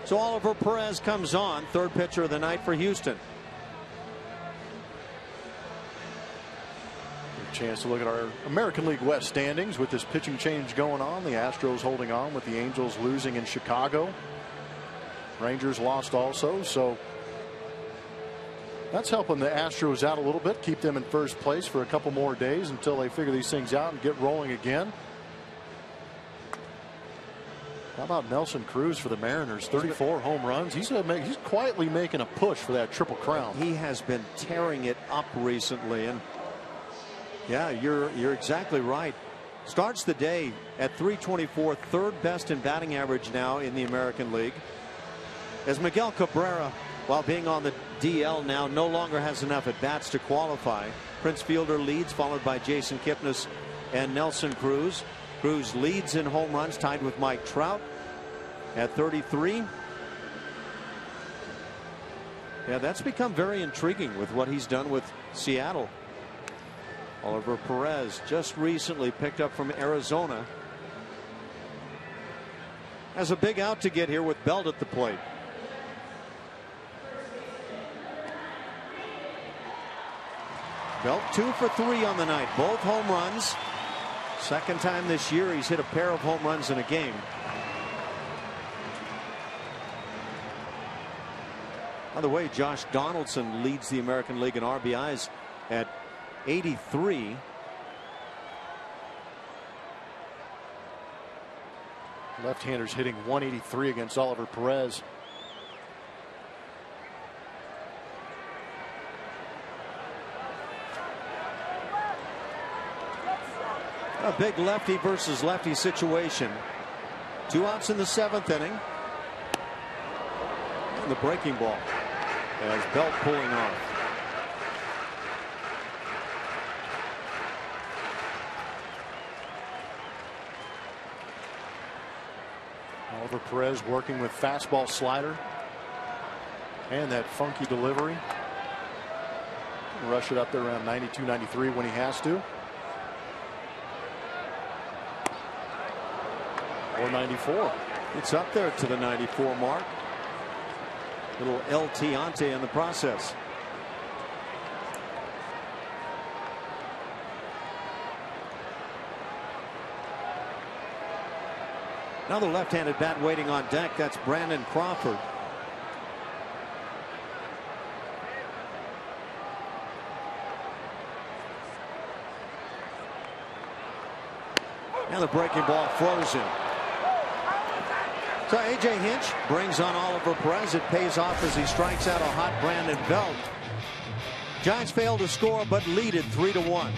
So Oliver Perez comes on, 3rd pitcher of the night for Houston. A chance to look at our American League West standings with this pitching change going on. The Astros holding on with the Angels losing in Chicago. Rangers lost also, so that's helping the Astros out a little bit, keep them in first place for a couple more days until they figure these things out and get rolling again. How about Nelson Cruz for the Mariners? 34 home runs. He's quietly making a push for that Triple Crown. He has been tearing it up recently, and yeah, you're exactly right. Starts the day at .324, 3rd best in batting average now in the American League. As Miguel Cabrera, while being on the DL now, no longer has enough at bats to qualify. Prince Fielder leads, followed by Jason Kipnis and Nelson Cruz. Cruz leads in home runs, tied with Mike Trout at 33. Yeah, that's become very intriguing with what he's done with Seattle. Oliver Perez just recently picked up from Arizona. Has a big out to get here with Belt at the plate. Belt 2 for 3 on the night, both home runs. Second time this year he's hit a pair of home runs in a game. By the way, Josh Donaldson leads the American League in RBIs at 83. Left-handers hitting 183 against Oliver Perez. A big lefty versus lefty situation. 2 outs in the 7th inning. And the breaking ball as Belt pulling off. Oliver Perez working with fastball, slider, and that funky delivery. Rush it up there around 92, 93 when he has to. Or 94. It's up there to the 94 mark. Little LT ante in the process. Another left-handed bat waiting on deck. That's Brandon Crawford. And the breaking ball frozen. So A.J. Hinch brings on Oliver Perez. It pays off as he strikes out a hot Brandon Belt. Giants fail to score but lead it 3-1.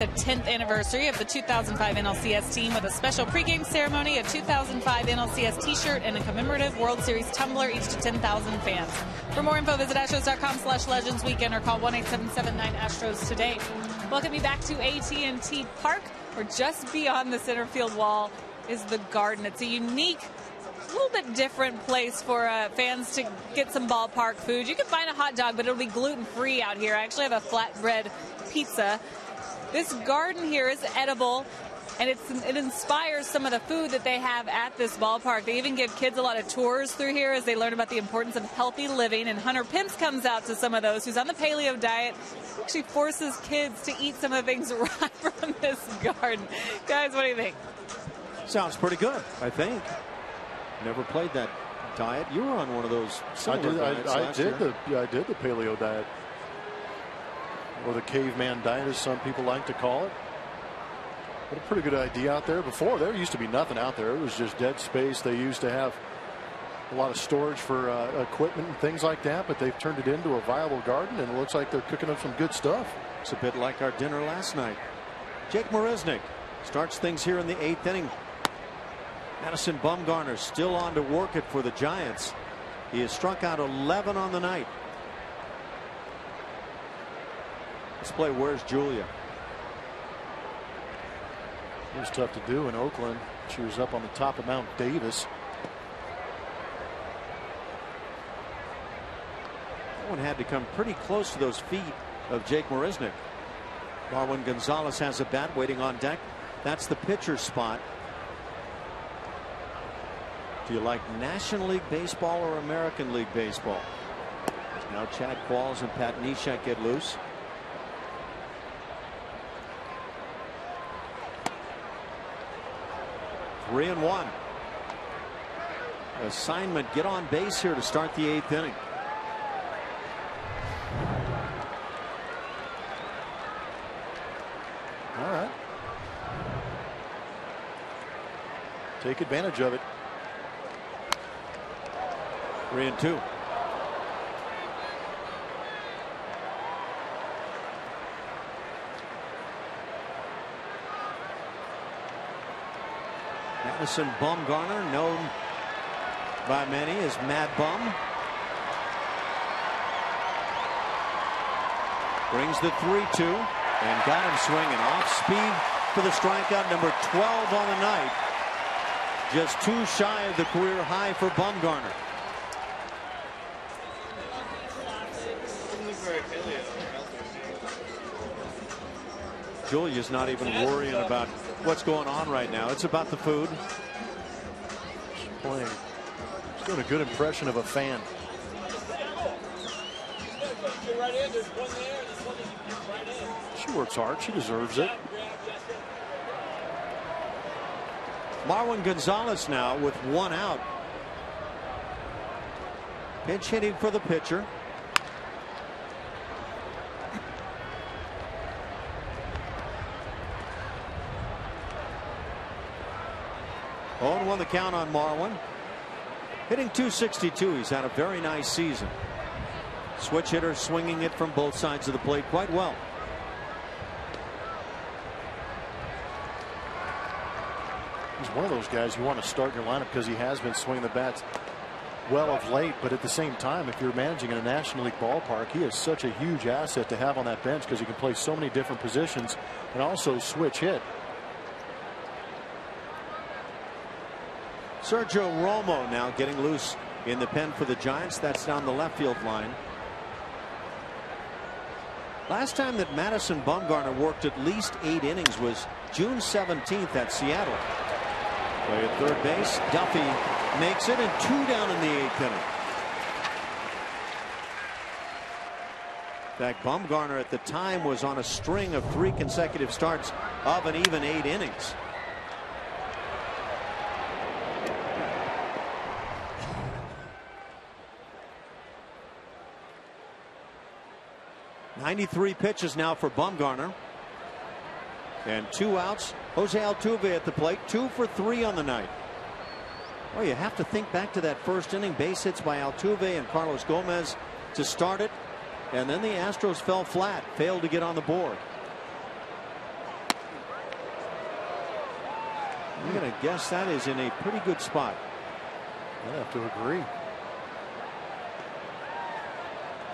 The 10th anniversary of the 2005 NLCS team with a special pregame ceremony, a 2005 NLCS t-shirt, and a commemorative World Series tumbler, each to 10,000 fans. For more info, visit Astros.com/Legends Weekend or call 1-877-9-ASTROS today. Welcome you back to AT&T Park, where just beyond the center field wall is the Garden. It's a unique, a little bit different place for fans to get some ballpark food. You can find a hot dog, but it'll be gluten-free out here. I actually have a flatbread pizza. This garden here is edible, and it inspires some of the food that they have at this ballpark. They even give kids a lot of tours through here as they learn about the importance of healthy living. And Hunter Pimps comes out to some of those, who's on the paleo diet. He actually forces kids to eat some of the things right from this garden. Guys, what do you think? Sounds pretty good, I think. Never played that diet. You were on one of those similar diets last year. I did the paleo diet, or the caveman diet, as some people like to call it. But a pretty good idea out there. Before, there used to be nothing out there. It was just dead space. They used to have a lot of storage for equipment and things like that, but they've turned it into a viable garden, and it looks like they're cooking up some good stuff. It's a bit like our dinner last night. Jake Marisnick starts things here in the 8th inning. Madison Bumgarner still on to work it for the Giants. He has struck out 11 on the night. Let's play Where's Julia. It was tough to do in Oakland. She was up on the top of Mount Davis. That one had to come pretty close to those feet of Jake Marisnick. Marwin Gonzalez has a bat waiting on deck. That's the pitcher's spot. Do you like National League Baseball or American League Baseball? Now Chad Qualls and Pat Neshek get loose. Three and one. Assignment, get on base here to start the 8th inning. All right. Take advantage of it. 3 and 2. Madison Bumgarner, known by many as Mad Bum, brings the 3-2 and got him swinging off speed for the strikeout, number 12 on the night. Just 2 shy of the career high for Bumgarner. Julia's not even worrying about what's going on right now. It's about the food. She's doing a good impression of a fan. She works hard. She deserves it. Marwin Gonzalez now with 1 out. Pinch hitting for the pitcher. Oh, 1 the count on Marwin. Hitting .262. He's had a very nice season. Switch hitter, swinging it from both sides of the plate quite well. He's one of those guys you want to start in your lineup because he has been swinging the bats well of late. But at the same time, if you're managing in a National League ballpark, he is such a huge asset to have on that bench because he can play so many different positions and also switch hit. Sergio Romo now getting loose in the pen for the Giants. That's down the left field line. Last time that Madison Bumgarner worked at least 8 innings was June 17th at Seattle. Play at third base. Duffy makes it, and 2 down in the 8th inning. In fact, Bumgarner at the time was on a string of 3 consecutive starts of an even 8 innings. .93 pitches now for Bumgarner. And 2 outs. Jose Altuve at the plate. 2 for 3 on the night. Well, you have to think back to that first inning. Base hits by Altuve and Carlos Gomez to start it. And then the Astros fell flat. Failed to get on the board. I'm going to guess that is in a pretty good spot. I have to agree.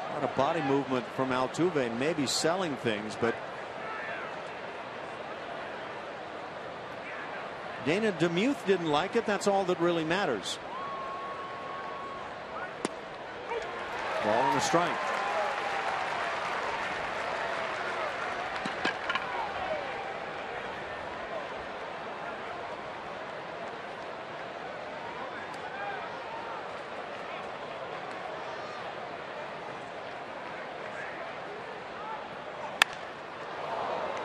A lot of body movement from Altuve, maybe selling things, but Dana Demuth didn't like it. That's all that really matters. Ball and a strike.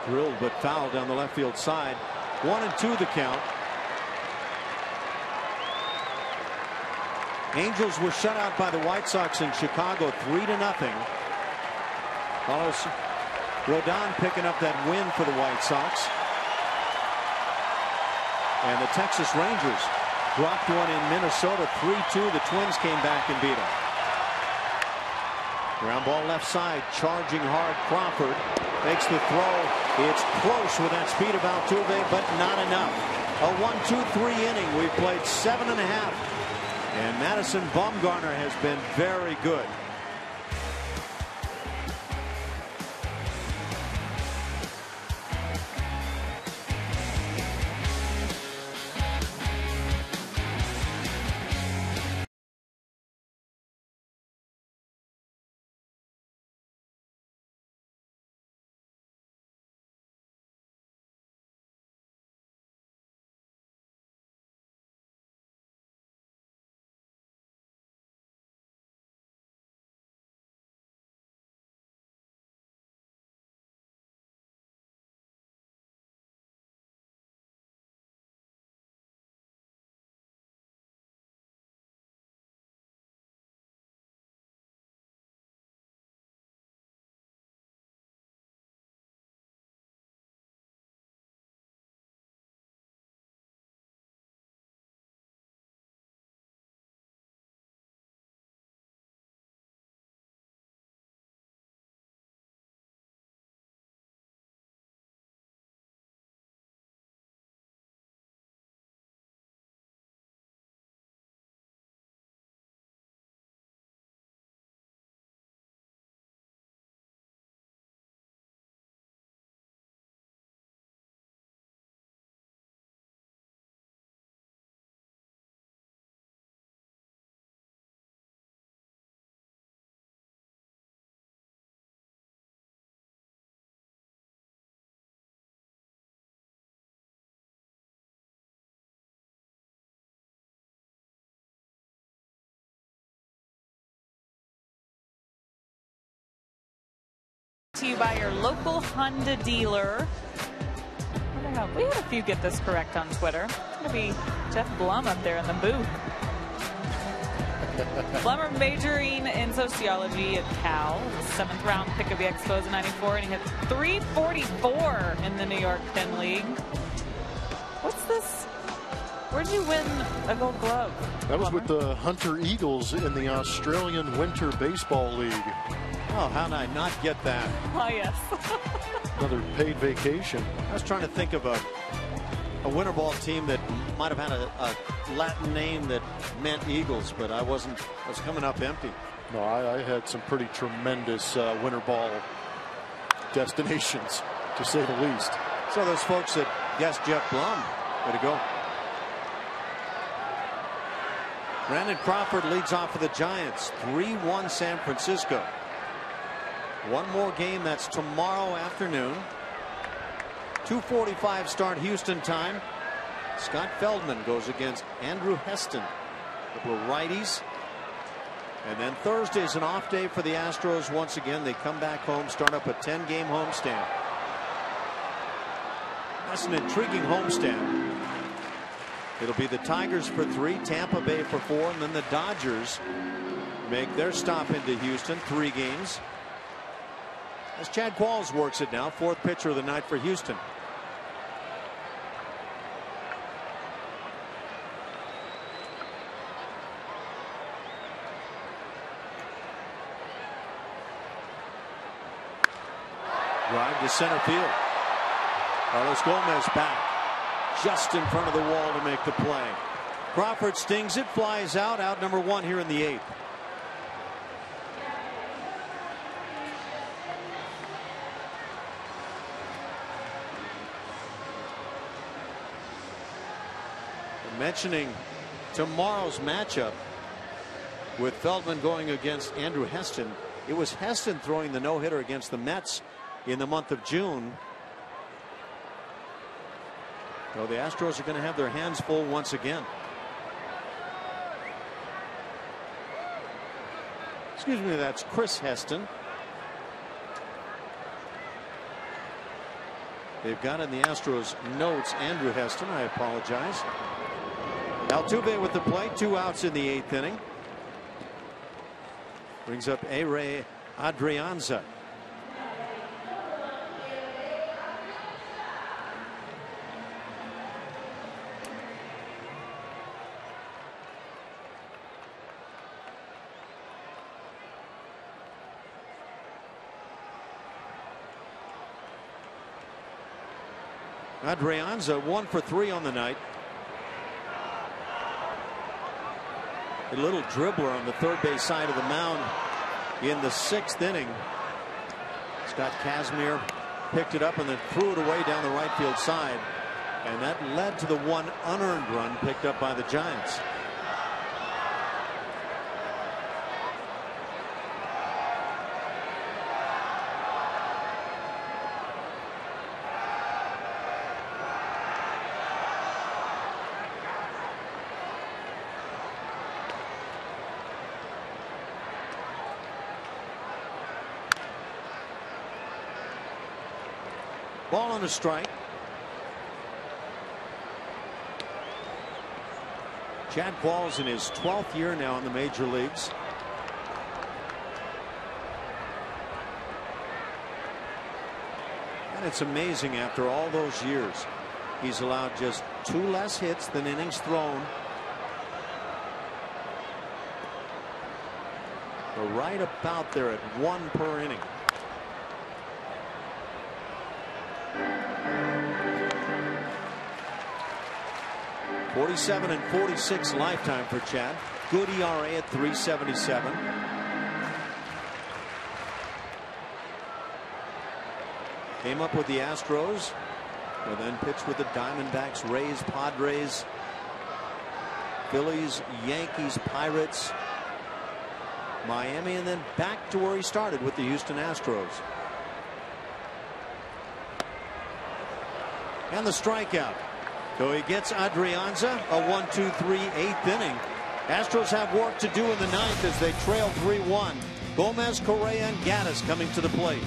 Drilled but fouled down the left field side. 1-2 the count. Angels were shut out by the White Sox in Chicago 3-0. Carlos Rodon picking up that win for the White Sox. And the Texas Rangers dropped one in Minnesota 3-2. The Twins came back and beat them. Ground ball left side, charging hard. Crawford makes the throw. It's close with that speed of Altuve, but not enough. A 1-2-3 inning. We've played 7.5. And Madison Bumgarner has been very good. To you by your local Honda dealer. We had a few get this correct on Twitter. It's going to be Jeff Blum up there in the booth. Blummer majoring in sociology at Cal. 7th round pick of the Expos in '94, and he hit .344 in the New York Penn League. What's this? Where'd you win a Gold Glove? That was with the Hunter Eagles in the Australian Winter Baseball League. Oh, how did I not get that? Oh, yes. Another paid vacation. I was trying to think of a winter ball team that might have had a Latin name that meant Eagles, but I was coming up empty. No, I had some pretty tremendous winter ball destinations, to say the least. So those folks that guessed Jeff Blum, way to go. Brandon Crawford leads off for the Giants. 3-1 San Francisco. One more game, that's tomorrow afternoon. 2:45 start Houston time. Scott Feldman goes against Andrew Heston. Couple of righties. And then Thursday's an off day for the Astros. Once again, they come back home, start up a 10-game homestand. That's an intriguing homestand. It'll be the Tigers for 3, Tampa Bay for 4, and then the Dodgers make their stop into Houston. 3 games. As Chad Qualls works it now, 4th pitcher of the night for Houston. Drive to center field. Carlos Gomez back. just in front of the wall to make the play. Crawford stings it, flies out number 1 here in the 8th. Mentioning tomorrow's matchup with Feldman going against Andrew Heston. It was Heston throwing the no-hitter against the Mets in the month of June. So the Astros are going to have their hands full once again. Excuse me, that's Chris Heston. They've got in the Astros notes Andrew Heston. I apologize. Altuve with the play, 2 outs in the 8th inning. Brings up A-Ray Adrianza. Adrianza 1 for 3 on the night. A little dribbler on the third base side of the mound in the 6th inning. Scott Kazmir picked it up and then threw it away down the right field side, and that led to the 1 unearned run picked up by the Giants. Ball on a strike. Chad Qualls in his 12th year now in the major leagues. And it's amazing, after all those years, he's allowed just 2 less hits than innings thrown. We're right about there at 1 per inning. .47 and .46 lifetime for Chad. Good ERA at 3.77. Came up with the Astros, and then pitched with the Diamondbacks, Rays, Padres, Phillies, Yankees, Pirates, Miami, and then back to where he started with the Houston Astros. And the strikeout. So he gets Adrianza, a 1-2-3 8th inning. Astros have work to do in the 9th as they trail 3-1. Gomez, Correa, and Gaddis coming to the plate.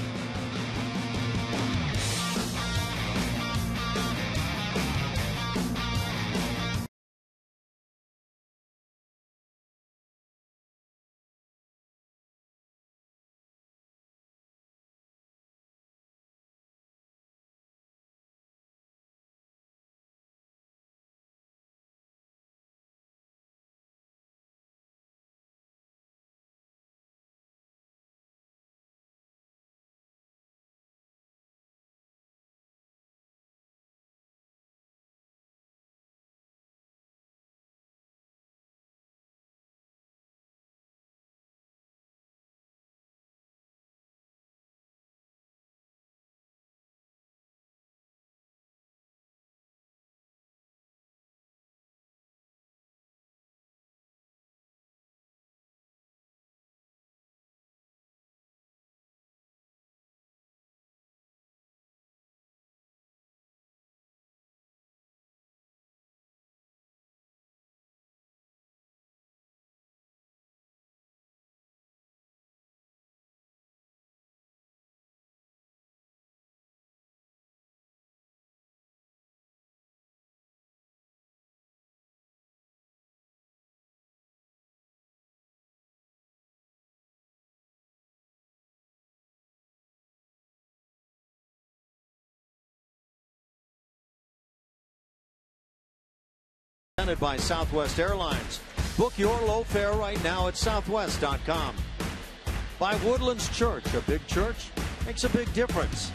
Presented by Southwest Airlines. Book your low fare right now at southwest.com. By Woodlands Church. A big church makes a big difference.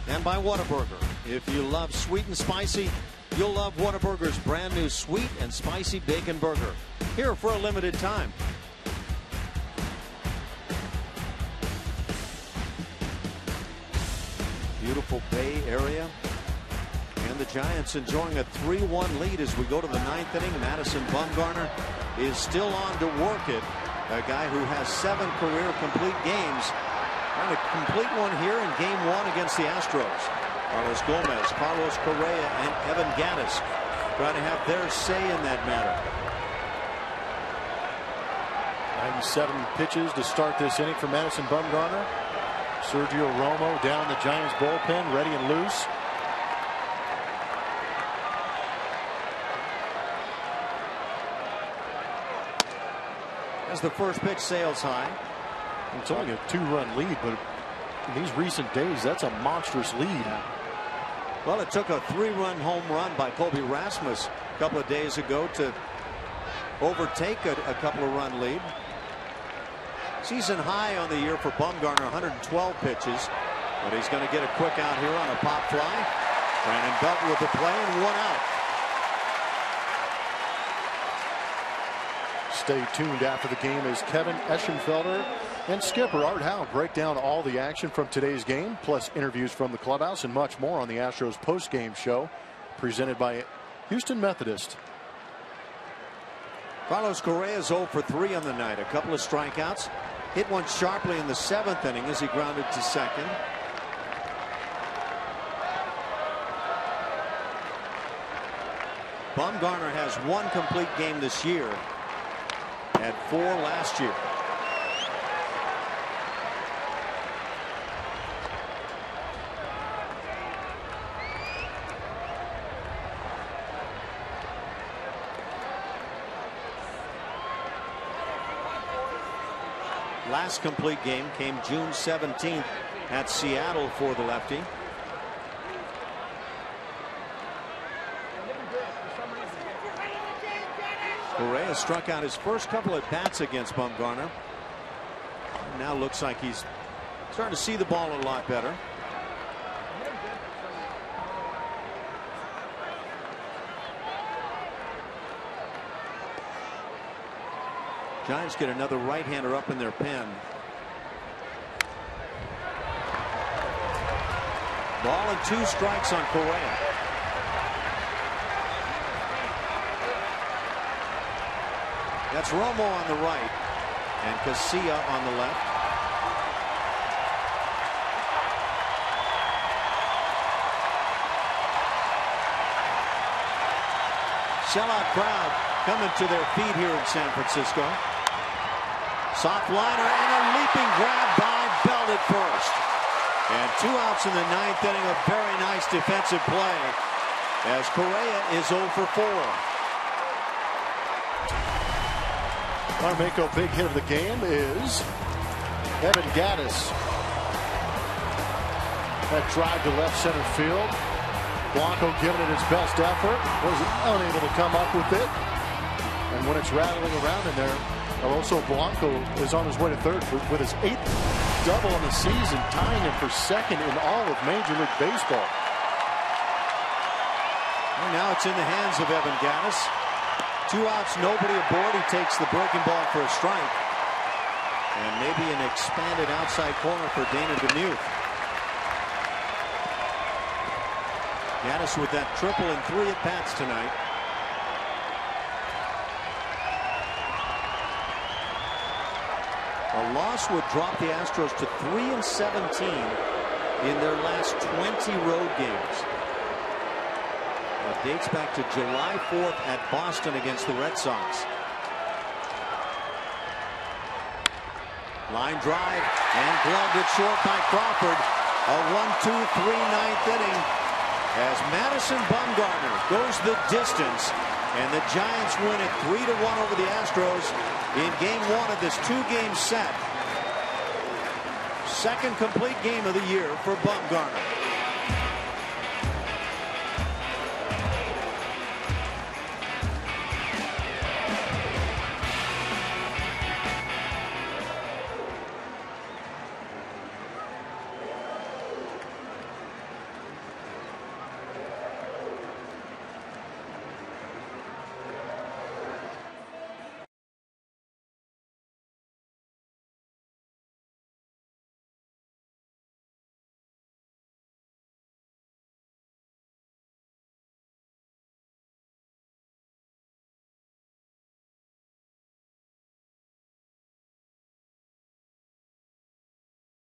And by Whataburger. If you love sweet and spicy, You'll love Whataburger's brand new sweet and spicy bacon burger. Here for a limited time. Beautiful Bay Area. And the Giants enjoying a 3-1 lead as we go to the 9th inning. Madison Bumgarner is still on to work it. A guy who has 7 career complete games. Trying to complete one here in game 1 against the Astros. Carlos Gomez, Carlos Correa, and Evan Gattis trying to have their say in that matter. 97 pitches to start this inning for Madison Bumgarner. Sergio Romo down the Giants bullpen, ready and loose. As the first pitch sails high. It's only a 2-run lead, but in these recent days, that's a monstrous lead. Well, it took a 3-run home run by Colby Rasmus a couple of days ago to overtake a couple of run lead. Season high on the year for Bumgarner, 112 pitches, but he's going to get a quick out here on a pop fly. Brandon Belt with the play and 1 out. Stay tuned after the game as Kevin Eschenfelder and skipper Art Howe break down all the action from today's game, plus interviews from the clubhouse and much more on the Astros post-game show presented by Houston Methodist. Carlos Correa is 0 for 3 on the night. A couple of strikeouts. Hit one sharply in the 7th inning as he grounded to second. Bumgarner has 1 complete game this year. Had 4 last year. Last complete game came June 17th at Seattle for the lefty. Correa struck out his first couple at bats against Bumgarner. Now looks like he's starting to see the ball a lot better. Giants get another right-hander up in their pen. Ball and 2 strikes on Correa. That's Romo on the right and Casilla on the left. Sellout crowd coming to their feet here in San Francisco. Soft liner and a leaping grab by Belt at first. And 2 outs in the 9th inning. A very nice defensive play as Correa is 0 for 4. Our Mako big hit of the game is Evan Gattis. That drive to left center field. Blanco giving it his best effort. Was unable to come up with it. And when it's rattling around in there, also Blanco is on his way to third with his 8th double in the season, tying him for 2nd in all of Major League Baseball. And now it's in the hands of Evan Gattis. 2 outs, nobody aboard. He takes the breaking ball for a strike. And maybe an expanded outside corner for Dana DeMuth. Gattis with that triple and 3 at-bats tonight. A loss would drop the Astros to 3-17 in their last 20 road games. It dates back to July 4th at Boston against the Red Sox. Line drive and gloved it short by Crawford. A 1-2-3 9th inning as Madison Bumgarner goes the distance, and the Giants win it 3-1 over the Astros in game 1 of this 2-game set. 2nd complete game of the year for Bumgarner.